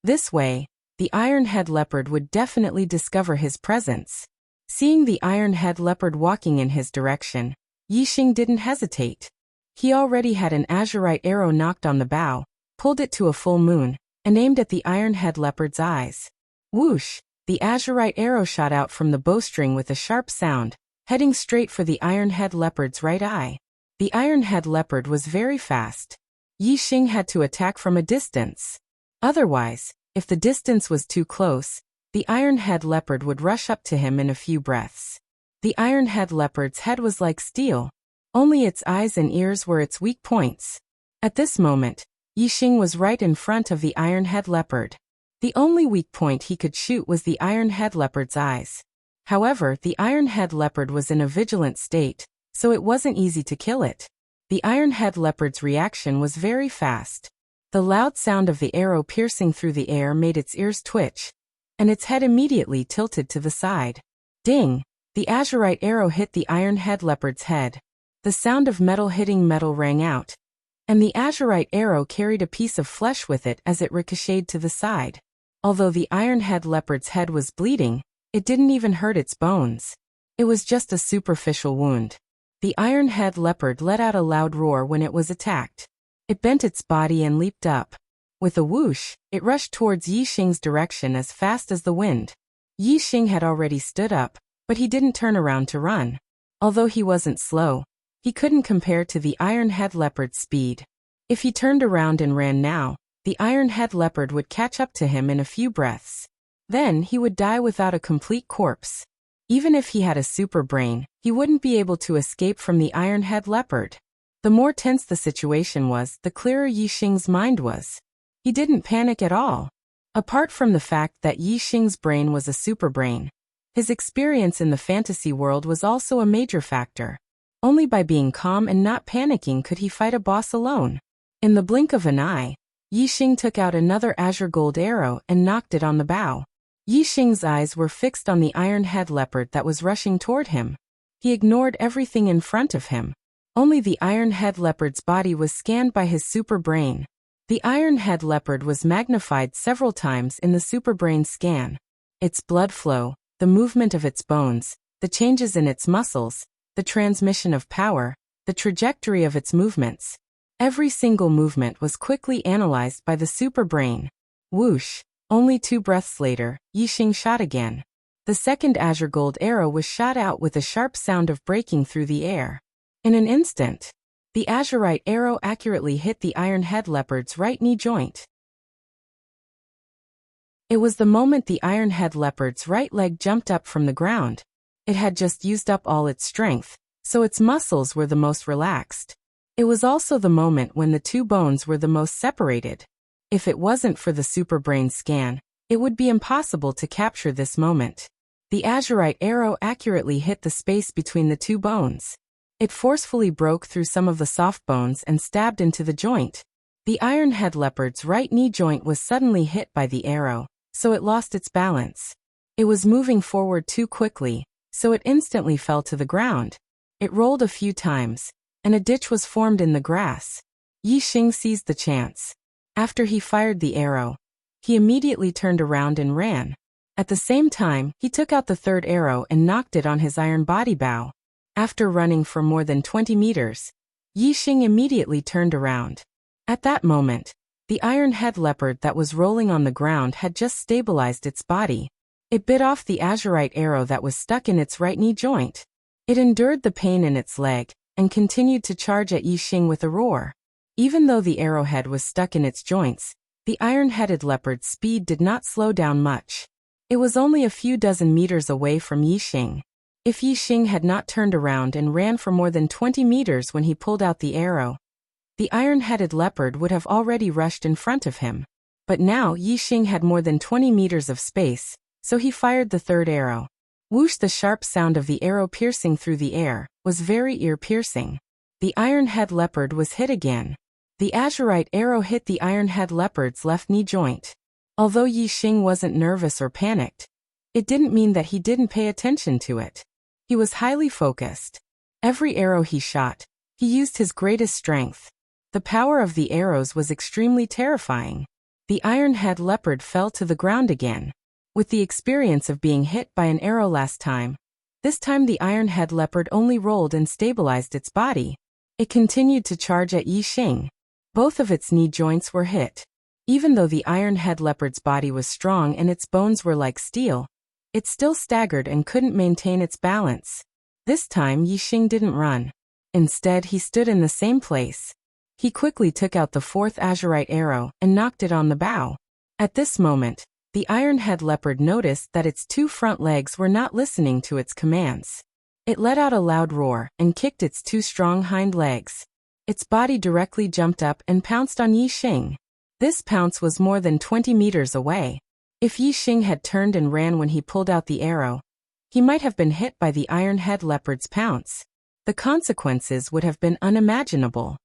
This way, the iron-head leopard would definitely discover his presence. Seeing the iron-head leopard walking in his direction, Yixing didn't hesitate. He already had an azurite arrow knocked on the bow, pulled it to a full moon, and aimed at the iron-head leopard's eyes. Whoosh! The azurite arrow shot out from the bowstring with a sharp sound, heading straight for the iron-head leopard's right eye. The iron-head leopard was very fast. Yixing had to attack from a distance. Otherwise, if the distance was too close, the iron-head leopard would rush up to him in a few breaths. The iron-head leopard's head was like steel. Only its eyes and ears were its weak points. At this moment, Yixing was right in front of the iron-head leopard. The only weak point he could shoot was the iron-head leopard's eyes. However, the iron-head leopard was in a vigilant state, so it wasn't easy to kill it. The iron-head leopard's reaction was very fast. The loud sound of the arrow piercing through the air made its ears twitch, and its head immediately tilted to the side. Ding! The azurite arrow hit the iron-head leopard's head. The sound of metal hitting metal rang out, and the azurite arrow carried a piece of flesh with it as it ricocheted to the side. Although the iron-head leopard's head was bleeding, it didn't even hurt its bones. It was just a superficial wound. The iron-head leopard let out a loud roar when it was attacked. It bent its body and leaped up. With a whoosh, it rushed towards Yixing's direction as fast as the wind. Yixing had already stood up, but he didn't turn around to run. Although he wasn't slow, he couldn't compare to the iron-head leopard's speed. If he turned around and ran now, the iron-head leopard would catch up to him in a few breaths. Then he would die without a complete corpse. Even if he had a super brain, he wouldn't be able to escape from the iron-head leopard. The more tense the situation was, the clearer Yixing's mind was. He didn't panic at all. Apart from the fact that Yixing's brain was a super brain, his experience in the fantasy world was also a major factor. Only by being calm and not panicking could he fight a boss alone. In the blink of an eye, Yixing took out another azure gold arrow and knocked it on the bow. Yixing's eyes were fixed on the iron-head leopard that was rushing toward him. He ignored everything in front of him. Only the iron-head leopard's body was scanned by his super brain. The iron-head leopard was magnified several times in the super brain scan. Its blood flow, the movement of its bones, the changes in its muscles, the transmission of power, the trajectory of its movements. Every single movement was quickly analyzed by the super brain. Whoosh! Only 2 breaths later, Yixing shot again. The second azure gold arrow was shot out with a sharp sound of breaking through the air. In an instant, the azurite arrow accurately hit the iron-head leopard's right knee joint. It was the moment the iron-head leopard's right leg jumped up from the ground. It had just used up all its strength, so its muscles were the most relaxed. It was also the moment when the 2 bones were the most separated. If it wasn't for the super brain scan, it would be impossible to capture this moment. The azurite arrow accurately hit the space between the 2 bones. It forcefully broke through some of the soft bones and stabbed into the joint. The iron-head leopard's right knee joint was suddenly hit by the arrow, so it lost its balance. It was moving forward too quickly, so it instantly fell to the ground. It rolled a few times, and a ditch was formed in the grass. Yixing seized the chance. After he fired the arrow, he immediately turned around and ran. At the same time, he took out the 3rd arrow and knocked it on his iron body bow. After running for more than 20 meters, Yixing immediately turned around. At that moment, the iron-head leopard that was rolling on the ground had just stabilized its body. It bit off the azurite arrow that was stuck in its right knee joint. It endured the pain in its leg, and continued to charge at Yixing with a roar. Even though the arrowhead was stuck in its joints, the iron-headed leopard's speed did not slow down much. It was only a few dozen meters away from Yixing. If Yixing had not turned around and ran for more than 20 meters when he pulled out the arrow, the iron-headed leopard would have already rushed in front of him. But now Yixing had more than 20 meters of space, so he fired the 3rd arrow. Whoosh! The sharp sound of the arrow piercing through the air was very ear-piercing. The iron-head leopard was hit again. The azurite arrow hit the iron-head leopard's left knee joint. Although Yixing wasn't nervous or panicked, it didn't mean that he didn't pay attention to it. He was highly focused. Every arrow he shot, he used his greatest strength. The power of the arrows was extremely terrifying. The iron-head leopard fell to the ground again. With the experience of being hit by an arrow last time, this time the iron-head leopard only rolled and stabilized its body. It continued to charge at Yi Xing. Both of its knee joints were hit. Even though the iron-head leopard's body was strong and its bones were like steel, it still staggered and couldn't maintain its balance. This time Yi Xing didn't run. Instead, he stood in the same place. He quickly took out the fourth azurite arrow and knocked it on the bow. At this moment, the iron-head leopard noticed that its two front legs were not listening to its commands. It let out a loud roar and kicked its two strong hind legs. Its body directly jumped up and pounced on Yi Xing. This pounce was more than 20 meters away. If Yi Xing had turned and ran when he pulled out the arrow, he might have been hit by the iron-head leopard's pounce. The consequences would have been unimaginable.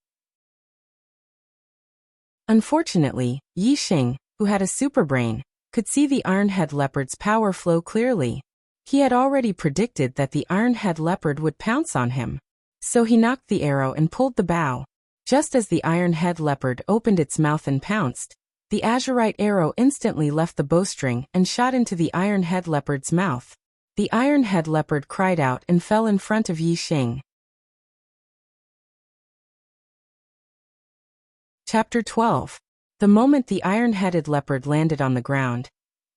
Unfortunately, Yi Xing, who had a superbrain, could see the iron-head leopard's power flow clearly. He had already predicted that the iron-head leopard would pounce on him. So he knocked the arrow and pulled the bow. Just as the iron-head leopard opened its mouth and pounced, the azurite arrow instantly left the bowstring and shot into the iron-head leopard's mouth. The iron-head leopard cried out and fell in front of Yi Xing. Chapter 12. The moment the iron-headed leopard landed on the ground,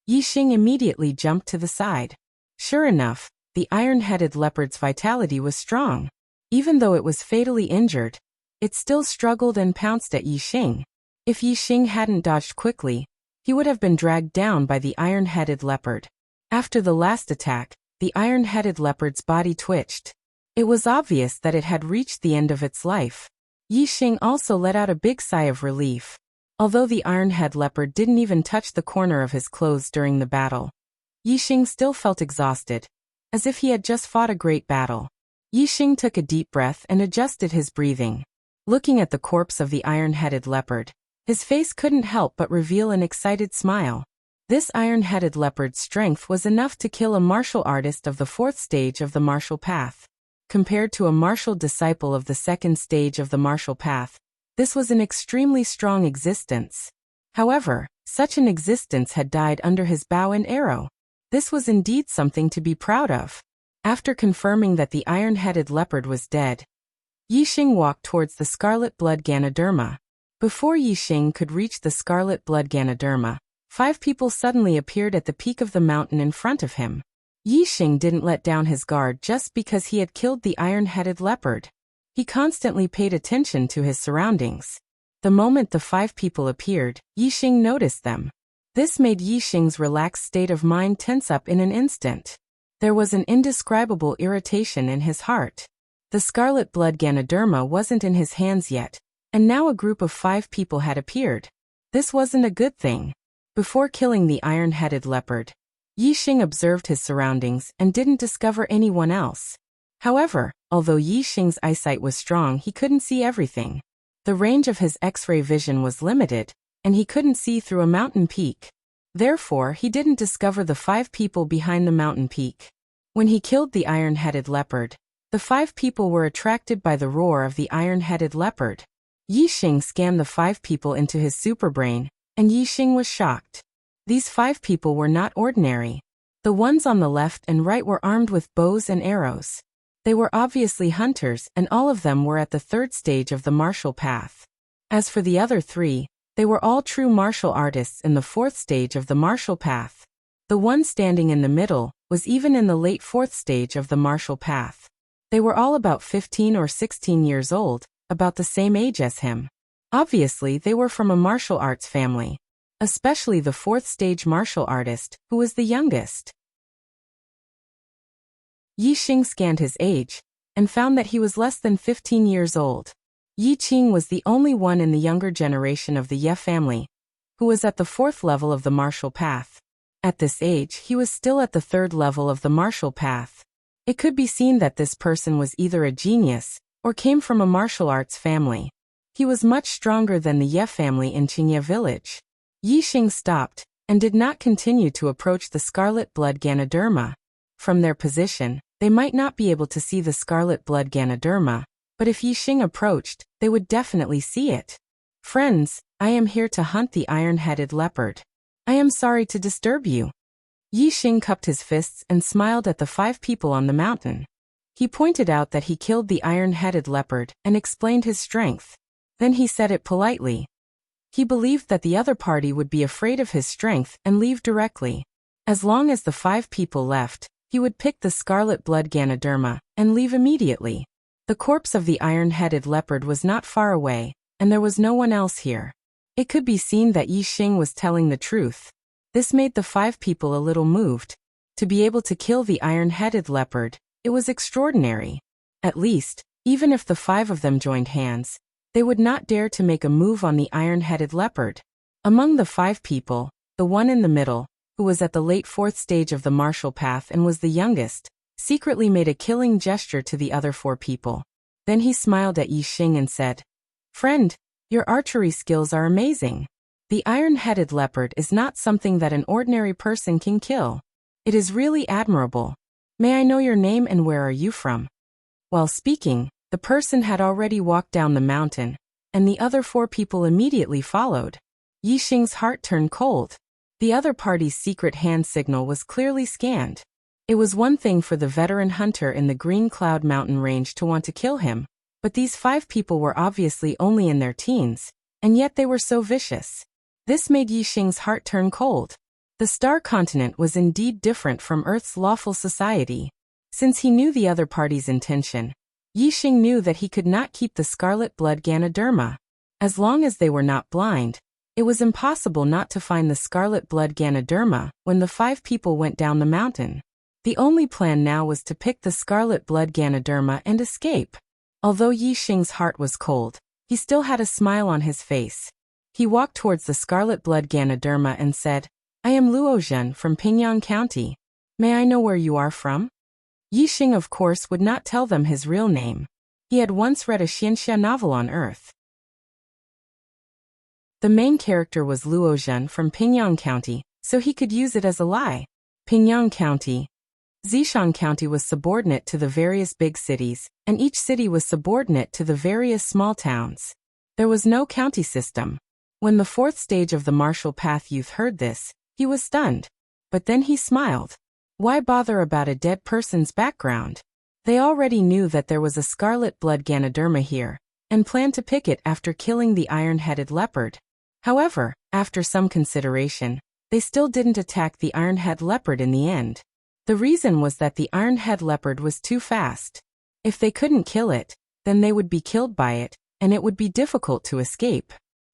Yi Xing immediately jumped to the side. Sure enough, the iron-headed leopard's vitality was strong. Even though it was fatally injured, it still struggled and pounced at Yi Xing. If Yi Xing hadn't dodged quickly, he would have been dragged down by the iron-headed leopard. After the last attack, the iron-headed leopard's body twitched. It was obvious that it had reached the end of its life. Yi Xing also let out a big sigh of relief. Although the iron-head leopard didn't even touch the corner of his clothes during the battle, Yi Xing still felt exhausted, as if he had just fought a great battle. Yi Xing took a deep breath and adjusted his breathing. Looking at the corpse of the iron-headed leopard, his face couldn't help but reveal an excited smile. This iron-headed leopard's strength was enough to kill a martial artist of the 4th stage of the martial path. Compared to a martial disciple of the 2nd stage of the martial path, this was an extremely strong existence. However, such an existence had died under his bow and arrow. This was indeed something to be proud of. After confirming that the iron-headed leopard was dead, Yi Xing walked towards the scarlet blood Ganoderma. Before Yi Xing could reach the scarlet blood Ganoderma, 5 people suddenly appeared at the peak of the mountain in front of him. Yi Xing didn't let down his guard just because he had killed the iron-headed leopard. He constantly paid attention to his surroundings. The moment the 5 people appeared, Yi Xing noticed them. This made Yi Xing's relaxed state of mind tense up in an instant. There was an indescribable irritation in his heart. The scarlet blood Ganoderma wasn't in his hands yet, and now a group of 5 people had appeared. This wasn't a good thing. Before killing the iron-headed leopard, Yi Xing observed his surroundings and didn't discover anyone else. However, although Yi Xing's eyesight was strong, he couldn't see everything. The range of his X-ray vision was limited, and he couldn't see through a mountain peak. Therefore, he didn't discover the 5 people behind the mountain peak. When he killed the iron-headed leopard, the 5 people were attracted by the roar of the iron-headed leopard. Yi Xing scanned the 5 people into his superbrain, and Yi Xing was shocked. These 5 people were not ordinary. The ones on the left and right were armed with bows and arrows. They were obviously hunters, and all of them were at the 3rd stage of the martial path. As for the other 3, they were all true martial artists in the 4th stage of the martial path. The one standing in the middle was even in the late 4th stage of the martial path. They were all about 15 or 16 years old, about the same age as him. Obviously, they were from a martial arts family, especially the 4th stage martial artist, who was the youngest. Yi Xing scanned his age, and found that he was less than 15 years old. Yi Qing was the only one in the younger generation of the Ye family, who was at the 4th level of the martial path. At this age, he was still at the 3rd level of the martial path. It could be seen that this person was either a genius, or came from a martial arts family. He was much stronger than the Ye family in Qingye village. Yi Xing stopped, and did not continue to approach the scarlet blood Ganoderma. From their position, they might not be able to see the scarlet blood Ganoderma, but if Yi Xing approached, they would definitely see it. Friends, I am here to hunt the iron-headed leopard. I am sorry to disturb you. Yi Xing cupped his fists and smiled at the 5 people on the mountain. He pointed out that he killed the iron-headed leopard and explained his strength. Then he said it politely. He believed that the other party would be afraid of his strength and leave directly. As long as the 5 people left, he would pick the scarlet blood Ganoderma and leave immediately. The corpse of the iron-headed leopard was not far away, and there was no one else here. It could be seen that Yi Xing was telling the truth. This made the 5 people a little moved. To be able to kill the iron-headed leopard, it was extraordinary. At least, even if the 5 of them joined hands, they would not dare to make a move on the iron-headed leopard. Among the 5 people, the one in the middle, who was at the late 4th stage of the martial path and was the youngest, secretly made a killing gesture to the other 4 people. Then he smiled at Yi Xing and said, "Friend, your archery skills are amazing. The iron-headed leopard is not something that an ordinary person can kill. It is really admirable. May I know your name and where are you from?" While speaking, the person had already walked down the mountain, and the other 4 people immediately followed. Yi Xing's heart turned cold. The other party's secret hand signal was clearly scanned. It was one thing for the veteran hunter in the Green Cloud Mountain range to want to kill him, but these 5 people were obviously only in their teens, and yet they were so vicious. This made Yi Xing's heart turn cold. The Star Continent was indeed different from Earth's lawful society. Since he knew the other party's intention, Yi Xing knew that he could not keep the scarlet blood Ganoderma. As long as they were not blind, it was impossible not to find the scarlet blood Ganoderma when the 5 people went down the mountain. The only plan now was to pick the scarlet blood Ganoderma and escape. Although Yi Xing's heart was cold, he still had a smile on his face. He walked towards the scarlet blood Ganoderma and said, "I am Luozhen from Pingyang County. May I know where you are from?" Yi Xing of course would not tell them his real name. He had once read a Xianxia novel on Earth. The main character was Luozhen from Pingyang County, so he could use it as a lie. Pingyang County. Zishan County was subordinate to the various big cities, and each city was subordinate to the various small towns. There was no county system. When the 4th stage of the martial path youth heard this, he was stunned. But then he smiled. Why bother about a dead person's background? They already knew that there was a scarlet blood Ganoderma here, and planned to pick it after killing the iron-headed leopard. However, after some consideration, they still didn't attack the iron-head leopard in the end. The reason was that the iron-head leopard was too fast. If they couldn't kill it, then they would be killed by it, and it would be difficult to escape.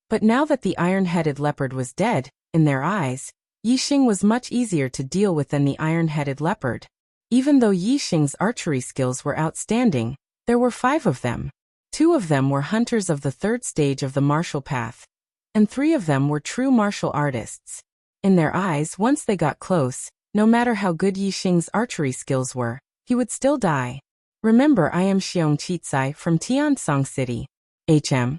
But now that the iron-headed leopard was dead, in their eyes, Yi Xing was much easier to deal with than the iron-headed leopard. Even though Yi Xing's archery skills were outstanding, there were 5 of them. 2 of them were hunters of the 3rd stage of the martial path, and 3 of them were true martial artists. In their eyes, once they got close, no matter how good Yi Xing's archery skills were, he would still die. "Remember, I am Xiong Chitsai from Tiansong City. HM."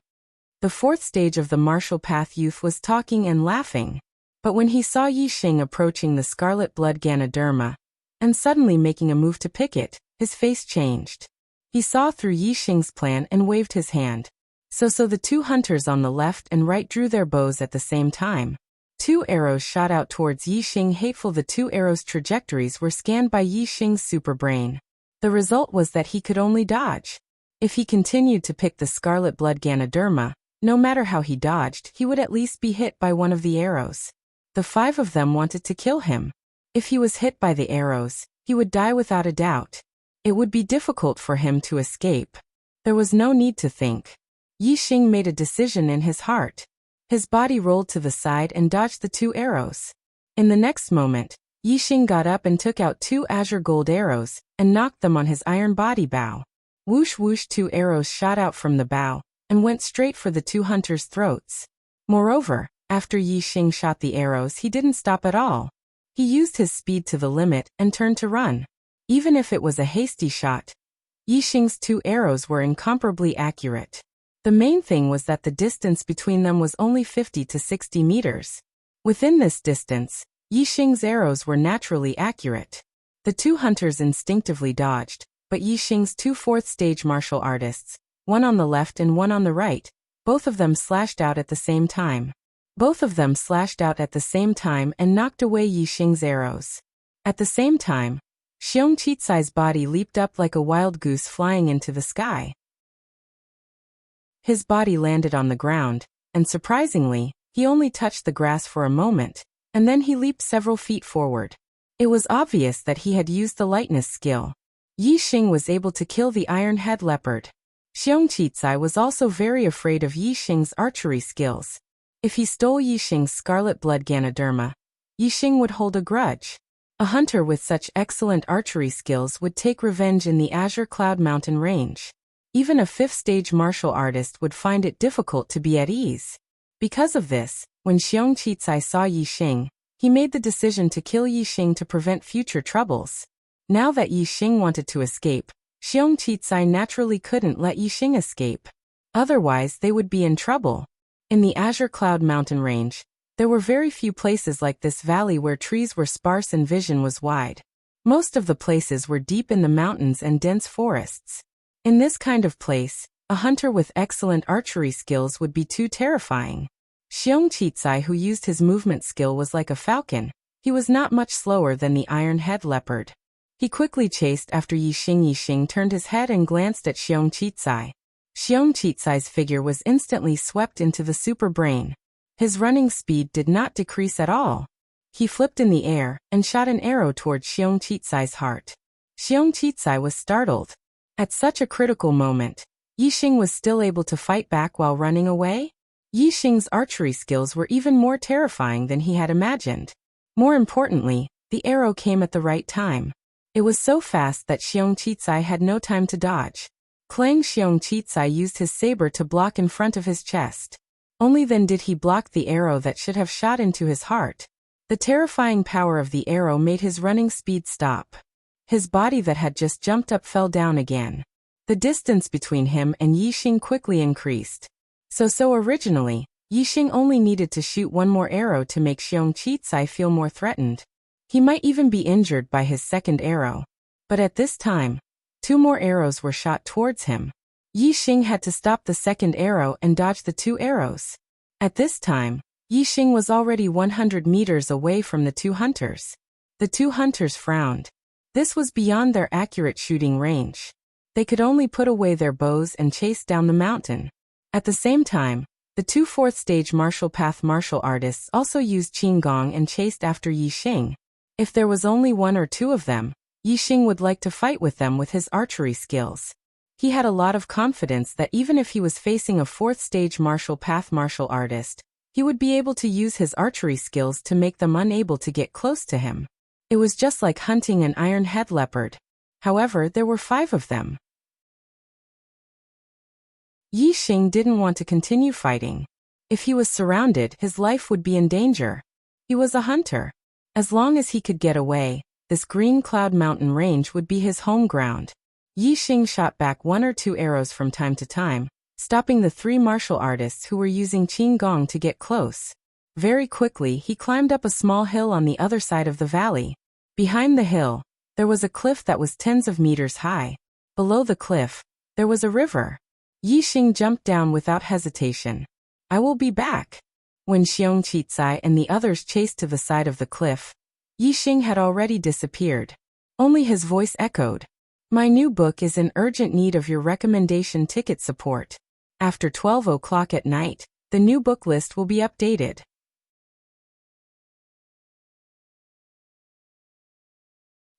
The 4th stage of the martial path youth was talking and laughing. But when he saw Yi Xing approaching the scarlet blood Ganoderma, and suddenly making a move to pick it, his face changed. He saw through Yi Xing's plan and waved his hand. So the 2 hunters on the left and right drew their bows at the same time. 2 arrows shot out towards Yi Xing. Hateful. The 2 arrows' trajectories were scanned by Yi Xing's super brain. The result was that he could only dodge. If he continued to pick the scarlet blood Ganoderma, no matter how he dodged, he would at least be hit by one of the arrows. The 5 of them wanted to kill him. If he was hit by the arrows, he would die without a doubt. It would be difficult for him to escape. There was no need to think. Yi Xing made a decision in his heart. His body rolled to the side and dodged the 2 arrows. In the next moment, Yi Xing got up and took out 2 azure gold arrows and knocked them on his iron body bow. Whoosh whoosh, 2 arrows shot out from the bow and went straight for the 2 hunters' throats. Moreover, after Yi Xing shot the arrows, he didn't stop at all. He used his speed to the limit and turned to run. Even if it was a hasty shot, Yi Xing's 2 arrows were incomparably accurate. The main thing was that the distance between them was only 50 to 60 meters. Within this distance, Yi Xing's arrows were naturally accurate. The 2 hunters instinctively dodged, but Yi Xing's 2 4th stage martial artists, one on the left and one on the right, Both of them slashed out at the same time. Both of them slashed out at the same time and knocked away Yixing's arrows. At the same time, Xiong Qicai's body leaped up like a wild goose flying into the sky. His body landed on the ground, and surprisingly, he only touched the grass for a moment, and then he leaped several feet forward. It was obvious that he had used the lightness skill. Yixing was able to kill the iron-head leopard. Xiong Qicai was also very afraid of Yixing's archery skills. If he stole Yixing's scarlet blood Ganoderma, Yixing would hold a grudge. A hunter with such excellent archery skills would take revenge in the Azure Cloud Mountain range. Even a 5th-stage martial artist would find it difficult to be at ease. Because of this, when Xiong Qicai saw Yixing, he made the decision to kill Yixing to prevent future troubles. Now that Yixing wanted to escape, Xiong Qicai naturally couldn't let Yixing escape. Otherwise they would be in trouble. In the Azure Cloud Mountain range, there were very few places like this valley where trees were sparse and vision was wide. Most of the places were deep in the mountains and dense forests. In this kind of place, a hunter with excellent archery skills would be too terrifying. Xiong Qicai, who used his movement skill, was like a falcon. He was not much slower than the iron-head leopard. He quickly chased after Yixing. Yixing turned his head and glanced at Xiong Qicai. Xiong Qicai's figure was instantly swept into the super brain. His running speed did not decrease at all. He flipped in the air and shot an arrow toward Xiong Qicai's heart. Xiong Qicai was startled. At such a critical moment, Yixing was still able to fight back while running away? Yixing's archery skills were even more terrifying than he had imagined. More importantly, the arrow came at the right time. It was so fast that Xiong Qicai had no time to dodge. Clang! Xiong Qicai used his saber to block in front of his chest. Only then did he block the arrow that should have shot into his heart. The terrifying power of the arrow made his running speed stop. His body that had just jumped up fell down again. The distance between him and Yixing quickly increased. So originally, Yixing only needed to shoot one more arrow to make Xiong Qicai feel more threatened. He might even be injured by his second arrow. But at this time, 2 more arrows were shot towards him. Yixing had to stop the second arrow and dodge the 2 arrows. At this time, Yixing was already 100 meters away from the 2 hunters. The 2 hunters frowned. This was beyond their accurate shooting range. They could only put away their bows and chase down the mountain. At the same time, the 2 4th-stage martial path martial artists also used Qinggong and chased after Yixing. If there was only 1 or 2 of them, Yixing would like to fight with them with his archery skills. He had a lot of confidence that even if he was facing a 4th-stage martial path martial artist, he would be able to use his archery skills to make them unable to get close to him. It was just like hunting an iron-head leopard. However, there were 5 of them. Yixing didn't want to continue fighting. If he was surrounded, his life would be in danger. He was a hunter. As long as he could get away, this Green Cloud Mountain range would be his home ground. Yixing shot back 1 or 2 arrows from time to time, stopping the 3 martial artists who were using Qinggong to get close. Very quickly, he climbed up a small hill on the other side of the valley. Behind the hill, there was a cliff that was tens of meters high. Below the cliff, there was a river. Yixing jumped down without hesitation. I will be back. When Xiong Qicai and the others chased to the side of the cliff, Yixing had already disappeared. Only his voice echoed. My new book is in urgent need of your recommendation ticket support. After 12 o'clock at night, the new book list will be updated.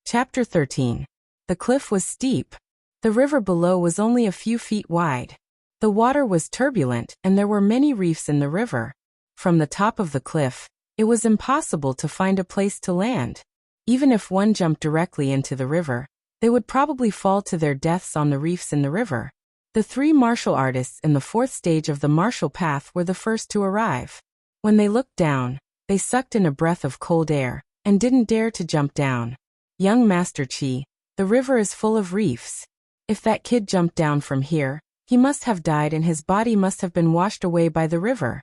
Chapter 13. The cliff was steep. The river below was only a few feet wide. The water was turbulent and there were many reefs in the river. From the top of the cliff, it was impossible to find a place to land. Even if one jumped directly into the river, they would probably fall to their deaths on the reefs in the river. The 3 martial artists in the 4th stage of the martial path were the first to arrive. When they looked down, they sucked in a breath of cold air, and didn't dare to jump down. Young Master Qi, the river is full of reefs. If that kid jumped down from here, he must have died and his body must have been washed away by the river.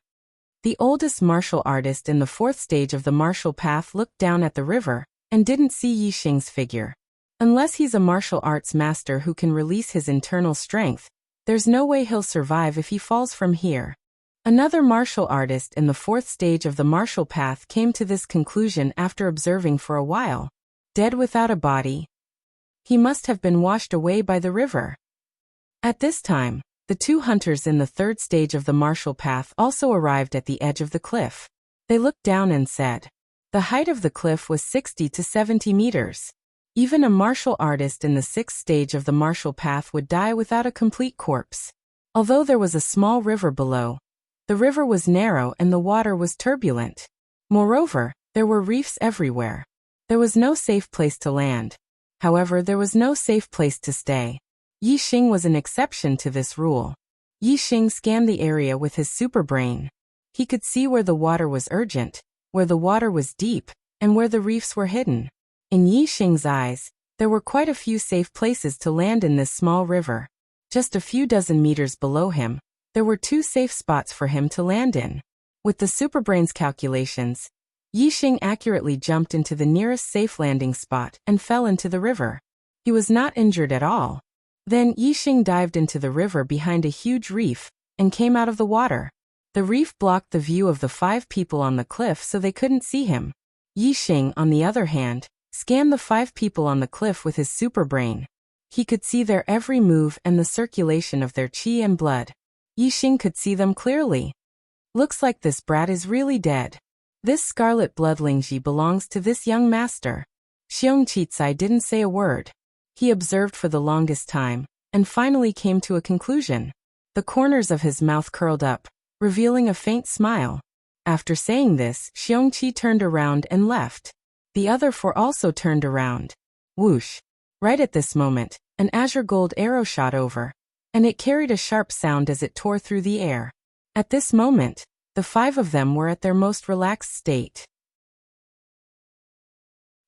The oldest martial artist in the 4th stage of the martial path looked down at the river, and didn't see Yixing's figure. Unless he's a martial arts master who can release his internal strength, There's no way he'll survive if he falls from here. Another martial artist in the 4th stage of the martial path came to this conclusion after observing for a while. Dead without a body. He must have been washed away by the river. At this time, the 2 hunters in the 3rd stage of the martial path also arrived at the edge of the cliff. They looked down and said, the height of the cliff was 60 to 70 meters. Even a martial artist in the 6th stage of the martial path would die without a complete corpse. Although there was a small river below, the river was narrow and the water was turbulent. Moreover, there were reefs everywhere. There was no safe place to land. However, there was no safe place to stay. Yi Xing was an exception to this rule. Yi Xing scanned the area with his superbrain. He could see where the water was urgent, where the water was deep, and where the reefs were hidden. In Yi Xing's eyes, there were quite a few safe places to land in this small river. Just a few dozen meters below him, there were 2 safe spots for him to land in. With the superbrain's calculations, Yi Xing accurately jumped into the nearest safe landing spot and fell into the river. He was not injured at all. Then Yi Xing dived into the river behind a huge reef and came out of the water. The reef blocked the view of the 5 people on the cliff so they couldn't see him. Yi Xing, on the other hand, scanned the 5 people on the cliff with his superbrain. He could see their every move and the circulation of their qi and blood. Yi Xing could see them clearly. Looks like this brat is really dead. This scarlet blood Lingji belongs to this young master. Xiong Qicai didn't say a word. He observed for the longest time, and finally came to a conclusion. The corners of his mouth curled up, revealing a faint smile. After saying this, Xiong Qi turned around and left. The other 4 also turned around. Whoosh! Right at this moment, an azure gold arrow shot over, and it carried a sharp sound as it tore through the air. At this moment, the 5 of them were at their most relaxed state.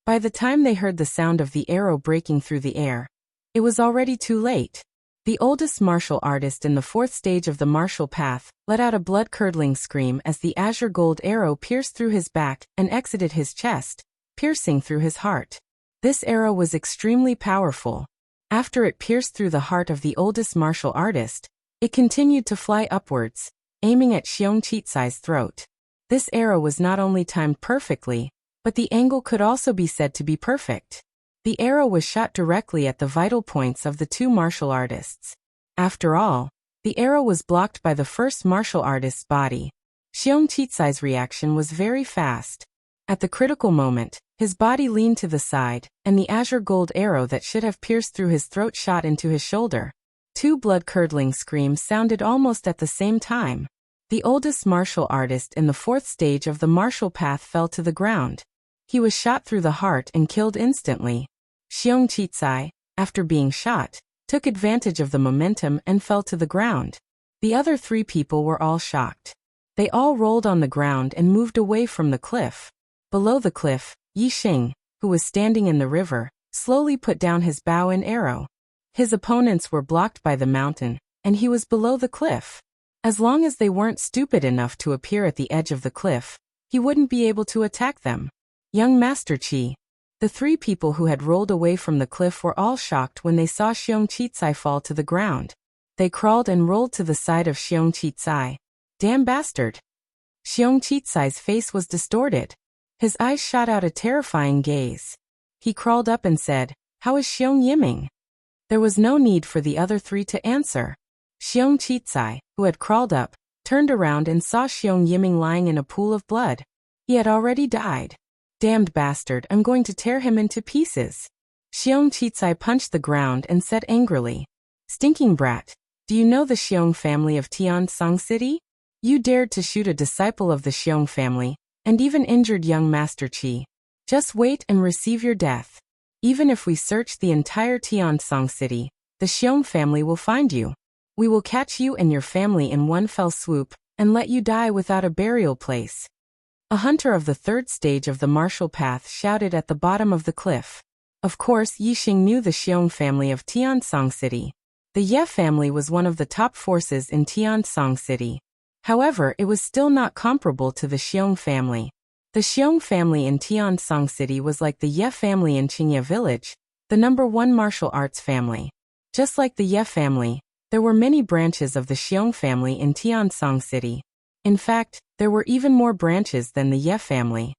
By the time they heard the sound of the arrow breaking through the air, it was already too late. The oldest martial artist in the 4th stage of the martial path let out a blood-curdling scream as the azure gold arrow pierced through his back and exited his chest, piercing through his heart. This arrow was extremely powerful. After it pierced through the heart of the oldest martial artist, it continued to fly upwards, aiming at Xiong Qicai's throat. This arrow was not only timed perfectly, but the angle could also be said to be perfect. The arrow was shot directly at the vital points of the 2 martial artists. After all, the arrow was blocked by the first martial artist's body. Xiong Qicai's reaction was very fast. At the critical moment, his body leaned to the side, and the azure gold arrow that should have pierced through his throat shot into his shoulder. 2 blood-curdling screams sounded almost at the same time. The oldest martial artist in the 4th stage of the martial path fell to the ground. He was shot through the heart and killed instantly. Xiong Qicai, after being shot, took advantage of the momentum and fell to the ground. The other 3 people were all shocked. They all rolled on the ground and moved away from the cliff. Below the cliff, Yi Xing, who was standing in the river, slowly put down his bow and arrow. His opponents were blocked by the mountain, and he was below the cliff. As long as they weren't stupid enough to appear at the edge of the cliff, he wouldn't be able to attack them. Young Master Qi. The 3 people who had rolled away from the cliff were all shocked when they saw Xiong Qicai fall to the ground. They crawled and rolled to the side of Xiong Qicai. Damn bastard! Xiong Qicai's face was distorted. His eyes shot out a terrifying gaze. He crawled up and said, "How is Xiong Yiming?" There was no need for the other 3 to answer. Xiong Qicai, who had crawled up, turned around and saw Xiong Yiming lying in a pool of blood. He had already died. Damned bastard, I'm going to tear him into pieces. Xiong Qicai punched the ground and said angrily, "Stinking brat, do you know the Xiong family of Tiansong City? You dared to shoot a disciple of the Xiong family, and even injured young Master Qi. Just wait and receive your death. Even if we search the entire Tiansong City, the Xiong family will find you. We will catch you and your family in one fell swoop, and let you die without a burial place." A hunter of the 3rd stage of the martial path shouted at the bottom of the cliff. Of course, Yi Xing knew the Xiong family of Tiansong City. The Ye family was one of the top forces in Tiansong City. However, it was still not comparable to the Xiong family. The Xiong family in Tiansong City was like the Ye family in Qingye village, the #1 martial arts family. Just like the Ye family, There were many branches of the Xiong family in Tiansong City. In fact, there were even more branches than the Ye family.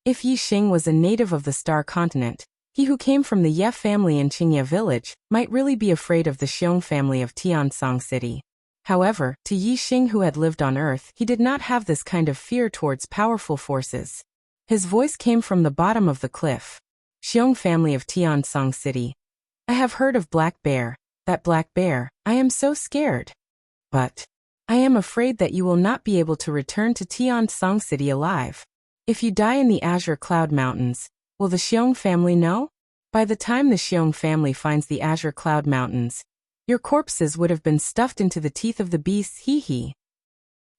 If Yi Xing was a native of the Star Continent, he who came from the Ye family in Qingye village might really be afraid of the Xiong family of Tiansong City. However, to Yi Xing who had lived on Earth, he did not have this kind of fear towards powerful forces. His voice came from the bottom of the cliff. Xiong family of Tiansong City. I have heard of Black Bear, that Black Bear, I am so scared. But I am afraid that you will not be able to return to Tiansong City alive. If you die in the Azure Cloud Mountains, will the Xiong family know? By the time the Xiong family finds the Azure Cloud Mountains, your corpses would have been stuffed into the teeth of the beasts. Hee.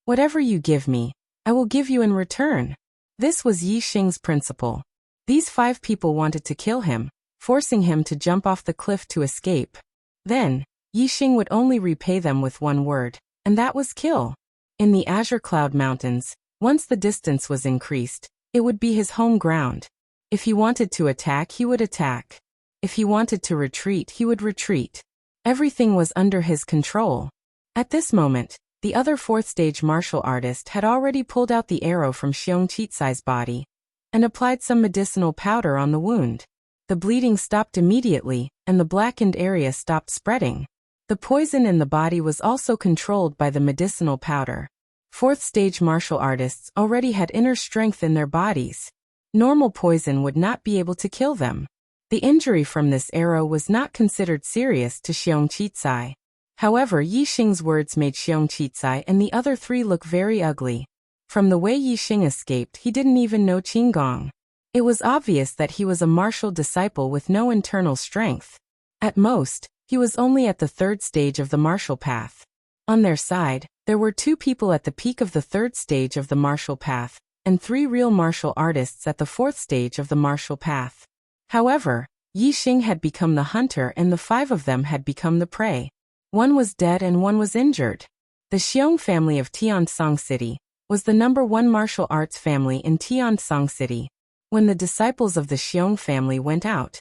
Whatever you give me, I will give you in return. This was Yi Xing's principle. These 5 people wanted to kill him, forcing him to jump off the cliff to escape. Then, Yi Xing would only repay them with one word, and that was kill. In the Azure Cloud Mountains, once the distance was increased, it would be his home ground. If he wanted to attack, he would attack. If he wanted to retreat, he would retreat. Everything was under his control. At this moment, the other 4th stage martial artist had already pulled out the arrow from Xiong Qitsai's body and applied some medicinal powder on the wound. The bleeding stopped immediately, and the blackened area stopped spreading. The poison in the body was also controlled by the medicinal powder. 4th stage martial artists already had inner strength in their bodies. Normal poison would not be able to kill them. The injury from this arrow was not considered serious to Xiong Qitsai. However, Yi Xing's words made Xiong Qitsai and the other 3 look very ugly. From the way Yi Xing escaped, he didn't even know Qinggong. It was obvious that he was a martial disciple with no internal strength. At most, he was only at the 3rd stage of the martial path. On their side, there were 2 people at the peak of the 3rd stage of the martial path, and 3 real martial artists at the 4th stage of the martial path. However, Yi Xing had become the hunter and the 5 of them had become the prey. One was dead and one was injured. The Xiong family of Tiansong City was the #1 martial arts family in Tiansong City. When the disciples of the Xiong family went out,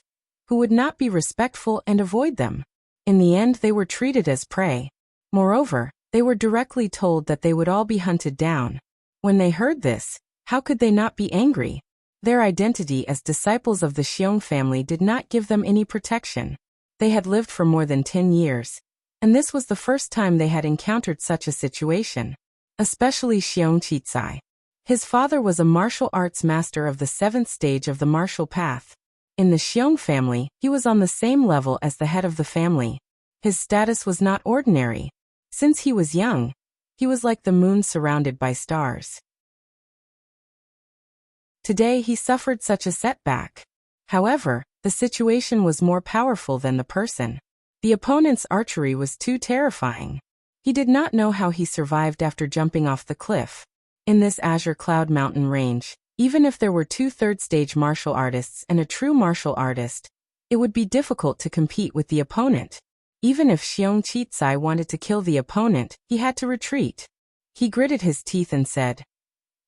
who would not be respectful and avoid them? In the end, they were treated as prey. Moreover, they were directly told that they would all be hunted down. When they heard this, how could they not be angry? Their identity as disciples of the Xiong family did not give them any protection. They had lived for more than 10 years, and this was the first time they had encountered such a situation. Especially Xiong Qitsai. His father was a martial arts master of the 7th stage of the martial path. In the Xiong family, he was on the same level as the head of the family. His status was not ordinary. Since he was young, he was like the moon surrounded by stars. Today he suffered such a setback. However, the situation was more powerful than the person. The opponent's archery was too terrifying. He did not know how he survived after jumping off the cliff. In this Azure Cloud Mountain range, even if there were 2 3rd-stage martial artists and a true martial artist, it would be difficult to compete with the opponent. Even if Xiong Qitsai wanted to kill the opponent, he had to retreat. He gritted his teeth and said,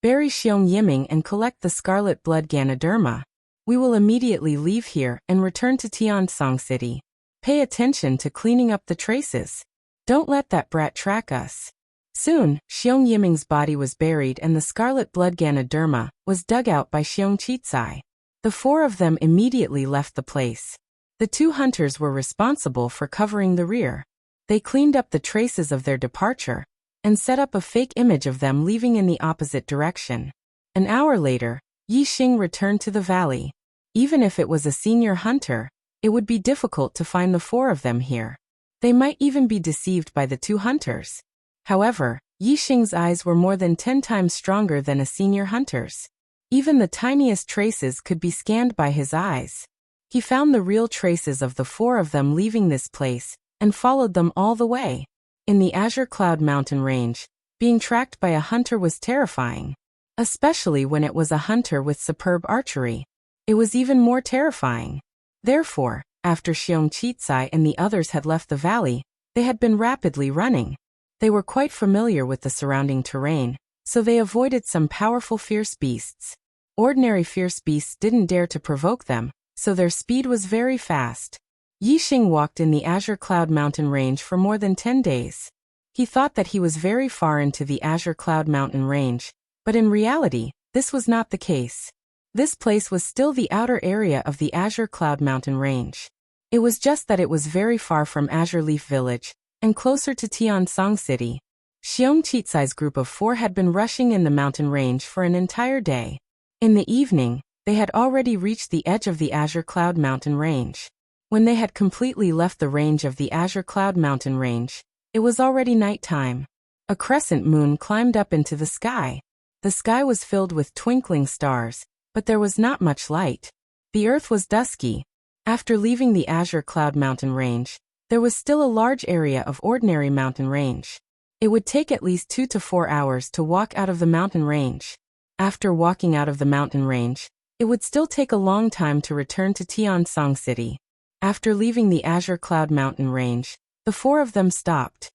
"Bury Xiong Yiming and collect the scarlet blood Ganoderma. We will immediately leave here and return to Tiansong City. Pay attention to cleaning up the traces. Don't let that brat track us." Soon, Xiong Yiming's body was buried and the scarlet blood Ganoderma was dug out by Xiong Qitsai. The 4 of them immediately left the place. The 2 hunters were responsible for covering the rear. They cleaned up the traces of their departure and set up a fake image of them leaving in the opposite direction. An hour later, Yi Xing returned to the valley. Even if it was a senior hunter, it would be difficult to find the 4 of them here. They might even be deceived by the 2 hunters. However, Yi Xing's eyes were more than 10 times stronger than a senior hunter's. Even the tiniest traces could be scanned by his eyes. He found the real traces of the 4 of them leaving this place, and followed them all the way. In the Azure Cloud Mountain range, being tracked by a hunter was terrifying. Especially when it was a hunter with superb archery. It was even more terrifying. Therefore, after Xiong Qitsai and the others had left the valley, they had been rapidly running. They were quite familiar with the surrounding terrain, so they avoided some powerful fierce beasts. Ordinary fierce beasts didn't dare to provoke them, so their speed was very fast. Yixing walked in the Azure Cloud Mountain range for more than 10 days. He thought that he was very far into the Azure Cloud Mountain range, but in reality, this was not the case. This place was still the outer area of the Azure Cloud Mountain range. It was just that it was very far from Azure Leaf Village, and closer to Tiansong City. Xiong Chitsai's group of 4 had been rushing in the mountain range for an entire day. In the evening, they had already reached the edge of the Azure Cloud Mountain range. When they had completely left the range of the Azure Cloud Mountain range, it was already night time. A crescent moon climbed up into the sky. The sky was filled with twinkling stars, but there was not much light. The earth was dusky. After leaving the Azure Cloud Mountain range, there was still a large area of ordinary mountain range. It would take at least 2 to 4 hours to walk out of the mountain range. After walking out of the mountain range, it would still take a long time to return to Tiansong City. After leaving the Azure Cloud Mountain range, the 4 of them stopped.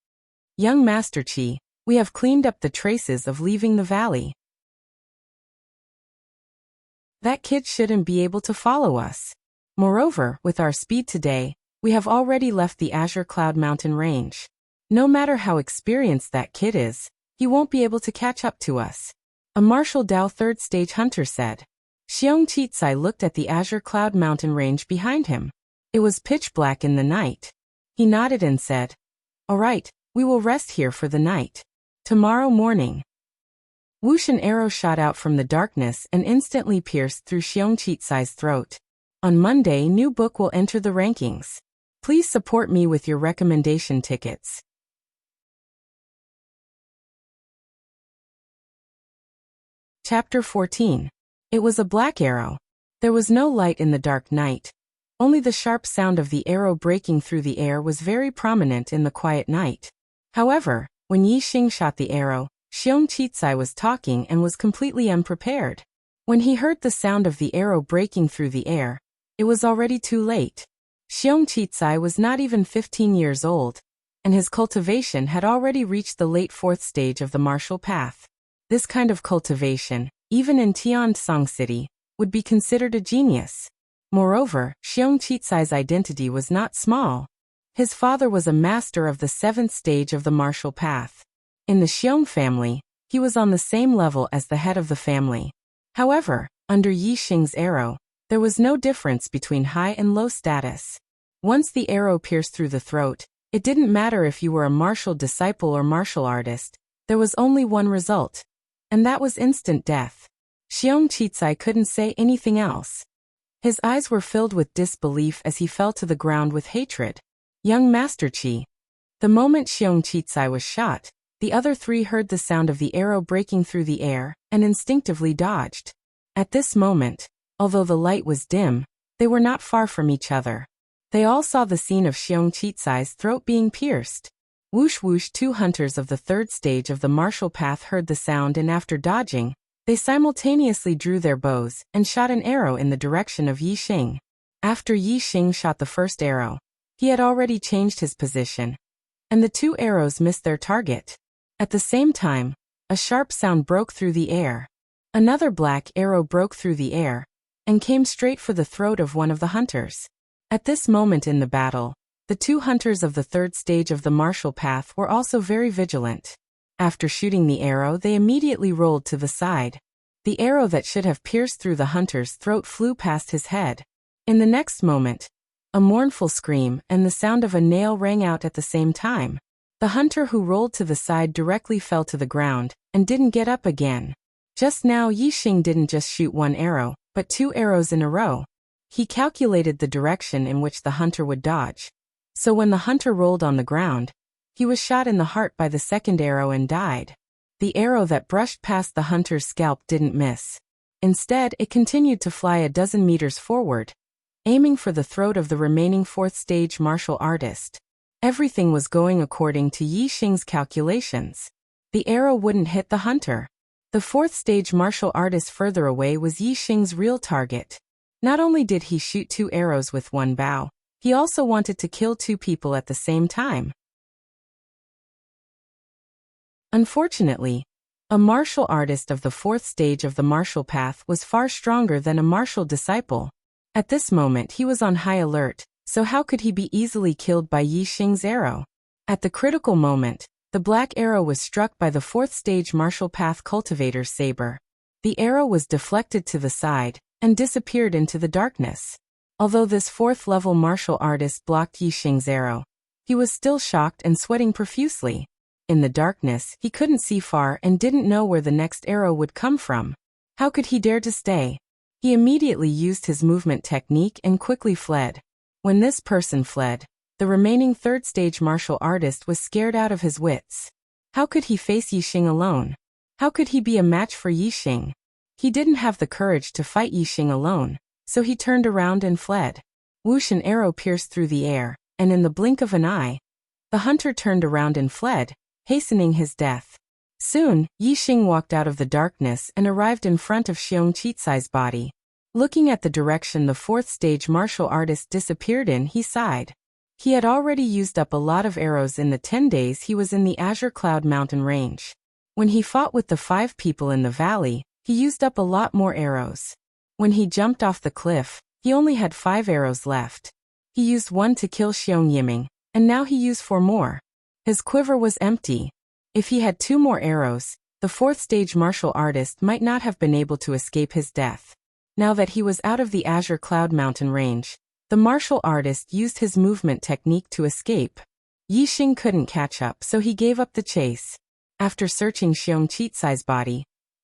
Young Master Qi, we have cleaned up the traces of leaving the valley. That kid shouldn't be able to follow us. Moreover, with our speed today, we have already left the Azure Cloud Mountain range. No matter how experienced that kid is, he won't be able to catch up to us. A Martial Dao 3rd Stage Hunter said. Xiong Chitsai looked at the Azure Cloud Mountain range behind him. It was pitch black in the night. He nodded and said, "All right, we will rest here for the night. Tomorrow morning." Whoosh, an arrow shot out from the darkness and instantly pierced through Xiong Chitsai's throat. On Monday, new book will enter the rankings. Please support me with your recommendation tickets. Chapter 14. It was a black arrow. There was no light in the dark night. Only the sharp sound of the arrow breaking through the air was very prominent in the quiet night. However, when Yixing shot the arrow, Xiong Chitsai was talking and was completely unprepared. When he heard the sound of the arrow breaking through the air, it was already too late. Xiong Chitsai was not even 15 years old, and his cultivation had already reached the late 4th stage of the martial path. This kind of cultivation, even in Tiansong City, would be considered a genius. Moreover, Xiong Chitsai's identity was not small. His father was a master of the 7th stage of the martial path. In the Xiong family, he was on the same level as the head of the family. However, under Yixing's arrow, there was no difference between high and low status. Once the arrow pierced through the throat, it didn't matter if you were a martial disciple or martial artist, there was only one result. And that was instant death. Xiong Chitsai couldn't say anything else. His eyes were filled with disbelief as he fell to the ground with hatred. Young Master Qi. The moment Xiong Chitsai was shot, the other 3 heard the sound of the arrow breaking through the air, and instinctively dodged. At this moment, although the light was dim, they were not far from each other. They all saw the scene of Xiong Chitsai's throat being pierced. Whoosh whoosh, 2 hunters of the 3rd stage of the martial path heard the sound, and after dodging, they simultaneously drew their bows and shot an arrow in the direction of Yixing. After Yixing shot the first arrow, he had already changed his position, and the 2 arrows missed their target. At the same time, a sharp sound broke through the air. Another black arrow broke through the air and came straight for the throat of one of the hunters. At this moment in the battle, the 2 hunters of the 3rd stage of the martial path were also very vigilant. After shooting the arrow, they immediately rolled to the side. The arrow that should have pierced through the hunter's throat flew past his head. In the next moment, a mournful scream and the sound of a nail rang out at the same time. The hunter who rolled to the side directly fell to the ground and didn't get up again. Just now Yixing didn't just shoot 1 arrow, but 2 arrows in a row. He calculated the direction in which the hunter would dodge. So when the hunter rolled on the ground, he was shot in the heart by the second arrow and died. The arrow that brushed past the hunter's scalp didn't miss. Instead, it continued to fly a dozen meters forward, aiming for the throat of the remaining 4th stage martial artist. Everything was going according to Yixing's calculations. The arrow wouldn't hit the hunter. The 4th stage martial artist further away was Yixing's real target. Not only did he shoot 2 arrows with 1 bow, he also wanted to kill 2 people at the same time. Unfortunately, a martial artist of the 4th stage of the martial path was far stronger than a martial disciple. At this moment he was on high alert, so how could he be easily killed by Yi Xing's arrow? At the critical moment, the black arrow was struck by the 4th stage martial path cultivator's saber. The arrow was deflected to the side and disappeared into the darkness. Although this 4th level martial artist blocked Yi Xing's arrow, he was still shocked and sweating profusely. In the darkness, he couldn't see far and didn't know where the next arrow would come from. How could he dare to stay? He immediately used his movement technique and quickly fled. When this person fled, the remaining 3rd stage martial artist was scared out of his wits. How could he face Yi Xing alone? How could he be a match for Yi Xing? He didn't have the courage to fight Yi Xing alone, so he turned around and fled. Whoosh, an arrow pierced through the air, and in the blink of an eye, the hunter turned around and fled, hastening his death. Soon, Yi Xing walked out of the darkness and arrived in front of Xiong Qicai's body. Looking at the direction the 4th stage martial artist disappeared in, he sighed. He had already used up a lot of arrows in the 10 days he was in the Azure Cloud Mountain range. When he fought with the 5 people in the valley, he used up a lot more arrows. When he jumped off the cliff, he only had 5 arrows left. He used 1 to kill Xiong Yiming, and now he used 4 more. His quiver was empty. If he had 2 more arrows, the 4th stage martial artist might not have been able to escape his death. Now that he was out of the Azure Cloud Mountain range, the martial artist used his movement technique to escape. Yi Xing couldn't catch up, so he gave up the chase. After searching Xiong Qicai's body,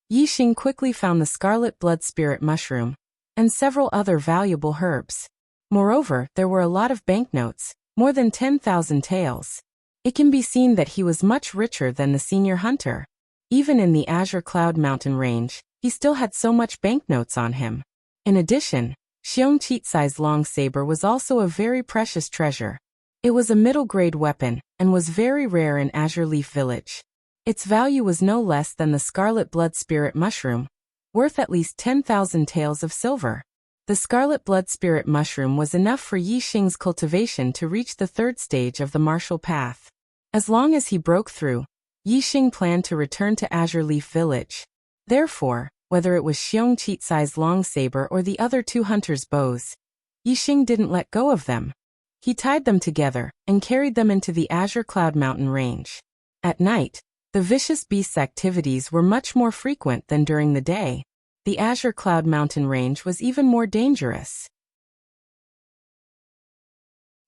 Yi Xing quickly found the scarlet blood spirit mushroom and several other valuable herbs. Moreover, there were a lot of banknotes, more than 10,000 taels. It can be seen that he was much richer than the senior hunter. Even in the Azure Cloud Mountain range, he still had so much banknotes on him. In addition, Xiong Qicai's long saber was also a very precious treasure. It was a middle-grade weapon and was very rare in Azure Leaf Village. Its value was no less than the scarlet blood spirit mushroom, worth at least 10,000 taels of silver. The scarlet blood spirit mushroom was enough for Yi Xing's cultivation to reach the 3rd stage of the martial path. As long as he broke through, Yi Xing planned to return to Azure Leaf Village. Therefore, whether it was Xiong Qicai's long saber or the other 2 hunters' bows, Yi Xing didn't let go of them. He tied them together and carried them into the Azure Cloud Mountain range. At night, the vicious beast's activities were much more frequent than during the day. The Azure Cloud Mountain range was even more dangerous.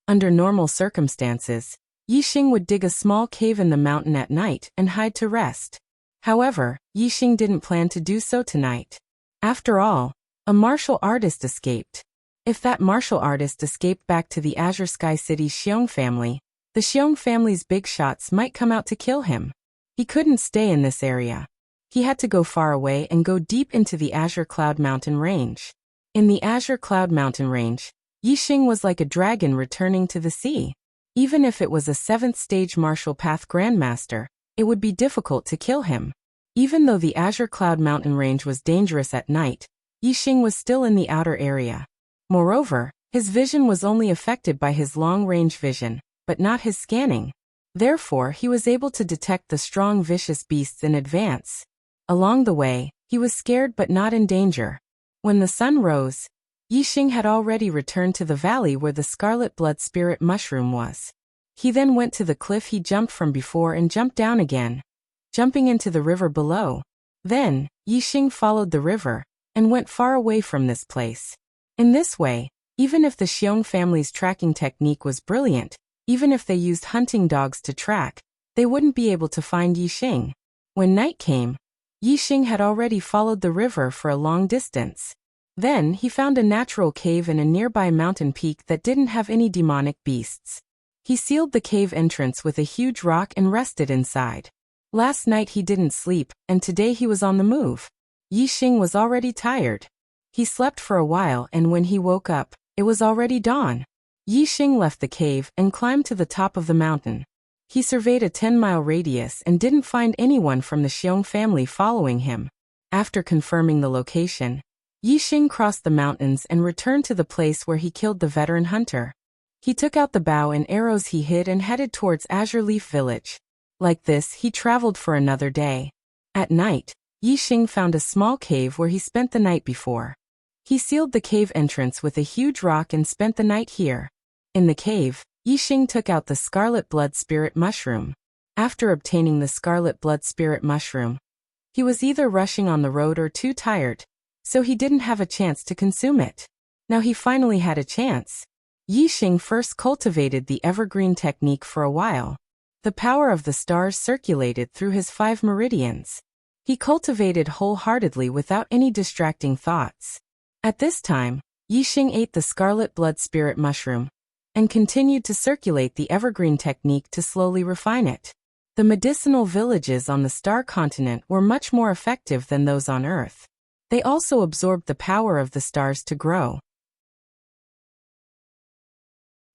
Under normal circumstances, Yi Xing would dig a small cave in the mountain at night and hide to rest. However, Yi Xing didn't plan to do so tonight. After all, a martial artist escaped. If that martial artist escaped back to the Azure Sky City's Xiong family, the Xiong family's big shots might come out to kill him. He couldn't stay in this area. He had to go far away and go deep into the Azure Cloud Mountain range. In the Azure Cloud Mountain range, Yi Xing was like a dragon returning to the sea. Even if it was a 7th stage martial path grandmaster, it would be difficult to kill him. Even though the Azure Cloud Mountain range was dangerous at night, Yi Xing was still in the outer area. Moreover, his vision was only affected by his long-range vision, but not his scanning. Therefore, he was able to detect the strong vicious beasts in advance. Along the way, he was scared but not in danger. When the sun rose, Yi Xing had already returned to the valley where the scarlet blood spirit mushroom was. He then went to the cliff he jumped from before and jumped down again, jumping into the river below. Then, Yi Xing followed the river and went far away from this place. In this way, even if the Xiong family's tracking technique was brilliant, even if they used hunting dogs to track, they wouldn't be able to find Yi Xing. When night came, Yi Xing had already followed the river for a long distance. Then he found a natural cave in a nearby mountain peak that didn't have any demonic beasts. He sealed the cave entrance with a huge rock and rested inside. Last night he didn't sleep, and today he was on the move. Yi Xing was already tired. He slept for a while, and when he woke up, it was already dawn. Yi Xing left the cave and climbed to the top of the mountain. He surveyed a 10-mile radius and didn't find anyone from the Xiong family following him. After confirming the location, Yi Xing crossed the mountains and returned to the place where he killed the veteran hunter. He took out the bow and arrows he hid and headed towards Azure Leaf Village. Like this, he traveled for another day. At night, Yi Xing found a small cave where he spent the night before. He sealed the cave entrance with a huge rock and spent the night here. In the cave, Yixing took out the scarlet blood spirit mushroom. After obtaining the scarlet blood spirit mushroom, he was either rushing on the road or too tired, so he didn't have a chance to consume it. Now he finally had a chance. Yixing first cultivated the evergreen technique for a while. The power of the stars circulated through his 5 meridians. He cultivated wholeheartedly without any distracting thoughts. At this time, Yixing ate the scarlet blood spirit mushroom and continued to circulate the evergreen technique to slowly refine it. The medicinal villages on the star continent were much more effective than those on Earth. They also absorbed the power of the stars to grow.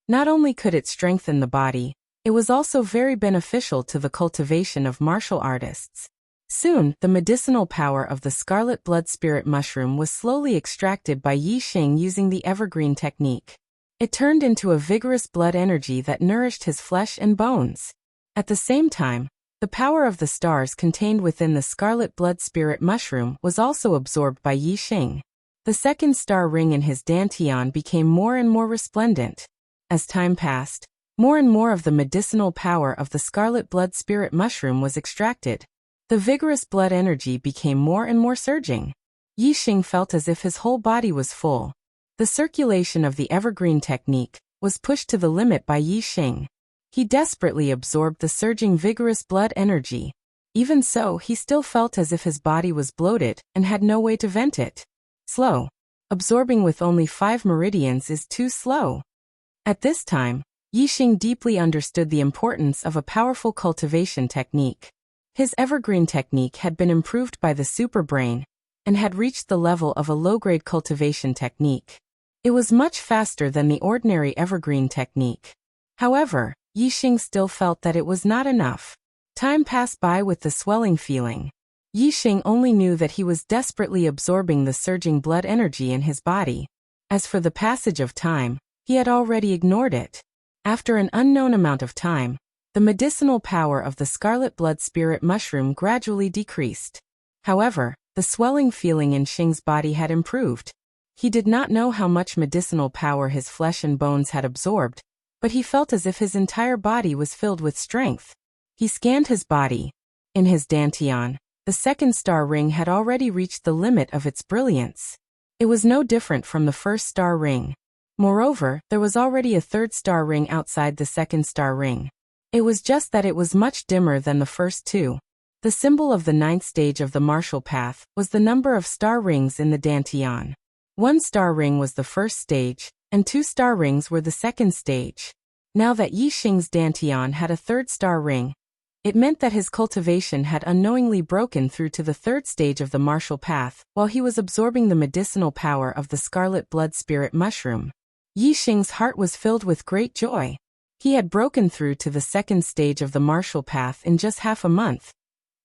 Not only could it strengthen the body, it was also very beneficial to the cultivation of martial artists. Soon, the medicinal power of the scarlet blood spirit mushroom was slowly extracted by Yixing using the evergreen technique. It turned into a vigorous blood energy that nourished his flesh and bones. At the same time, the power of the stars contained within the scarlet blood spirit mushroom was also absorbed by Yixing. The second star ring in his dantian became more and more resplendent. As time passed, more and more of the medicinal power of the scarlet blood spirit mushroom was extracted. The vigorous blood energy became more and more surging. Yixing felt as if his whole body was full. The circulation of the evergreen technique was pushed to the limit by Yixing. He desperately absorbed the surging vigorous blood energy. Even so, he still felt as if his body was bloated and had no way to vent it. Slow. Absorbing with only 5 meridians is too slow. At this time, Yixing deeply understood the importance of a powerful cultivation technique. His evergreen technique had been improved by the superbrain and had reached the level of a low-grade cultivation technique. It was much faster than the ordinary evergreen technique. However, Yixing still felt that it was not enough. Time passed by with the swelling feeling. Yixing only knew that he was desperately absorbing the surging blood energy in his body. As for the passage of time, he had already ignored it. After an unknown amount of time, the medicinal power of the scarlet blood spirit mushroom gradually decreased. However, the swelling feeling in Xing's body had improved. He did not know how much medicinal power his flesh and bones had absorbed, but he felt as if his entire body was filled with strength. He scanned his body. In his dantian, the second star ring had already reached the limit of its brilliance. It was no different from the first star ring. Moreover, there was already a third star ring outside the second star ring. It was just that it was much dimmer than the first 2. The symbol of the 9th stage of the martial path was the number of star rings in the dantian. 1 star ring was the first stage, and 2 star rings were the second stage. Now that Yixing's dantian had a 3rd star ring, it meant that his cultivation had unknowingly broken through to the 3rd stage of the martial path while he was absorbing the medicinal power of the scarlet blood spirit mushroom. Yixing's heart was filled with great joy. He had broken through to the 2nd stage of the martial path in just half a month,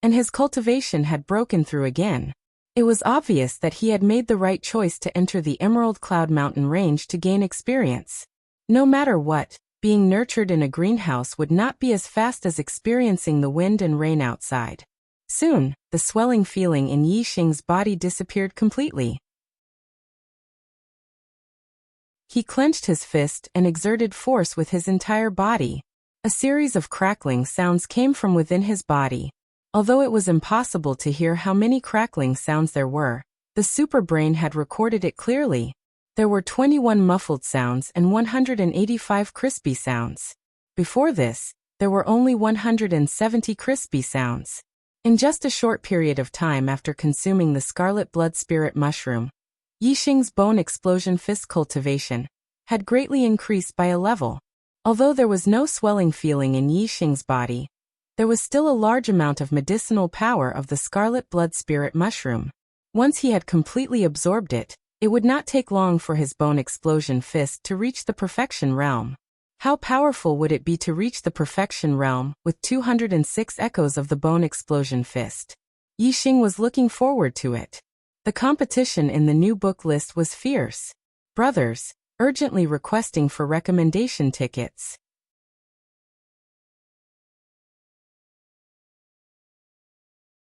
and his cultivation had broken through again. It was obvious that he had made the right choice to enter the Emerald Cloud Mountain range to gain experience. No matter what, being nurtured in a greenhouse would not be as fast as experiencing the wind and rain outside. Soon, the swelling feeling in Yixing's body disappeared completely. He clenched his fist and exerted force with his entire body. A series of crackling sounds came from within his body. Although it was impossible to hear how many crackling sounds there were, the superbrain had recorded it clearly. There were 21 muffled sounds and 185 crispy sounds. Before this, there were only 170 crispy sounds. In just a short period of time after consuming the scarlet blood spirit mushroom, Yixing's bone explosion fist cultivation had greatly increased by a level. Although there was no swelling feeling in Yixing's body, there was still a large amount of medicinal power of the scarlet blood spirit mushroom. Once he had completely absorbed it, it would not take long for his bone explosion fist to reach the perfection realm. How powerful would it be to reach the perfection realm with 206 echoes of the bone explosion fist? Yixing was looking forward to it. The competition in the new book list was fierce. Brothers, urgently requesting for recommendation tickets.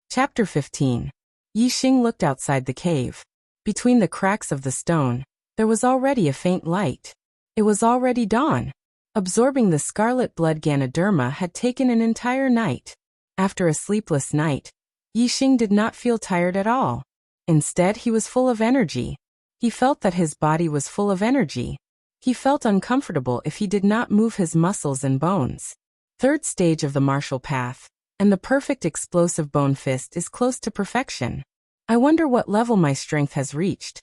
Chapter 15. Yixing looked outside the cave. Between the cracks of the stone, there was already a faint light. It was already dawn. Absorbing the scarlet blood Ganoderma had taken an entire night. After a sleepless night, Yixing did not feel tired at all. Instead, he was full of energy. He felt that his body was full of energy. He felt uncomfortable if he did not move his muscles and bones. Third stage of the martial path, and the perfect explosive bone fist is close to perfection. I wonder what level my strength has reached.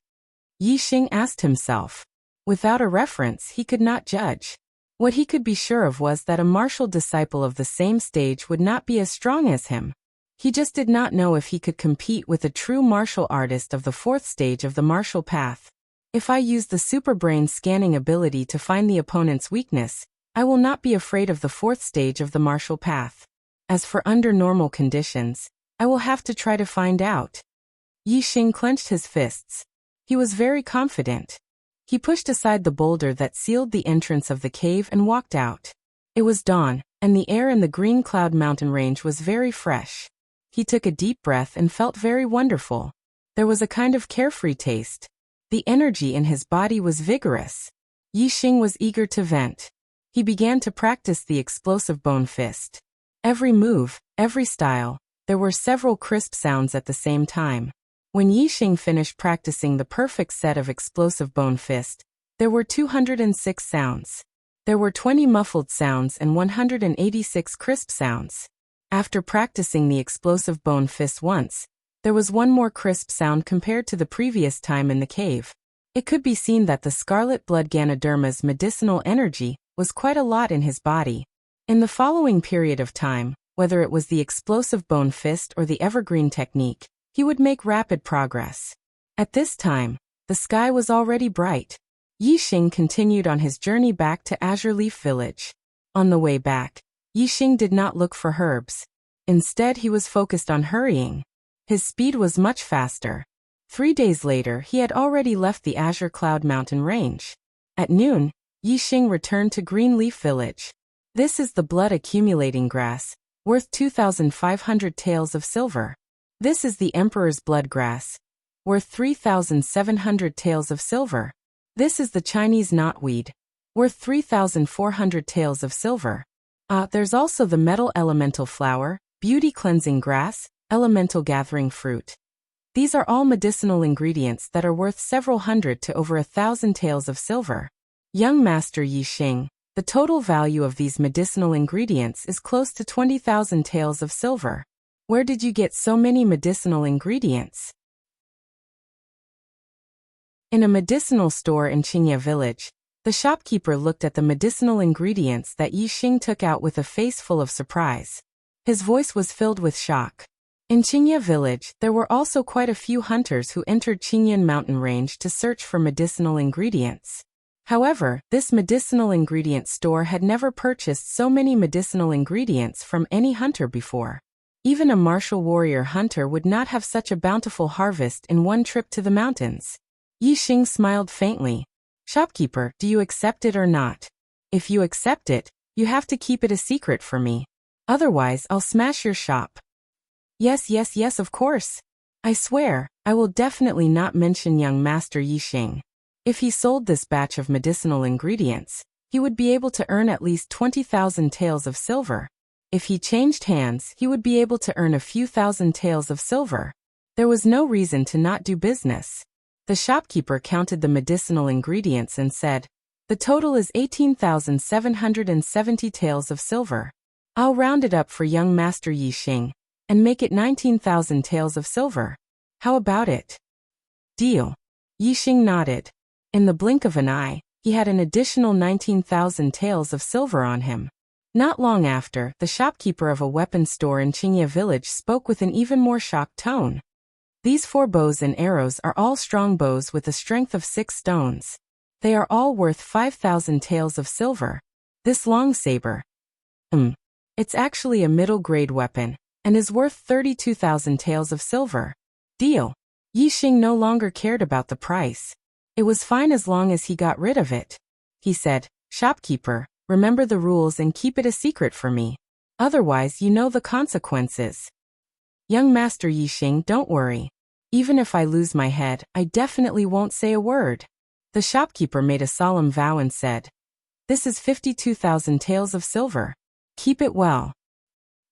Yixing asked himself. Without a reference, he could not judge. What he could be sure of was that a martial disciple of the same stage would not be as strong as him. He just did not know if he could compete with a true martial artist of the fourth stage of the martial path. If I use the superbrain scanning ability to find the opponent's weakness, I will not be afraid of the fourth stage of the martial path. As for under normal conditions, I will have to try to find out. Yixing clenched his fists. He was very confident. He pushed aside the boulder that sealed the entrance of the cave and walked out. It was dawn, and the air in the Green Cloud mountain range was very fresh. He took a deep breath and felt very wonderful. There was a kind of carefree taste. The energy in his body was vigorous. Yixing was eager to vent. He began to practice the explosive bone fist. Every move, every style, there were several crisp sounds at the same time. When Yixing finished practicing the perfect set of explosive bone fist, there were 206 sounds. There were 20 muffled sounds and 186 crisp sounds. After practicing the explosive bone fist once, there was one more crisp sound compared to the previous time in the cave. It could be seen that the scarlet blood Ganoderma's medicinal energy was quite a lot in his body. In the following period of time, whether it was the explosive bone fist or the evergreen technique, he would make rapid progress. At this time, the sky was already bright. Yixing continued on his journey back to Azure Leaf Village. On the way back, Yixing did not look for herbs. Instead, he was focused on hurrying. His speed was much faster. 3 days later, he had already left the Azure Cloud Mountain range. At noon, Yixing returned to Green Leaf Village. This is the blood accumulating grass, worth 2,500 taels of silver. This is the Emperor's blood grass, worth 3,700 taels of silver. This is the Chinese knotweed, worth 3,400 taels of silver. There's also the metal elemental flower, beauty cleansing grass, elemental gathering fruit. These are all medicinal ingredients that are worth several hundred to over 1,000 taels of silver. Young Master Yixing, the total value of these medicinal ingredients is close to 20,000 taels of silver. Where did you get so many medicinal ingredients? In a medicinal store in Qingye village, the shopkeeper looked at the medicinal ingredients that Yixing took out with a face full of surprise. His voice was filled with shock. In Qingye village, there were also quite a few hunters who entered Qingyan mountain range to search for medicinal ingredients. However, this medicinal ingredient store had never purchased so many medicinal ingredients from any hunter before. Even a martial warrior hunter would not have such a bountiful harvest in one trip to the mountains. Yixing smiled faintly. Shopkeeper, do you accept it or not? If you accept it, you have to keep it a secret for me. Otherwise, I'll smash your shop. Yes, of course. I swear, I will definitely not mention young Master Yixing. If he sold this batch of medicinal ingredients, he would be able to earn at least 20,000 taels of silver. If he changed hands, he would be able to earn a few thousand taels of silver. There was no reason to not do business. The shopkeeper counted the medicinal ingredients and said, "The total is 18,770 taels of silver. I'll round it up for young Master Yixing and make it 19,000 taels of silver. How about it?" Deal. Yixing nodded. In the blink of an eye, he had an additional 19,000 taels of silver on him. Not long after, the shopkeeper of a weapons store in Qingye village spoke with an even more shocked tone. These 4 bows and arrows are all strong bows with a strength of 6 stones. They are all worth 5,000 taels of silver. This long saber. It's actually a middle-grade weapon, and is worth 32,000 taels of silver. Deal. Yixing no longer cared about the price. It was fine as long as he got rid of it. He said, "Shopkeeper, remember the rules and keep it a secret for me. Otherwise, you know the consequences." Young Master Yixing, don't worry. Even if I lose my head, I definitely won't say a word. The shopkeeper made a solemn vow and said, "This is 52,000 taels of silver. Keep it well."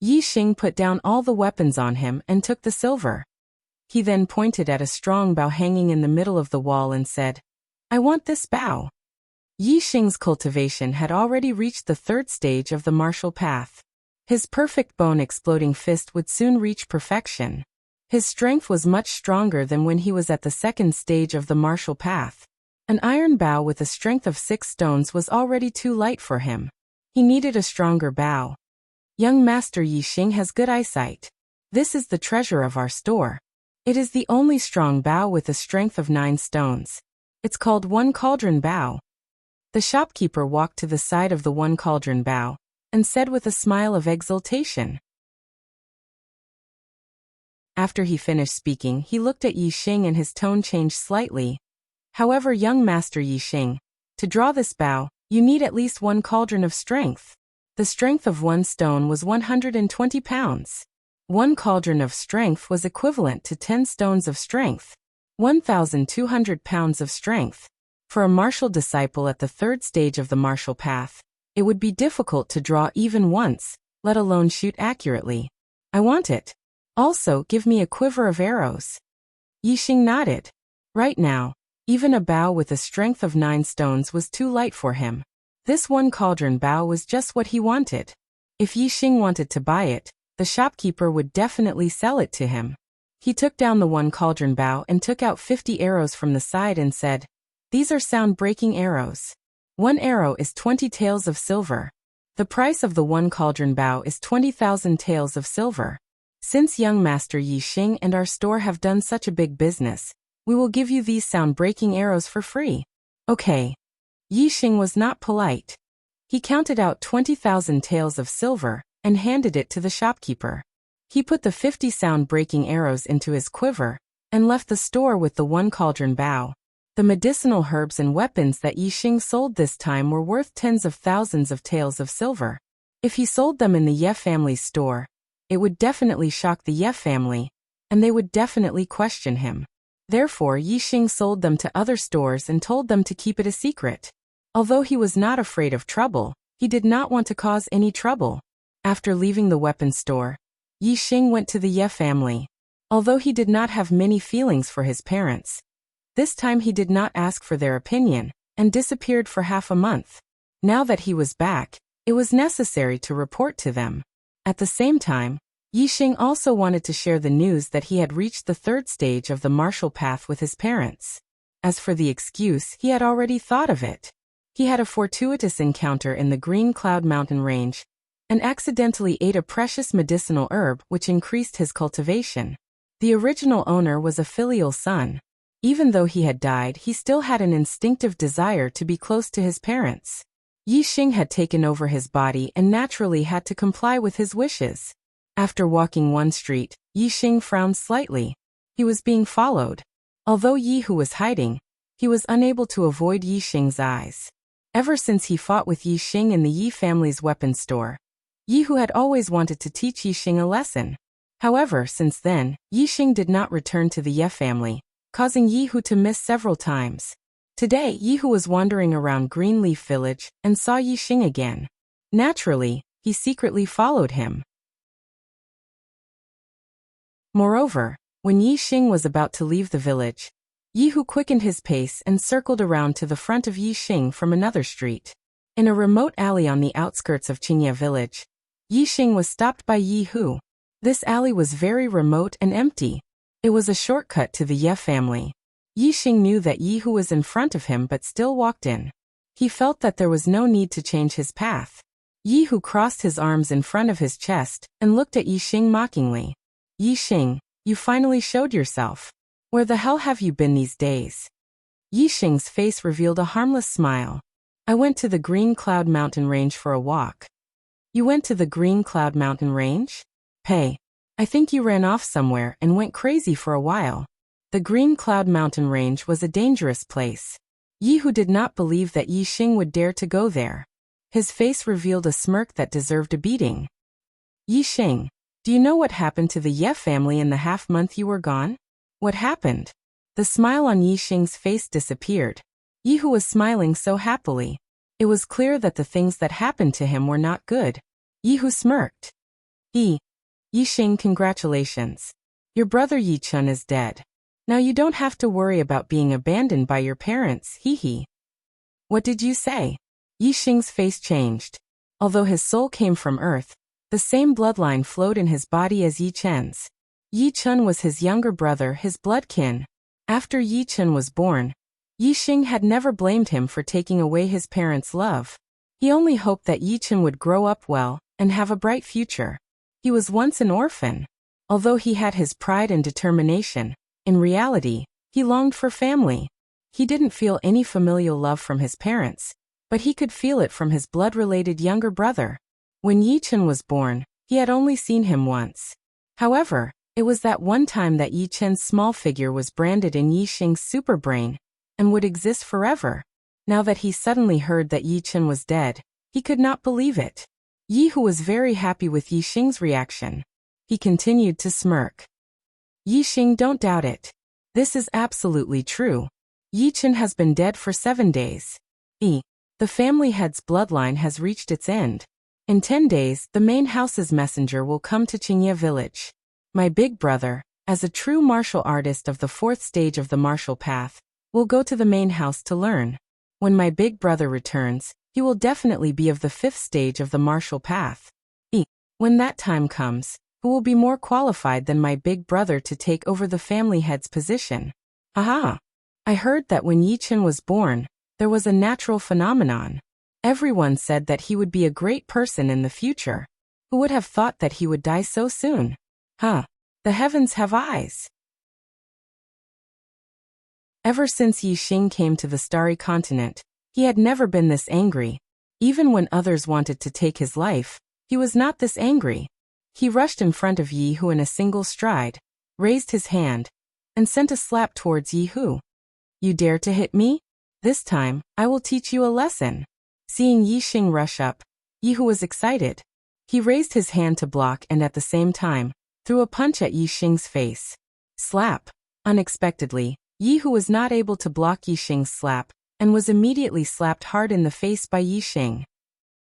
Yi Xing put down all the weapons on him and took the silver. He then pointed at a strong bow hanging in the middle of the wall and said, "I want this bow." Yi Xing's cultivation had already reached the third stage of the martial path. His perfect bone-exploding fist would soon reach perfection. His strength was much stronger than when he was at the second stage of the martial path. An iron bow with a strength of 6 stones was already too light for him. He needed a stronger bow. Young Master Yi Xing has good eyesight. This is the treasure of our store. It is the only strong bow with a strength of 9 stones. It's called One Cauldron Bow. The shopkeeper walked to the side of the One Cauldron Bow and said with a smile of exultation. After he finished speaking, he looked at Yi Xing and his tone changed slightly. "However, young Master Yi Xing, to draw this bow, you need at least 1 cauldron of strength. The strength of 1 stone was 120 pounds. 1 cauldron of strength was equivalent to 10 stones of strength, 1,200 pounds of strength. For a martial disciple at the third stage of the martial path, it would be difficult to draw even once, let alone shoot accurately. I want it. Also, give me a quiver of arrows." Yi Xing nodded. Right now, even a bow with a strength of 9 stones was too light for him. This 1 cauldron bow was just what he wanted. If Yi Xing wanted to buy it, the shopkeeper would definitely sell it to him. He took down the 1 cauldron bow and took out 50 arrows from the side and said, "These are sound-breaking arrows. 1 arrow is 20 taels of silver. The price of the 1 cauldron bow is 20,000 taels of silver. Since young Master Yi Xing and our store have done such a big business, we will give you these sound-breaking arrows for free." Okay. Yi Xing was not polite. He counted out 20,000 taels of silver and handed it to the shopkeeper. He put the 50 sound-breaking arrows into his quiver and left the store with the 1 cauldron bow. The medicinal herbs and weapons that Yi Xing sold this time were worth tens of thousands of taels of silver. If he sold them in the Ye family's store, it would definitely shock the Ye family, and they would definitely question him. Therefore, Yi Xing sold them to other stores and told them to keep it a secret. Although he was not afraid of trouble, he did not want to cause any trouble. After leaving the weapon store, Yi Xing went to the Ye family. Although he did not have many feelings for his parents, this time he did not ask for their opinion, and disappeared for half a month. Now that he was back, it was necessary to report to them. At the same time, Yi Xing also wanted to share the news that he had reached the third stage of the martial path with his parents. As for the excuse, he had already thought of it. He had a fortuitous encounter in the Green Cloud Mountain Range, and accidentally ate a precious medicinal herb which increased his cultivation. The original owner was a filial son. Even though he had died, he still had an instinctive desire to be close to his parents. Yi Xing had taken over his body and naturally had to comply with his wishes. After walking one street, Yi Xing frowned slightly. He was being followed. Although Yi Hu was hiding, he was unable to avoid Yi Xing's eyes. Ever since he fought with Yi Xing in the Yi family's weapons store, Yi Hu had always wanted to teach Yi Xing a lesson. However, since then, Yi Xing did not return to the Ye family, causing Yi Hu to miss several times. Today, Yi Hu was wandering around Greenleaf Village and saw Yi Xing again. Naturally, he secretly followed him. Moreover, when Yi Xing was about to leave the village, Yi Hu quickened his pace and circled around to the front of Yi Xing from another street. In a remote alley on the outskirts of Qingye village, Yi Xing was stopped by Yi Hu. This alley was very remote and empty. It was a shortcut to the Ye family. Yi Xing knew that Yi Hu was in front of him but still walked in. He felt that there was no need to change his path. Yi Hu crossed his arms in front of his chest and looked at Yi Xing mockingly. "Yi Xing, you finally showed yourself. Where the hell have you been these days?" Yi Xing's face revealed a harmless smile. "I went to the Green Cloud Mountain Range for a walk." "You went to the Green Cloud Mountain Range? Hey, I think you ran off somewhere and went crazy for a while." The Green Cloud Mountain Range was a dangerous place. Yi Hu did not believe that Yi Xing would dare to go there. His face revealed a smirk that deserved a beating. "Yi Xing, do you know what happened to the Ye family in the half-month you were gone?" "What happened?" The smile on Yi Xing's face disappeared. Yihu was smiling so happily. It was clear that the things that happened to him were not good. Yihu smirked. Yixing, congratulations. Your brother Yichun is dead. Now you don't have to worry about being abandoned by your parents, hee. What did you say? Yixing's face changed. Although his soul came from earth, the same bloodline flowed in his body as Yichun's. Yichun was his younger brother, his blood kin. After Yichun was born, Yixing had never blamed him for taking away his parents' love. He only hoped that Yichun would grow up well and have a bright future. He was once an orphan. Although he had his pride and determination, in reality, he longed for family. He didn't feel any familial love from his parents, but he could feel it from his blood-related younger brother. When Yichun was born, he had only seen him once. However, it was that one time that Yichun's small figure was branded in Yixing's superbrain and would exist forever. Now that he suddenly heard that Yichun was dead, he could not believe it. Yihu was very happy with Yixing's reaction. He continued to smirk. Yixing, don't doubt it. This is absolutely true. Yichun has been dead for 7 days. The family head's bloodline has reached its end. In 10 days, the main house's messenger will come to Qingye village. My big brother, as a true martial artist of the 4th stage of the martial path, will go to the main house to learn. When my big brother returns, he will definitely be of the 5th stage of the martial path. When that time comes, who will be more qualified than my big brother to take over the family head's position? Aha! I heard that when Yichun was born, there was a natural phenomenon. Everyone said that he would be a great person in the future. Who would have thought that he would die so soon? The heavens have eyes. Ever since Yixing came to the starry continent, he had never been this angry. Even when others wanted to take his life, he was not this angry. He rushed in front of Yihu in a single stride, raised his hand, and sent a slap towards Yihu. You dare to hit me? This time, I will teach you a lesson. Seeing Yixing rush up, Yihu was excited. He raised his hand to block and at the same time, threw a punch at Yixing's face. Slap. Unexpectedly, Yihu was not able to block Yixing's slap, and was immediately slapped hard in the face by Yixing.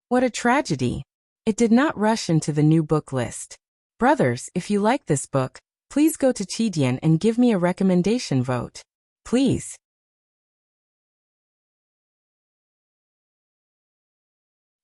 What a tragedy. It did not rush into the new book list. Brothers, if you like this book, please go to Qidian and give me a recommendation vote. Please.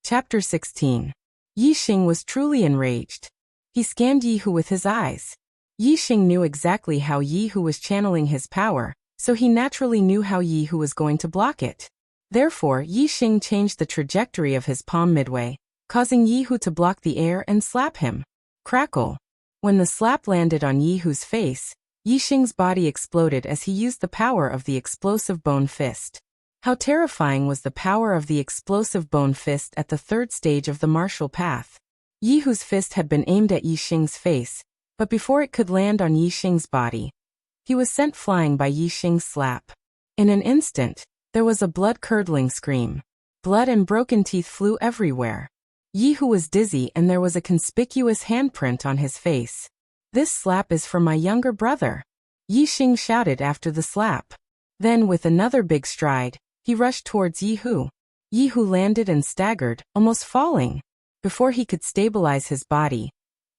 Chapter 16. Yixing was truly enraged. He scanned Yihu with his eyes. Yixing knew exactly how Yihu was channeling his power, so he naturally knew how Yihu was going to block it. Therefore, Yixing changed the trajectory of his palm midway, causing Yihu to block the air and slap him. Crackle. When the slap landed on Yihu's face, Yixing's body exploded as he used the power of the explosive bone fist. How terrifying was the power of the explosive bone fist at the 3rd stage of the martial path. Yihu's fist had been aimed at Yixing's face, but before it could land on Yixing's body, he was sent flying by Yixing's slap. In an instant, there was a blood-curdling scream. Blood and broken teeth flew everywhere. Yihu was dizzy and there was a conspicuous handprint on his face. This slap is for my younger brother. Yixing shouted after the slap. Then with another big stride, he rushed towards Yihu. Yihu landed and staggered, almost falling. Before he could stabilize his body,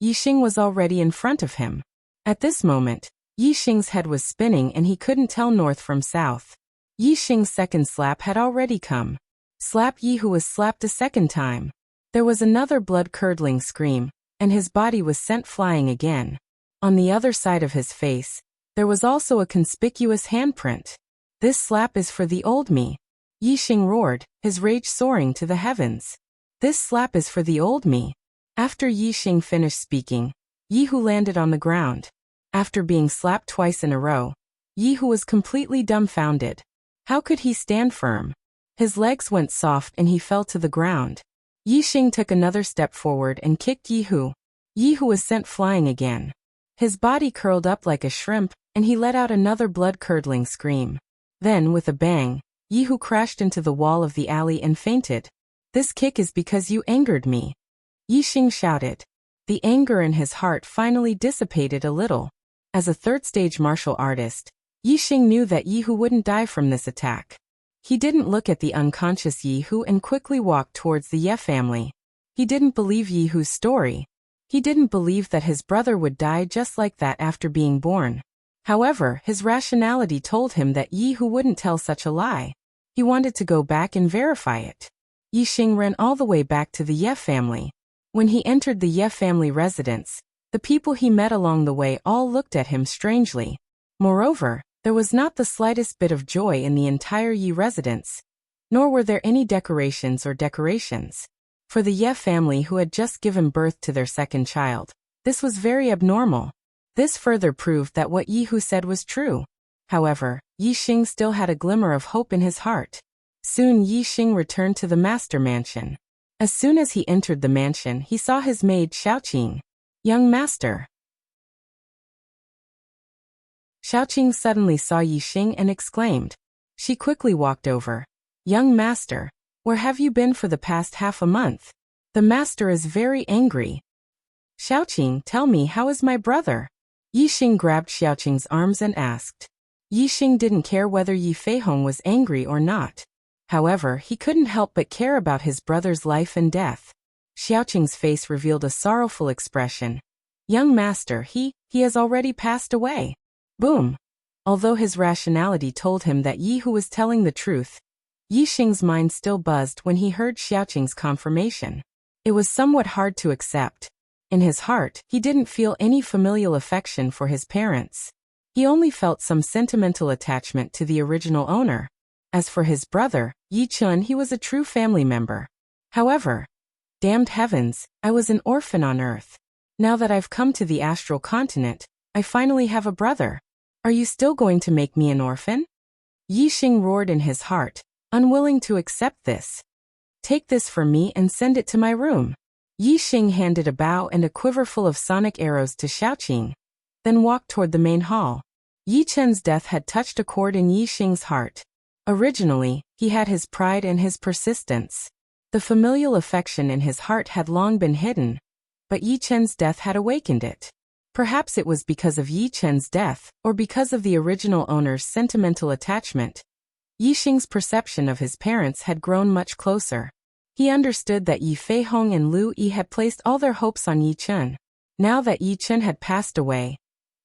Yixing was already in front of him. At this moment, Yixing's head was spinning and he couldn't tell north from south. Yixing's second slap had already come. Slap. Yihu was slapped a second time. There was another blood-curdling scream, and his body was sent flying again. On the other side of his face, there was also a conspicuous handprint. This slap is for the old me. Yixing roared, his rage soaring to the heavens. This slap is for the old me. After Yixing finished speaking, Yihu landed on the ground. After being slapped twice in a row, Yihu was completely dumbfounded. How could he stand firm? His legs went soft and he fell to the ground. Yixing took another step forward and kicked Yihu. Yihu was sent flying again. His body curled up like a shrimp, and he let out another blood-curdling scream. Then, with a bang, Yihu crashed into the wall of the alley and fainted. This kick is because you angered me. Yixing shouted. The anger in his heart finally dissipated a little. As a 3rd stage martial artist, Yixing knew that Yihu wouldn't die from this attack. He didn't look at the unconscious Yi Hu and quickly walked towards the Ye family. He didn't believe Yi Hu's story. He didn't believe that his brother would die just like that after being born. However, his rationality told him that Yi Hu wouldn't tell such a lie. He wanted to go back and verify it. Yi Xing ran all the way back to the Ye family. When he entered the Ye family residence, the people he met along the way all looked at him strangely. Moreover, there was not the slightest bit of joy in the entire Yi residence, nor were there any decorations. For the Ye family who had just given birth to their second child, this was very abnormal. This further proved that what Yi Hu said was true. However, Yi Xing still had a glimmer of hope in his heart. Soon Yi Xing returned to the master mansion. As soon as he entered the mansion, he saw his maid Xiaoqing. Young master. Xiaoqing suddenly saw Yi Xing and exclaimed. She quickly walked over. Young master, where have you been for the past half a month? The master is very angry. Xiaoqing, tell me, how is my brother? Yi Xing grabbed Xiaoqing's arms and asked. Yi Xing didn't care whether Yi Feihong was angry or not. However, he couldn't help but care about his brother's life and death. Xiaoqing's face revealed a sorrowful expression. Young master, he has already passed away. Boom. Although his rationality told him that Yi Hu was telling the truth, Yi Xing's mind still buzzed when he heard Xiaoqing's confirmation. It was somewhat hard to accept. In his heart, he didn't feel any familial affection for his parents. He only felt some sentimental attachment to the original owner. As for his brother, Yi Chun, he was a true family member. However, damned heavens, I was an orphan on Earth. Now that I've come to the astral continent, I finally have a brother. Are you still going to make me an orphan? Yi Xing roared in his heart, unwilling to accept this. Take this for me and send it to my room. Yi Xing handed a bow and a quiver full of sonic arrows to Xiaoqing, then walked toward the main hall. Yi Chen's death had touched a chord in Yi Xing's heart. Originally, he had his pride and his persistence. The familial affection in his heart had long been hidden, but Yi Chen's death had awakened it. Perhaps it was because of Yi Chen's death, or because of the original owner's sentimental attachment. Yi Xing's perception of his parents had grown much closer. He understood that Yi Feihong and Lu Yi had placed all their hopes on Yi Chen. Now that Yi Chen had passed away,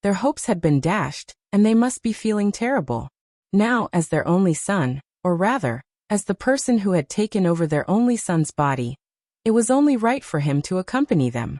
their hopes had been dashed, and they must be feeling terrible. Now, as their only son, or rather, as the person who had taken over their only son's body, it was only right for him to accompany them.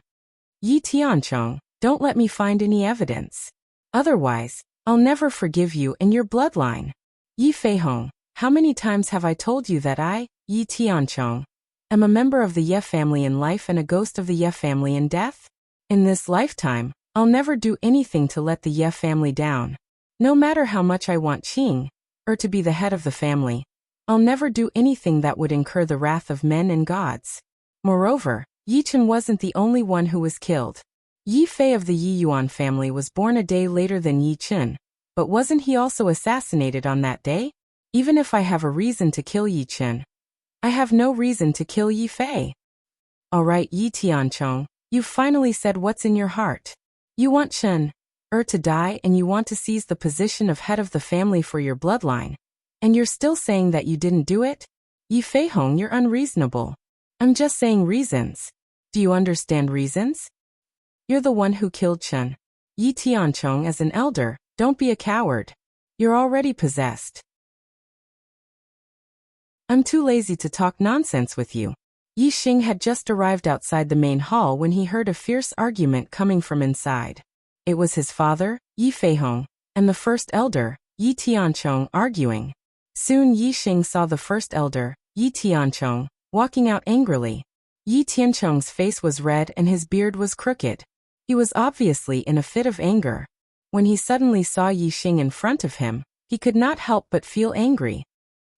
Yi Tianchong, don't let me find any evidence. Otherwise, I'll never forgive you and your bloodline. Yi Feihong, how many times have I told you that I, Yi Tianchong, am a member of the Ye family in life and a ghost of the Ye family in death? In this lifetime, I'll never do anything to let the Ye family down. No matter how much I want Qing, or to be the head of the family, I'll never do anything that would incur the wrath of men and gods. Moreover, Yi Chen wasn't the only one who was killed. Yi Fei of the Yi Yuan family was born a day later than Yi Chen, but wasn't he also assassinated on that day? Even if I have a reason to kill Yi Chen, I have no reason to kill Yi Fei. Alright, Yi Tianchong, you've finally said what's in your heart. You want Chen to die, and you want to seize the position of head of the family for your bloodline. And you're still saying that you didn't do it? Yi Feihong, you're unreasonable. I'm just saying reasons. Do you understand reasons? You're the one who killed Chen. Yi Tianchong, as an elder, don't be a coward. You're already possessed. I'm too lazy to talk nonsense with you. Yi Xing had just arrived outside the main hall when he heard a fierce argument coming from inside. It was his father, Yi Feihong, and the first elder, Yi Tianchong, arguing. Soon Yi Xing saw the first elder, Yi Tianchong, walking out angrily. Yi Tianchong's face was red and his beard was crooked. He was obviously in a fit of anger. When he suddenly saw Yi Xing in front of him, he could not help but feel angry.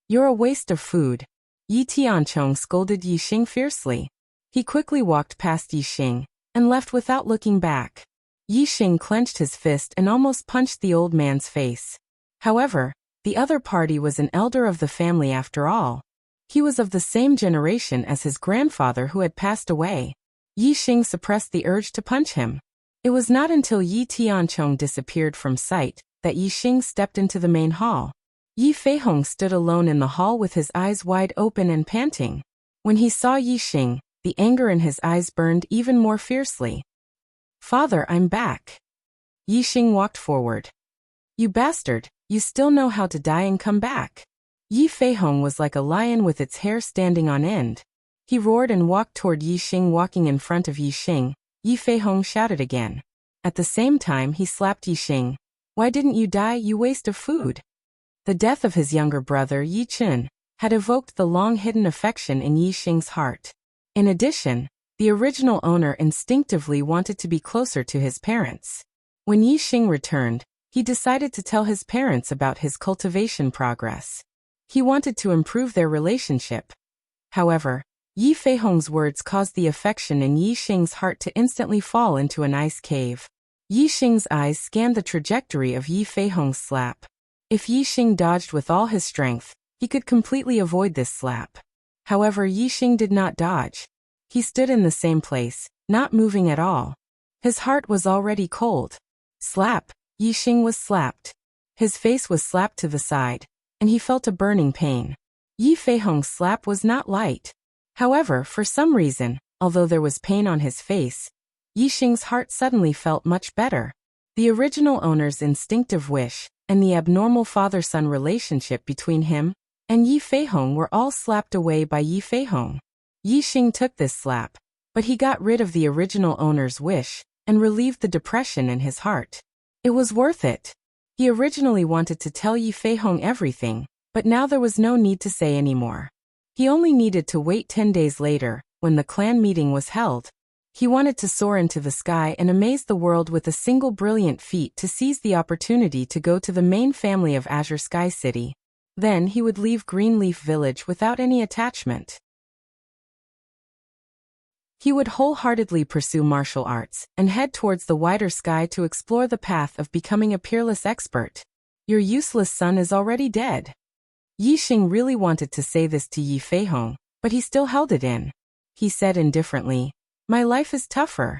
You're a waste of food. Yi Tianchong scolded Yi Xing fiercely. He quickly walked past Yi Xing and left without looking back. Yi Xing clenched his fist and almost punched the old man's face. However, the other party was an elder of the family after all. He was of the same generation as his grandfather who had passed away. Yi Xing suppressed the urge to punch him. It was not until Yi Tianchong disappeared from sight that Yi Xing stepped into the main hall. Yi Feihong stood alone in the hall with his eyes wide open and panting. When he saw Yi Xing, the anger in his eyes burned even more fiercely. "Father, I'm back." Yi Xing walked forward. "You bastard, you still know how to die and come back." Yi Feihong was like a lion with its hair standing on end. He roared and walked toward Yi Xing. Walking in front of Yi Xing, Yi Feihong shouted again. At the same time he slapped Yi Xing. "Why didn't you die, you waste of food?" The death of his younger brother Yi Chen had evoked the long-hidden affection in Yi Xing's heart. In addition, the original owner instinctively wanted to be closer to his parents. When Yi Xing returned, he decided to tell his parents about his cultivation progress. He wanted to improve their relationship. However, Yi Feihong's words caused the affection in Yi Xing's heart to instantly fall into an ice cave. Yi Xing's eyes scanned the trajectory of Yi Feihong's slap. If Yi Xing dodged with all his strength, he could completely avoid this slap. However, Yi Xing did not dodge. He stood in the same place, not moving at all. His heart was already cold. Slap! Yi Xing was slapped. His face was slapped to the side, and he felt a burning pain. Yi Feihong's slap was not light. However, for some reason, although there was pain on his face, Yi Xing's heart suddenly felt much better. The original owner's instinctive wish, and the abnormal father-son relationship between him and Yi Feihong were all slapped away by Yi Feihong. Yi Xing took this slap, but he got rid of the original owner's wish and relieved the depression in his heart. It was worth it. He originally wanted to tell Yi Feihong everything, but now there was no need to say anymore. He only needed to wait 10 days later, when the clan meeting was held. He wanted to soar into the sky and amaze the world with a single brilliant feat to seize the opportunity to go to the main family of Azure Sky City. Then he would leave Greenleaf Village without any attachment. He would wholeheartedly pursue martial arts and head towards the wider sky to explore the path of becoming a peerless expert. Your useless son is already dead. Yi Xing really wanted to say this to Yi Feihong, but he still held it in. He said indifferently, "My life is tougher."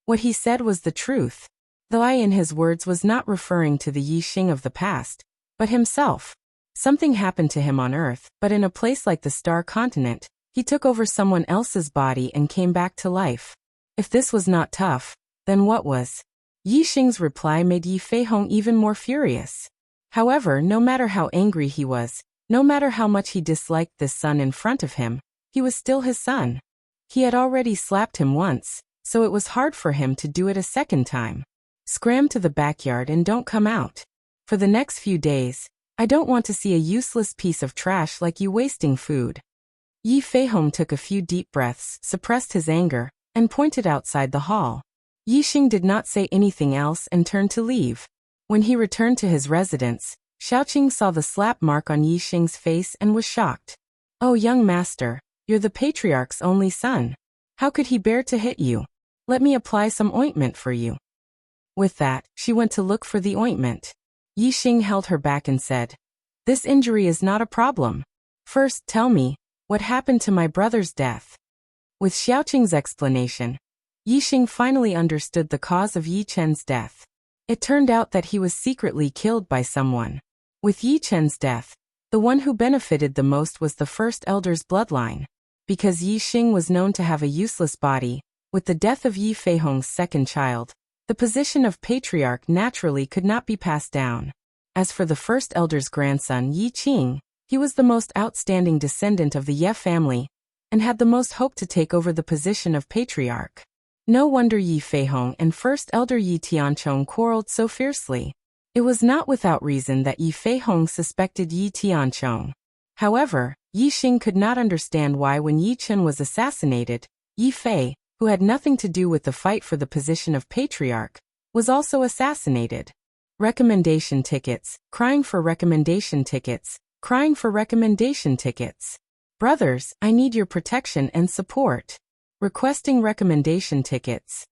What he said was the truth. The lie in his words was not referring to the Yi Xing of the past, but himself. Something happened to him on Earth, but in a place like the Star Continent, he took over someone else's body and came back to life. If this was not tough, then what was? Yi Xing's reply made Yi Feihong even more furious. However, no matter how angry he was, no matter how much he disliked this son in front of him, he was still his son. He had already slapped him once, so it was hard for him to do it a second time. Scram to the backyard and don't come out. For the next few days, I don't want to see a useless piece of trash like you wasting food. Yi Feihong took a few deep breaths, suppressed his anger, and pointed outside the hall. Yi Xing did not say anything else and turned to leave. When he returned to his residence, Xiaoqing saw the slap mark on Yi Xing's face and was shocked. "Oh, young master, you're the patriarch's only son. How could he bear to hit you? Let me apply some ointment for you." With that, she went to look for the ointment. Yi Xing held her back and said, "This injury is not a problem. First, tell me, what happened to my brother's death?" With Xiaoqing's explanation, Yi Xing finally understood the cause of Yi Chen's death. It turned out that he was secretly killed by someone. With Yi Chen's death, the one who benefited the most was the first elder's bloodline. Because Yi Xing was known to have a useless body, with the death of Yi Feihong's second child, the position of patriarch naturally could not be passed down. As for the first elder's grandson Yi Qing, he was the most outstanding descendant of the Ye family, and had the most hope to take over the position of patriarch. No wonder Yi Feihong and first elder Yi Tianchong quarreled so fiercely. It was not without reason that Yi Feihong suspected Yi Tianchong. However, Yi Xing could not understand why when Yi Chen was assassinated, Yi Fei, who had nothing to do with the fight for the position of patriarch, was also assassinated. Recommendation tickets, crying for recommendation tickets, crying for recommendation tickets. Brothers, I need your protection and support. Requesting recommendation tickets.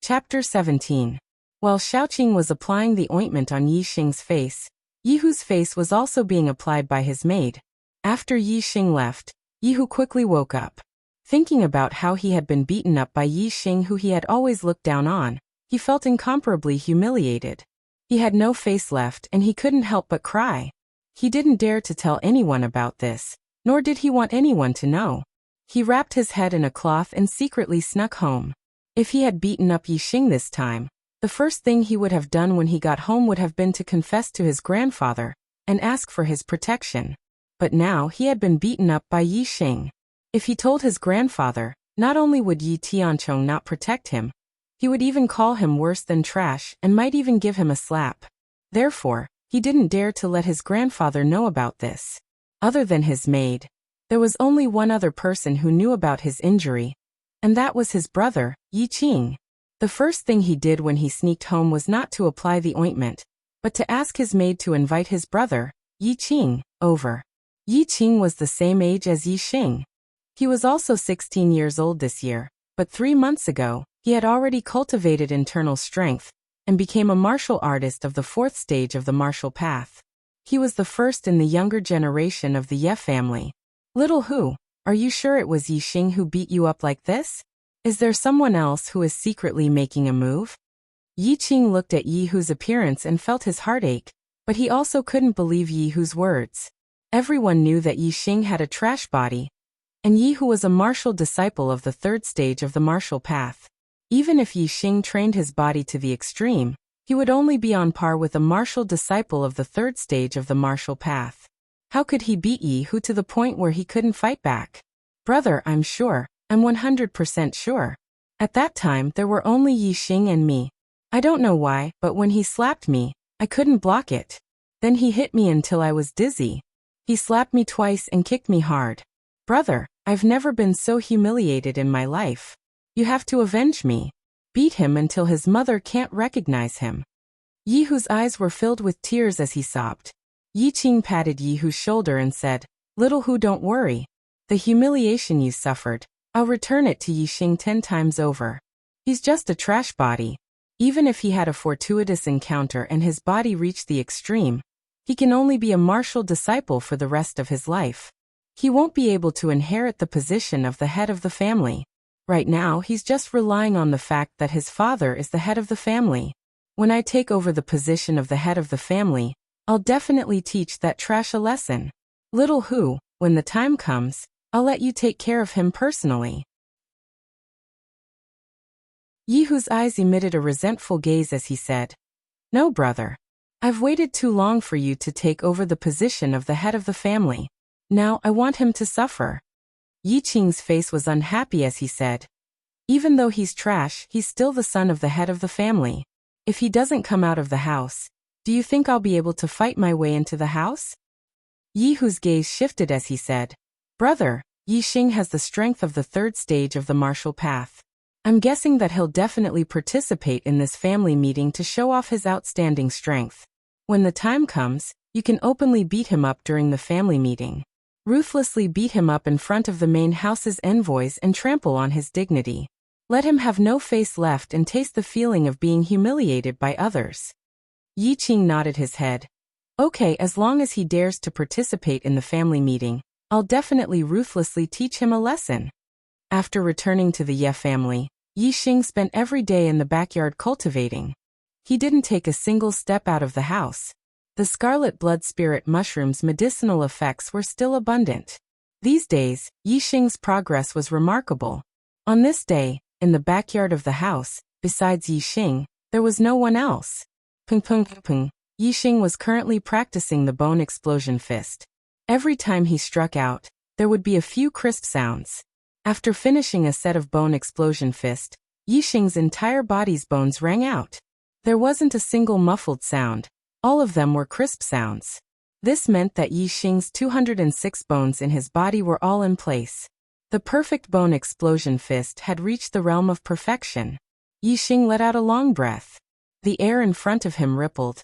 Chapter 17. While Xiaoqing was applying the ointment on Yi Xing's face, Yihu's face was also being applied by his maid. After Yi Xing left, Yihu quickly woke up. Thinking about how he had been beaten up by Yi Xing who he had always looked down on, He felt incomparably humiliated. He had no face left and he couldn't help but cry. He didn't dare to tell anyone about this, nor did he want anyone to know. He wrapped his head in a cloth and secretly snuck home. If he had beaten up Yi Xing this time, the first thing he would have done when he got home would have been to confess to his grandfather and ask for his protection. But now he had been beaten up by Yi Xing. If he told his grandfather, not only would Yi Tianchong not protect him, he would even call him worse than trash and might even give him a slap. Therefore, he didn't dare to let his grandfather know about this. Other than his maid, there was only one other person who knew about his injury, and that was his brother, Yi Qing. The first thing he did when he sneaked home was not to apply the ointment, but to ask his maid to invite his brother, Yi Qing, over. Yi Qing was the same age as Yi Xing. He was also 16 years old this year, but 3 months ago, he had already cultivated internal strength and became a martial artist of the 4th stage of the martial path. He was the first in the younger generation of the Ye family. Little Hu, are you sure it was Yi Xing who beat you up like this? Is there someone else who is secretly making a move? Yi Qing looked at Yi Hu's appearance and felt his heart ache, but he also couldn't believe Yi Hu's words. Everyone knew that Yi Xing had a trash body, and Yi Hu was a martial disciple of the 3rd stage of the martial path. Even if Yi Xing trained his body to the extreme, he would only be on par with a martial disciple of the 3rd stage of the martial path. How could he beat Yi Hu to the point where he couldn't fight back? Brother, I'm 100% sure. At that time there were only Yi Xing and me. I don't know why, but when he slapped me, I couldn't block it. Then he hit me until I was dizzy. He slapped me twice and kicked me hard. Brother, I've never been so humiliated in my life. You have to avenge me. Beat him until his mother can't recognize him. Yi Hu's eyes were filled with tears as he sobbed. Yi Qing patted Yi Hu's shoulder and said, Little Hu, don't worry. The humiliation you suffered, I'll return it to Yi Xing 10 times over. He's just a trash body. Even if he had a fortuitous encounter and his body reached the extreme, he can only be a martial disciple for the rest of his life. He won't be able to inherit the position of the head of the family. Right now, he's just relying on the fact that his father is the head of the family. When I take over the position of the head of the family, I'll definitely teach that trash a lesson. Little Hu, when the time comes, I'll let you take care of him personally. Yi Hu's eyes emitted a resentful gaze as he said, No, brother. I've waited too long for you to take over the position of the head of the family. Now I want him to suffer. Yi Qing's face was unhappy as he said, Even though he's trash, he's still the son of the head of the family. If he doesn't come out of the house, do you think I'll be able to fight my way into the house? Yi Hu's gaze shifted as he said, Brother, Yi Xing has the strength of the 3rd stage of the martial path. I'm guessing that he'll definitely participate in this family meeting to show off his outstanding strength. When the time comes, you can openly beat him up during the family meeting. Ruthlessly beat him up in front of the main house's envoys and trample on his dignity. Let him have no face left and taste the feeling of being humiliated by others. Yi Qing nodded his head. Okay, as long as he dares to participate in the family meeting, I'll definitely ruthlessly teach him a lesson. After returning to the Ye family, Yi Xing spent every day in the backyard cultivating. He didn't take a single step out of the house. The scarlet blood spirit mushroom's medicinal effects were still abundant. These days, Yi Xing's progress was remarkable. On this day, in the backyard of the house, besides Yi Xing, there was no one else. Pung pung pung. Yi Xing was currently practicing the bone explosion fist. Every time he struck out, there would be a few crisp sounds. After finishing a set of bone explosion fist, Yi Xing's entire body's bones rang out. There wasn't a single muffled sound. All of them were crisp sounds. This meant that Yi Xing's 206 bones in his body were all in place. The perfect bone explosion fist had reached the realm of perfection. Yi Xing let out a long breath. The air in front of him rippled,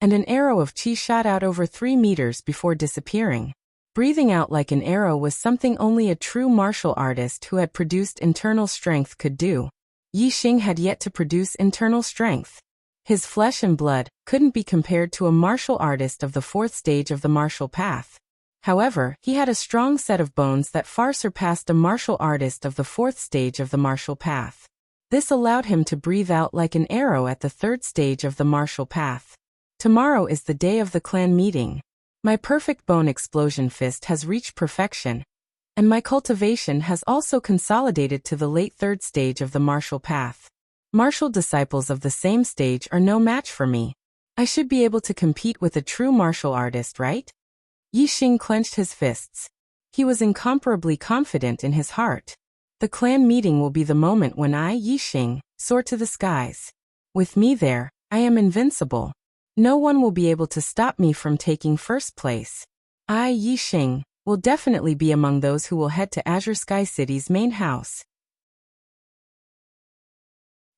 and an arrow of qi shot out over 3 meters before disappearing. Breathing out like an arrow was something only a true martial artist who had produced internal strength could do. Yi Xing had yet to produce internal strength. His flesh and blood couldn't be compared to a martial artist of the 4th stage of the martial path. However, he had a strong set of bones that far surpassed a martial artist of the 4th stage of the martial path. This allowed him to breathe out like an arrow at the third stage of the martial path. Tomorrow is the day of the clan meeting. My perfect bone explosion fist has reached perfection, and my cultivation has also consolidated to the late third stage of the martial path. Martial disciples of the same stage are no match for me. I should be able to compete with a true martial artist, right? Yi Xing clenched his fists. He was incomparably confident in his heart. The clan meeting will be the moment when I, Yi Xing, soar to the skies. With me there, I am invincible. No one will be able to stop me from taking first place. I, Yi Xing, will definitely be among those who will head to Azure Sky City's main house.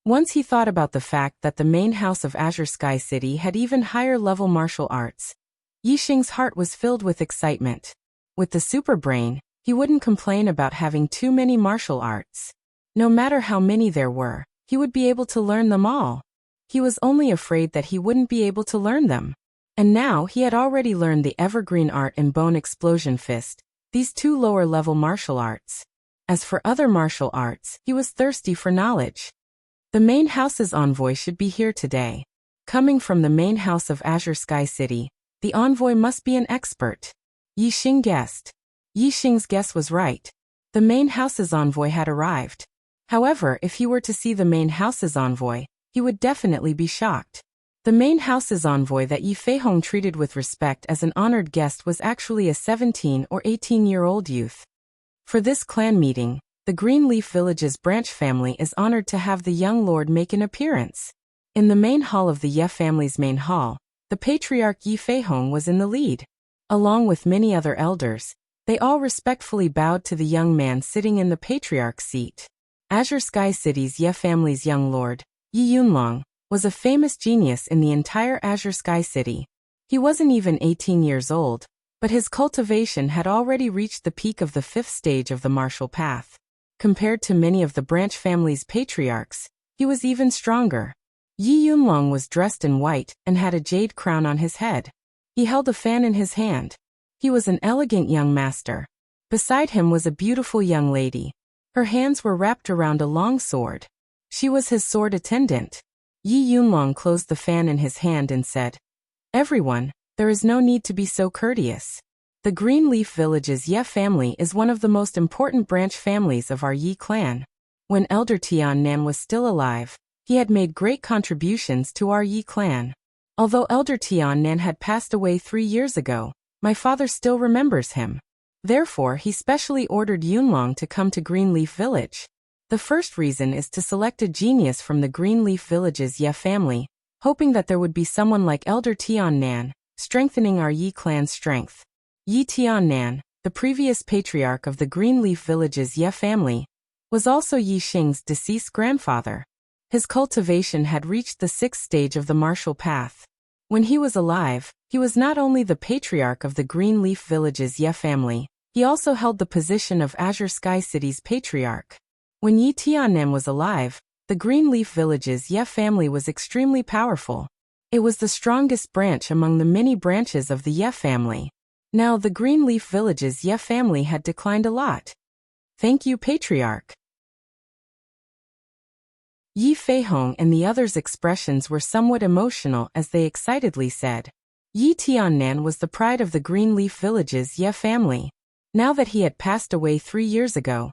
Once he thought about the fact that the main house of Azure Sky City had even higher level martial arts. Yi Xing's heart was filled with excitement. With the super brain, he wouldn't complain about having too many martial arts. No matter how many there were, he would be able to learn them all. He was only afraid that he wouldn't be able to learn them. And now he had already learned the evergreen art and bone explosion fist, these two lower-level martial arts. As for other martial arts, he was thirsty for knowledge. The main house's envoy should be here today. Coming from the main house of Azure Sky City, the envoy must be an expert. Yi Xing guessed. Yi Xing's guess was right. The main house's envoy had arrived. However, if he were to see the main house's envoy, he would definitely be shocked. The main house's envoy that Yi Feihong treated with respect as an honored guest was actually a 17 or 18-year-old youth. For this clan meeting, the Greenleaf Village's branch family is honored to have the young lord make an appearance. In the main hall of the Ye family's main hall, the patriarch Yi Feihong was in the lead. Along with many other elders, they all respectfully bowed to the young man sitting in the patriarch's seat. Azure Sky City's Ye family's young lord, Yi Yunlong, was a famous genius in the entire Azure Sky City. He wasn't even 18 years old, but his cultivation had already reached the peak of the fifth stage of the martial path. Compared to many of the branch family's patriarchs, he was even stronger. Yi Yunlong was dressed in white and had a jade crown on his head. He held a fan in his hand. He was an elegant young master. Beside him was a beautiful young lady. Her hands were wrapped around a long sword. She was his sword attendant. Yi Yunlong closed the fan in his hand and said, "Everyone, there is no need to be so courteous. The Greenleaf Village's Ye family is one of the most important branch families of our Yi clan. When Elder Tian Nan was still alive, he had made great contributions to our Yi clan. Although Elder Tian Nan had passed away 3 years ago, my father still remembers him. Therefore, he specially ordered Yunlong to come to Greenleaf Village. The first reason is to select a genius from the Greenleaf Village's Ye family, hoping that there would be someone like Elder Tian Nan, strengthening our Yi clan's strength. Yi Tian Nan, the previous patriarch of the Greenleaf Village's Ye family, was also Yi Xing's deceased grandfather. His cultivation had reached the sixth stage of the martial path. When he was alive, he was not only the patriarch of the Greenleaf Village's Ye family, he also held the position of Azure Sky City's patriarch. When Yi Tianan was alive, the Greenleaf Village's Ye family was extremely powerful. It was the strongest branch among the many branches of the Ye family. Now the Greenleaf Village's Ye family had declined a lot. Thank you, patriarch. Yi Feihong and the others' expressions were somewhat emotional as they excitedly said. Yi Tiannan was the pride of the Greenleaf Village's Ye family. Now that he had passed away 3 years ago,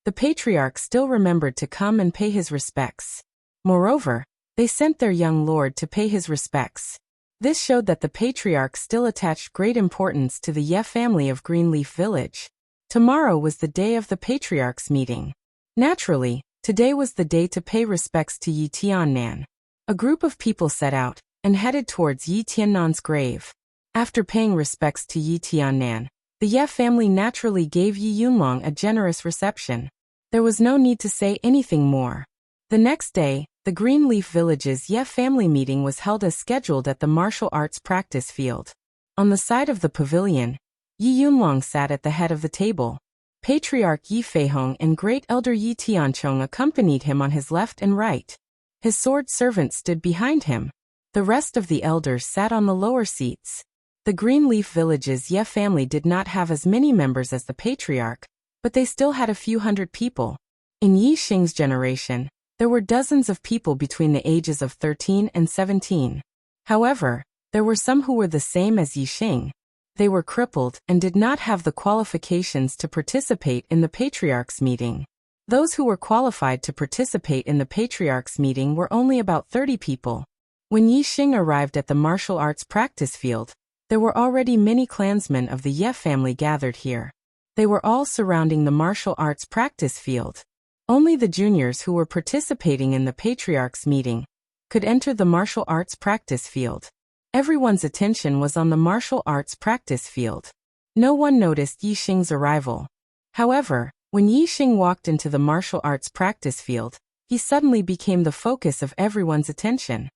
the patriarch still remembered to come and pay his respects. Moreover, they sent their young lord to pay his respects. This showed that the patriarch still attached great importance to the Ye family of Greenleaf Village. Tomorrow was the day of the patriarch's meeting. Naturally, today was the day to pay respects to Yi Tiannan. A group of people set out and headed towards Yi Tiannan's grave. After paying respects to Yi Tiannan, the Ye family naturally gave Yi Yunlong a generous reception. There was no need to say anything more. The next day, the Greenleaf Village's Ye family meeting was held as scheduled at the martial arts practice field. On the side of the pavilion, Yi Yunlong sat at the head of the table. Patriarch Yi Feihong and Great Elder Yi Tianchong accompanied him on his left and right. His sword servant stood behind him. The rest of the elders sat on the lower seats. The Greenleaf Village's Ye family did not have as many members as the patriarch, but they still had a few hundred people. In Yi Xing's generation, There were dozens of people between the ages of 13 and 17. However, there were some who were the same as Yixing. They were crippled and did not have the qualifications to participate in the Patriarch's meeting. Those who were qualified to participate in the Patriarch's meeting were only about 30 people. When Yixing arrived at the martial arts practice field, there were already many clansmen of the Ye family gathered here. They were all surrounding the martial arts practice field. Only the juniors who were participating in the Patriarch's meeting could enter the martial arts practice field. Everyone's attention was on the martial arts practice field. No one noticed Yixing's arrival. However, when Yixing walked into the martial arts practice field, he suddenly became the focus of everyone's attention.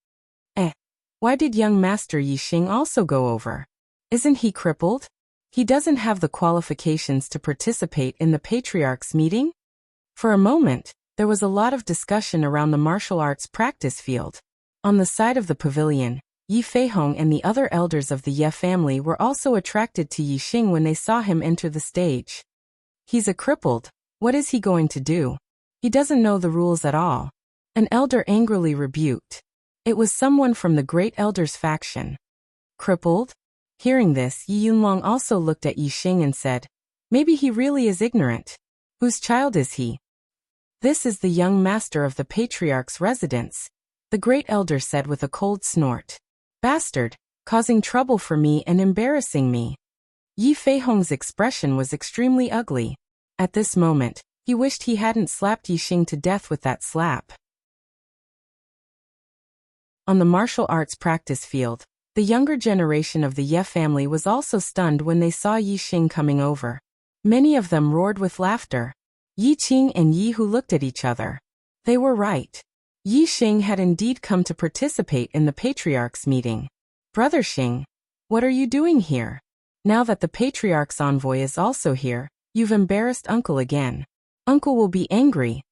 Why did young Master Yixing also go over? Isn't he crippled? He doesn't have the qualifications to participate in the Patriarch's meeting? For a moment, there was a lot of discussion around the martial arts practice field. On the side of the pavilion, Yi Feihong and the other elders of the Ye family were also attracted to Yixing when they saw him enter the stage. He's a crippled. What is he going to do? He doesn't know the rules at all. An elder angrily rebuked. It was someone from the Great Elder's faction. Crippled? Hearing this, Yi Yunlong also looked at Yixing and said, maybe he really is ignorant. Whose child is he? This is the young master of the Patriarch's residence, the Great Elder said with a cold snort. Bastard, causing trouble for me and embarrassing me. Yi Feihong's expression was extremely ugly. At this moment, he wished he hadn't slapped Yixing to death with that slap. On the martial arts practice field, the younger generation of the Ye family was also stunned when they saw Yixing coming over. Many of them roared with laughter. Yi Qing and Yi Hu looked at each other. They were right. Yixing had indeed come to participate in the Patriarch's meeting. Brother Xing, what are you doing here? Now that the Patriarch's envoy is also here, you've embarrassed Uncle again. Uncle will be angry.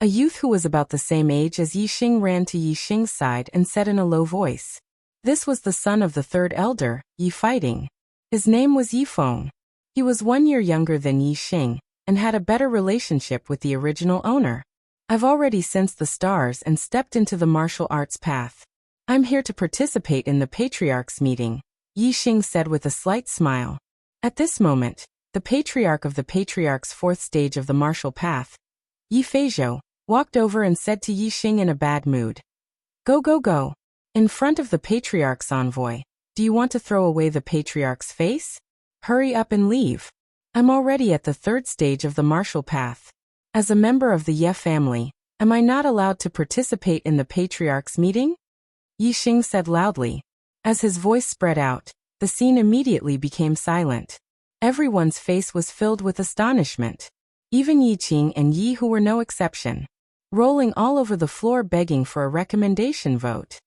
A youth who was about the same age as Yixing ran to Yixing's side and said in a low voice. This was the son of the third elder, Yi Fighting. His name was Yi Feng. He was 1 year younger than Yixing and had a better relationship with the original owner. I've already sensed the stars and stepped into the martial arts path. I'm here to participate in the Patriarch's meeting, Yixing said with a slight smile. At this moment, the Patriarch of the Patriarch's fourth stage of the martial path, Yi Feizhou, walked over and said to Yixing in a bad mood. Go, go, go. In front of the Patriarch's envoy, do you want to throw away the Patriarch's face? Hurry up and leave. I'm already at the third stage of the martial path. As a member of the Ye family, am I not allowed to participate in the Patriarch's meeting? Yixing said loudly. As his voice spread out, the scene immediately became silent. Everyone's face was filled with astonishment. Even Yi Qing and Yi Hu were no exception, rolling all over the floor begging for a recommendation vote.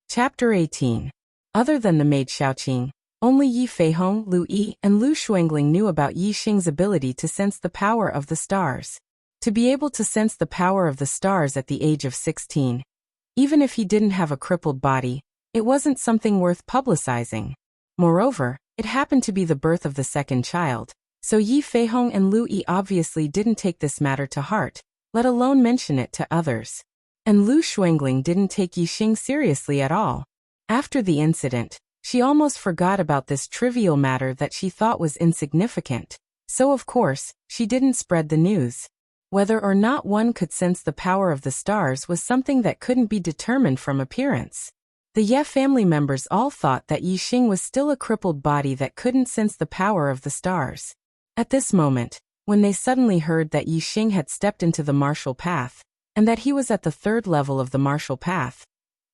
Chapter 18. Other than the maid Xiaoqing, only Yi Feihong, Lu Yi, and Lu Shuangling knew about Yixing's ability to sense the power of the stars. To be able to sense the power of the stars at the age of 16, even if he didn't have a crippled body, it wasn't something worth publicizing. Moreover, it happened to be the birth of the second child, so Yi Feihong and Lu Yi obviously didn't take this matter to heart, let alone mention it to others. And Lu Shuangling didn't take Yixing seriously at all. After the incident, she almost forgot about this trivial matter that she thought was insignificant. So of course, she didn't spread the news. Whether or not one could sense the power of the stars was something that couldn't be determined from appearance. The Ye family members all thought that Yixing was still a crippled body that couldn't sense the power of the stars. At this moment, when they suddenly heard that Yixing had stepped into the martial path, and that he was at the third level of the martial path,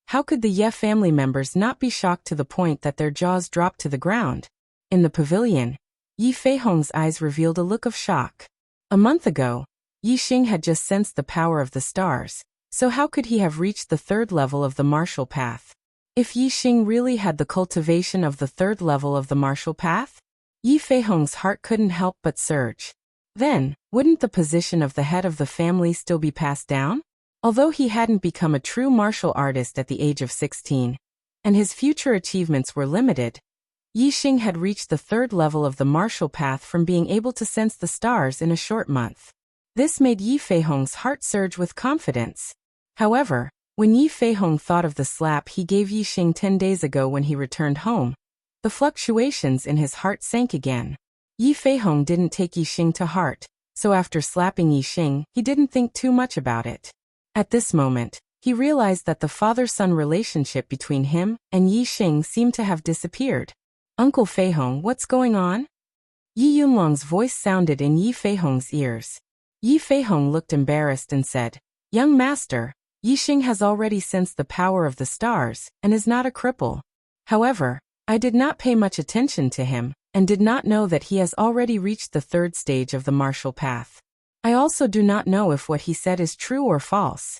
how could the Ye family members not be shocked to the point that their jaws dropped to the ground? In the pavilion, Yi Feihong's eyes revealed a look of shock. A month ago, Yixing had just sensed the power of the stars, so how could he have reached the third level of the martial path? If Yixing really had the cultivation of the third level of the martial path, Yi Feihong's heart couldn't help but surge. Then, wouldn't the position of the head of the family still be passed down? Although he hadn't become a true martial artist at the age of 16, and his future achievements were limited, Yi Xing had reached the third level of the martial path from being able to sense the stars in a short month. This made Yi Feihong's heart surge with confidence. However, when Yi Feihong thought of the slap he gave Yi Xing 10 days ago when he returned home, the fluctuations in his heart sank again. Yi Feihong didn't take Yi Xing to heart, so after slapping Yi Xing, he didn't think too much about it. At this moment, he realized that the father-son relationship between him and Yi Xing seemed to have disappeared. "Uncle Feihong, what's going on?" Yi Yunlong's voice sounded in Yi Feihong's ears. Yi Feihong looked embarrassed and said, "Young master, Yi Xing has already sensed the power of the stars and is not a cripple. However, I did not pay much attention to him and did not know that he has already reached the third stage of the martial path. I also do not know if what he said is true or false."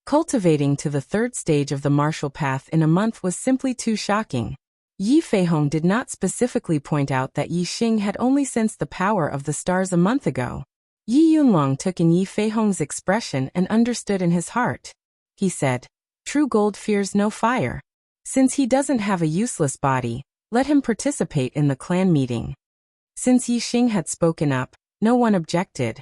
Cultivating to the third stage of the martial path in a month was simply too shocking. Yi Feihong did not specifically point out that Yi Xing had only sensed the power of the stars a month ago. Yi Yunlong took in Yi Feihong's expression and understood in his heart. He said, "True gold fears no fire. Since he doesn't have a useless body, let him participate in the clan meeting." Since Yi Xing had spoken up, no one objected.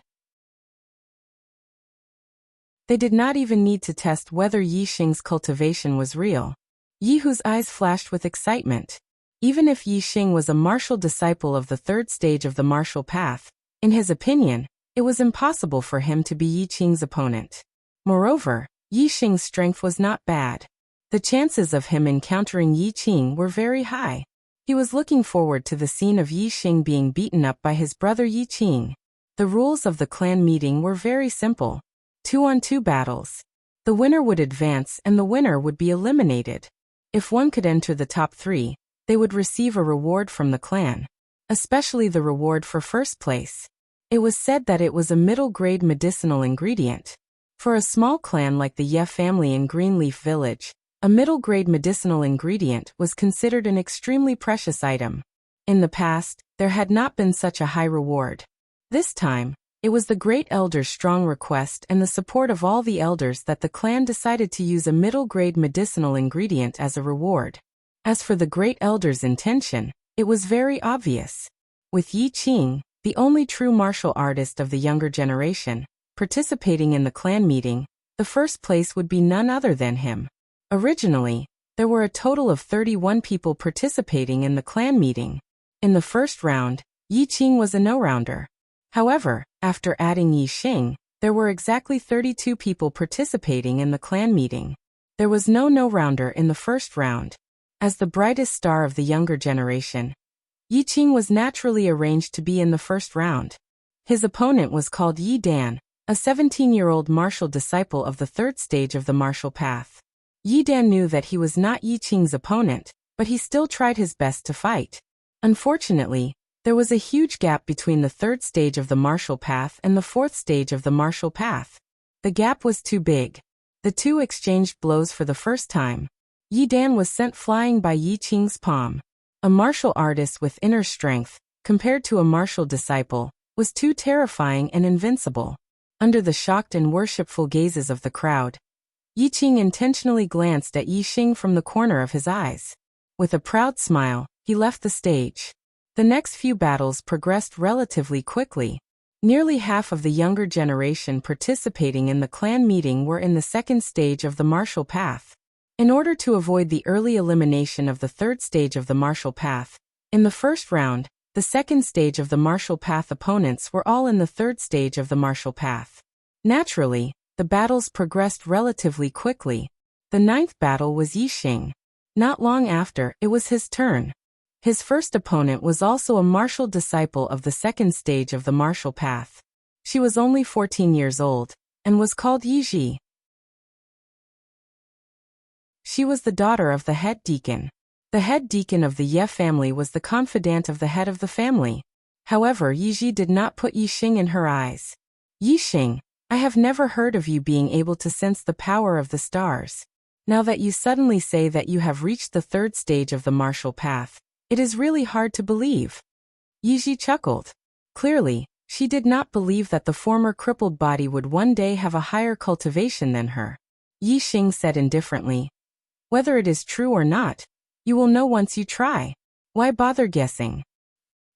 They did not even need to test whether Yi Xing's cultivation was real. Yi Hu's eyes flashed with excitement. Even if Yi Xing was a martial disciple of the third stage of the martial path, in his opinion, it was impossible for him to be Yi Qing's opponent. Moreover, Yi Xing's strength was not bad. The chances of him encountering Yi Qing were very high. He was looking forward to the scene of Yi Xing being beaten up by his brother Yi Qing. The rules of the clan meeting were very simple. 2-on-2 battles. The winner would advance and the winner would be eliminated. If one could enter the top 3, they would receive a reward from the clan, especially the reward for first place. It was said that it was a middle-grade medicinal ingredient. For a small clan like the Ye family in Greenleaf Village, a middle-grade medicinal ingredient was considered an extremely precious item. In the past, there had not been such a high reward. This time, it was the Great Elder's strong request and the support of all the elders that the clan decided to use a middle-grade medicinal ingredient as a reward. As for the Great Elder's intention, it was very obvious. With Yi Qing, the only true martial artist of the younger generation, participating in the clan meeting, the first place would be none other than him. Originally, there were a total of 31 people participating in the clan meeting. In the first round, Yi Qing was a no-rounder. However, after adding Yi Xing, there were exactly 32 people participating in the clan meeting. There was no no-rounder in the first round. As the brightest star of the younger generation, Yi Qing was naturally arranged to be in the first round. His opponent was called Yi Dan, a 17-year-old martial disciple of the third stage of the martial path. Yi Dan knew that he was not Yi Qing's opponent, but he still tried his best to fight. Unfortunately, there was a huge gap between the third stage of the martial path and the fourth stage of the martial path. The gap was too big. The two exchanged blows for the first time. Yi Dan was sent flying by Yi Qing's palm. A martial artist with inner strength, compared to a martial disciple, was too terrifying and invincible. Under the shocked and worshipful gazes of the crowd, Yi Qing intentionally glanced at Yi Xing from the corner of his eyes. With a proud smile, he left the stage. The next few battles progressed relatively quickly. Nearly half of the younger generation participating in the clan meeting were in the second stage of the martial path. In order to avoid the early elimination of the third stage of the martial path, in the first round, the second stage of the martial path opponents were all in the third stage of the martial path. Naturally, the battles progressed relatively quickly. The ninth battle was Yi Xing. Not long after, it was his turn. His first opponent was also a martial disciple of the second stage of the martial path. She was only 14 years old, and was called Yi Ji. She was the daughter of the head deacon. The head deacon of the Ye family was the confidant of the head of the family. However, Yi Ji did not put Yi Xing in her eyes. "Yi Xing, I have never heard of you being able to sense the power of the stars. Now that you suddenly say that you have reached the third stage of the martial path, it is really hard to believe." Yi Ji chuckled. Clearly, she did not believe that the former crippled body would one day have a higher cultivation than her. Yi Xing said indifferently, "Whether it is true or not, you will know once you try. Why bother guessing?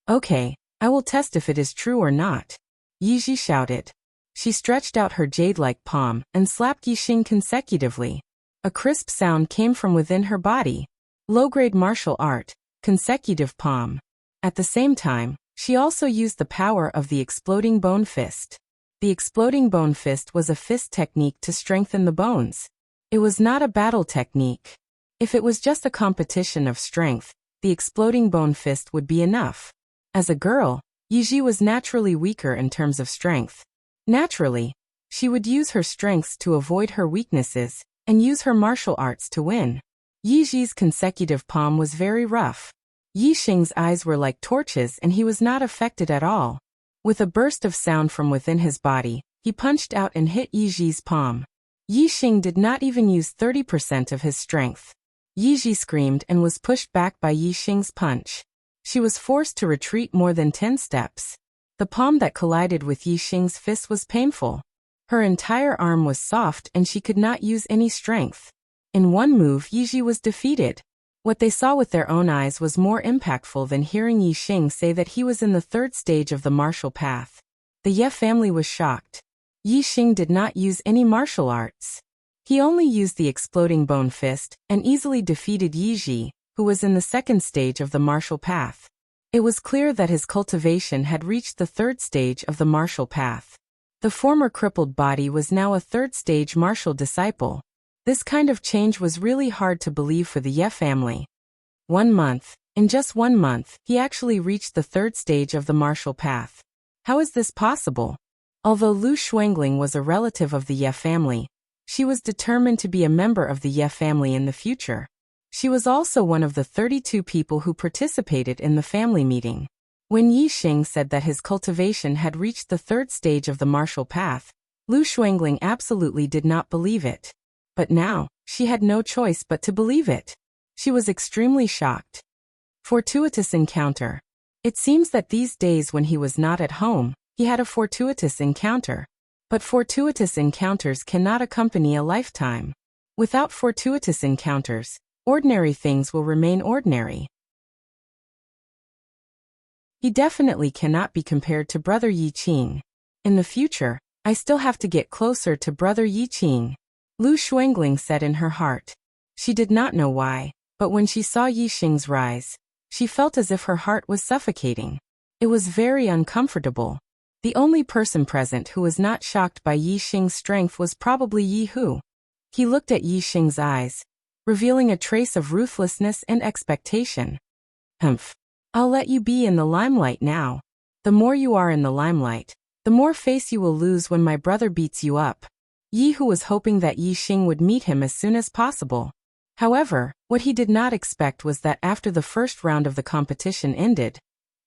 Okay, I will test if it is true or not. Yiji shouted. She stretched out her jade-like palm and slapped Yixing consecutively. A crisp sound came from within her body. Low-grade martial art, consecutive palm. At the same time, she also used the power of the exploding bone fist. The exploding bone fist was a fist technique to strengthen the bones. It was not a battle technique. If it was just a competition of strength, the exploding bone fist would be enough. As a girl, Yiji was naturally weaker in terms of strength. Naturally, she would use her strengths to avoid her weaknesses and use her martial arts to win. Yiji's consecutive palm was very rough. Yixing's eyes were like torches and he was not affected at all. With a burst of sound from within his body, he punched out and hit Yiji's palm. Yixing did not even use 30% of his strength. Yiji screamed and was pushed back by Yixing's punch. She was forced to retreat more than 10 steps. The palm that collided with Yixing's fist was painful. Her entire arm was soft and she could not use any strength. In one move, Yiji was defeated. What they saw with their own eyes was more impactful than hearing Yixing say that he was in the third stage of the martial path. The Ye family was shocked. Yixing did not use any martial arts. He only used the exploding bone fist and easily defeated Yiji, who was in the second stage of the martial path. It was clear that his cultivation had reached the third stage of the martial path. The former crippled body was now a third-stage martial disciple. This kind of change was really hard to believe for the Ye family. 1 month, in just 1 month, he actually reached the third stage of the martial path. How is this possible? Although Lu Shuangling was a relative of the Ye family, she was determined to be a member of the Ye family in the future. She was also one of the 32 people who participated in the family meeting. When Yixing said that his cultivation had reached the third stage of the martial path, Lu Shuangling absolutely did not believe it. But now, she had no choice but to believe it. She was extremely shocked. Fortuitous encounter. It seems that these days when he was not at home, he had a fortuitous encounter. But fortuitous encounters cannot accompany a lifetime. Without fortuitous encounters, ordinary things will remain ordinary. He definitely cannot be compared to Brother Yiqing. In the future, I still have to get closer to Brother Yiqing, Lu Shuangling said in her heart. She did not know why, but when she saw Yixing's rise, she felt as if her heart was suffocating. It was very uncomfortable. The only person present who was not shocked by Yixing's strength was probably Yi Hu. He looked at Yixing's eyes, revealing a trace of ruthlessness and expectation. Humph. I'll let you be in the limelight now. The more you are in the limelight, the more face you will lose when my brother beats you up. Yi Hu was hoping that Yixing would meet him as soon as possible. However, what he did not expect was that after the first round of the competition ended,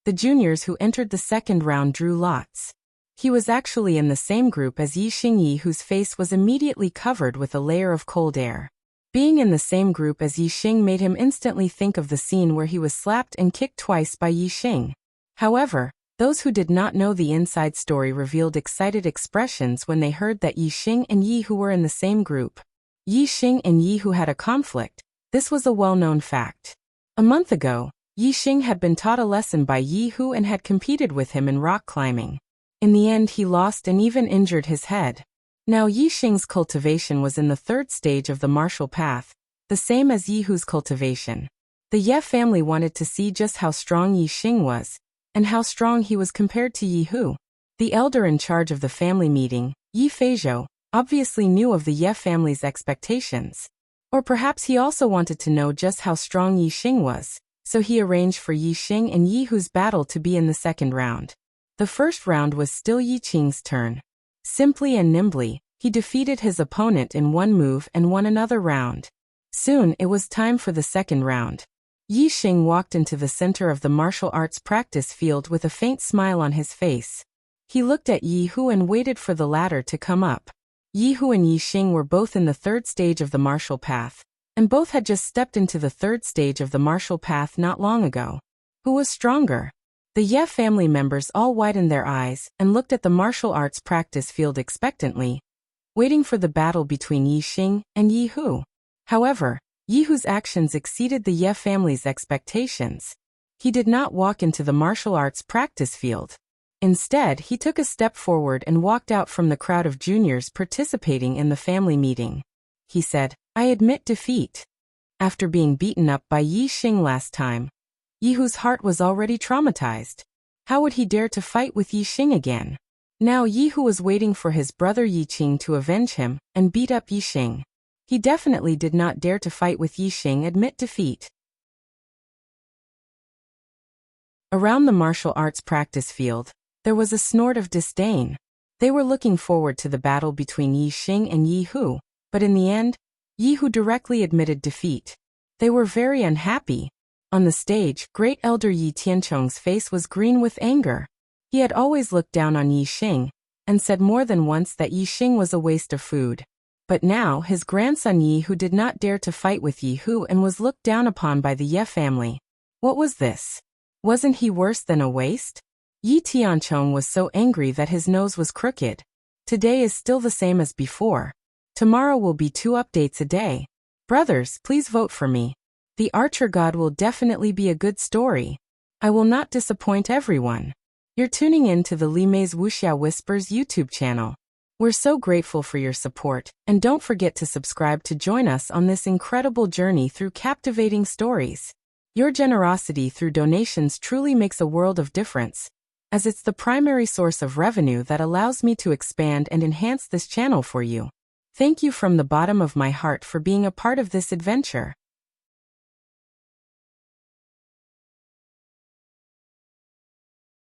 the juniors who entered the second round drew lots. He was actually in the same group as Yixing, whose face was immediately covered with a layer of cold air. Being in the same group as Yixing made him instantly think of the scene where he was slapped and kicked twice by Yixing. However, those who did not know the inside story revealed excited expressions when they heard that Yixing and Yi Hu were in the same group. Yixing and Yi Hu had a conflict. This was a well-known fact. A month ago, Yixing had been taught a lesson by Yi Hu and had competed with him in rock climbing. In the end, he lost and even injured his head. Now Yixing's cultivation was in the third stage of the martial path, the same as Yi Hu's cultivation. The Ye family wanted to see just how strong Yixing was, and how strong he was compared to Yi Hu. The elder in charge of the family meeting, Yi Feizhou, obviously knew of the Ye family's expectations. Or perhaps he also wanted to know just how strong Yixing was, so he arranged for Yixing and Yi Hu's battle to be in the second round. The first round was still Yixing's turn. Simply and nimbly, he defeated his opponent in one move and won another round. Soon it was time for the second round. Yixing walked into the center of the martial arts practice field with a faint smile on his face. He looked at Yi Hu and waited for the latter to come up. Yi Hu and Yixing were both in the third stage of the martial path, and both had just stepped into the third stage of the martial path not long ago. Who was stronger? The Ye family members all widened their eyes and looked at the martial arts practice field expectantly, waiting for the battle between Yixing and Yi Hu. However, Yi Hu's actions exceeded the Ye family's expectations. He did not walk into the martial arts practice field. Instead, he took a step forward and walked out from the crowd of juniors participating in the family meeting. He said, "I admit defeat." After being beaten up by Yi Xing last time, Yi Hu's heart was already traumatized. How would he dare to fight with Yi Xing again? Now Yi Hu was waiting for his brother Yi Qing to avenge him and beat up Yi Xing. He definitely did not dare to fight with Yi Xing admit defeat. Around the martial arts practice field, there was a snort of disdain. They were looking forward to the battle between Yi Xing and Yi Hu, but in the end, Yi Hu directly admitted defeat. They were very unhappy. On the stage, Great Elder Yi Tianchong's face was green with anger. He had always looked down on Yi Xing, and said more than once that Yi Xing was a waste of food. But now his grandson Yi Hu did not dare to fight with Yi Hu and was looked down upon by the Ye family. What was this? Wasn't he worse than a waste? Yi Tianchong was so angry that his nose was crooked. Today is still the same as before. Tomorrow will be 2 updates a day. Brothers, please vote for me. The Archer God will definitely be a good story. I will not disappoint everyone. You're tuning in to the Li Mei's Wuxia Whispers YouTube channel. We're so grateful for your support, and don't forget to subscribe to join us on this incredible journey through captivating stories. Your generosity through donations truly makes a world of difference, as it's the primary source of revenue that allows me to expand and enhance this channel for you. Thank you from the bottom of my heart for being a part of this adventure.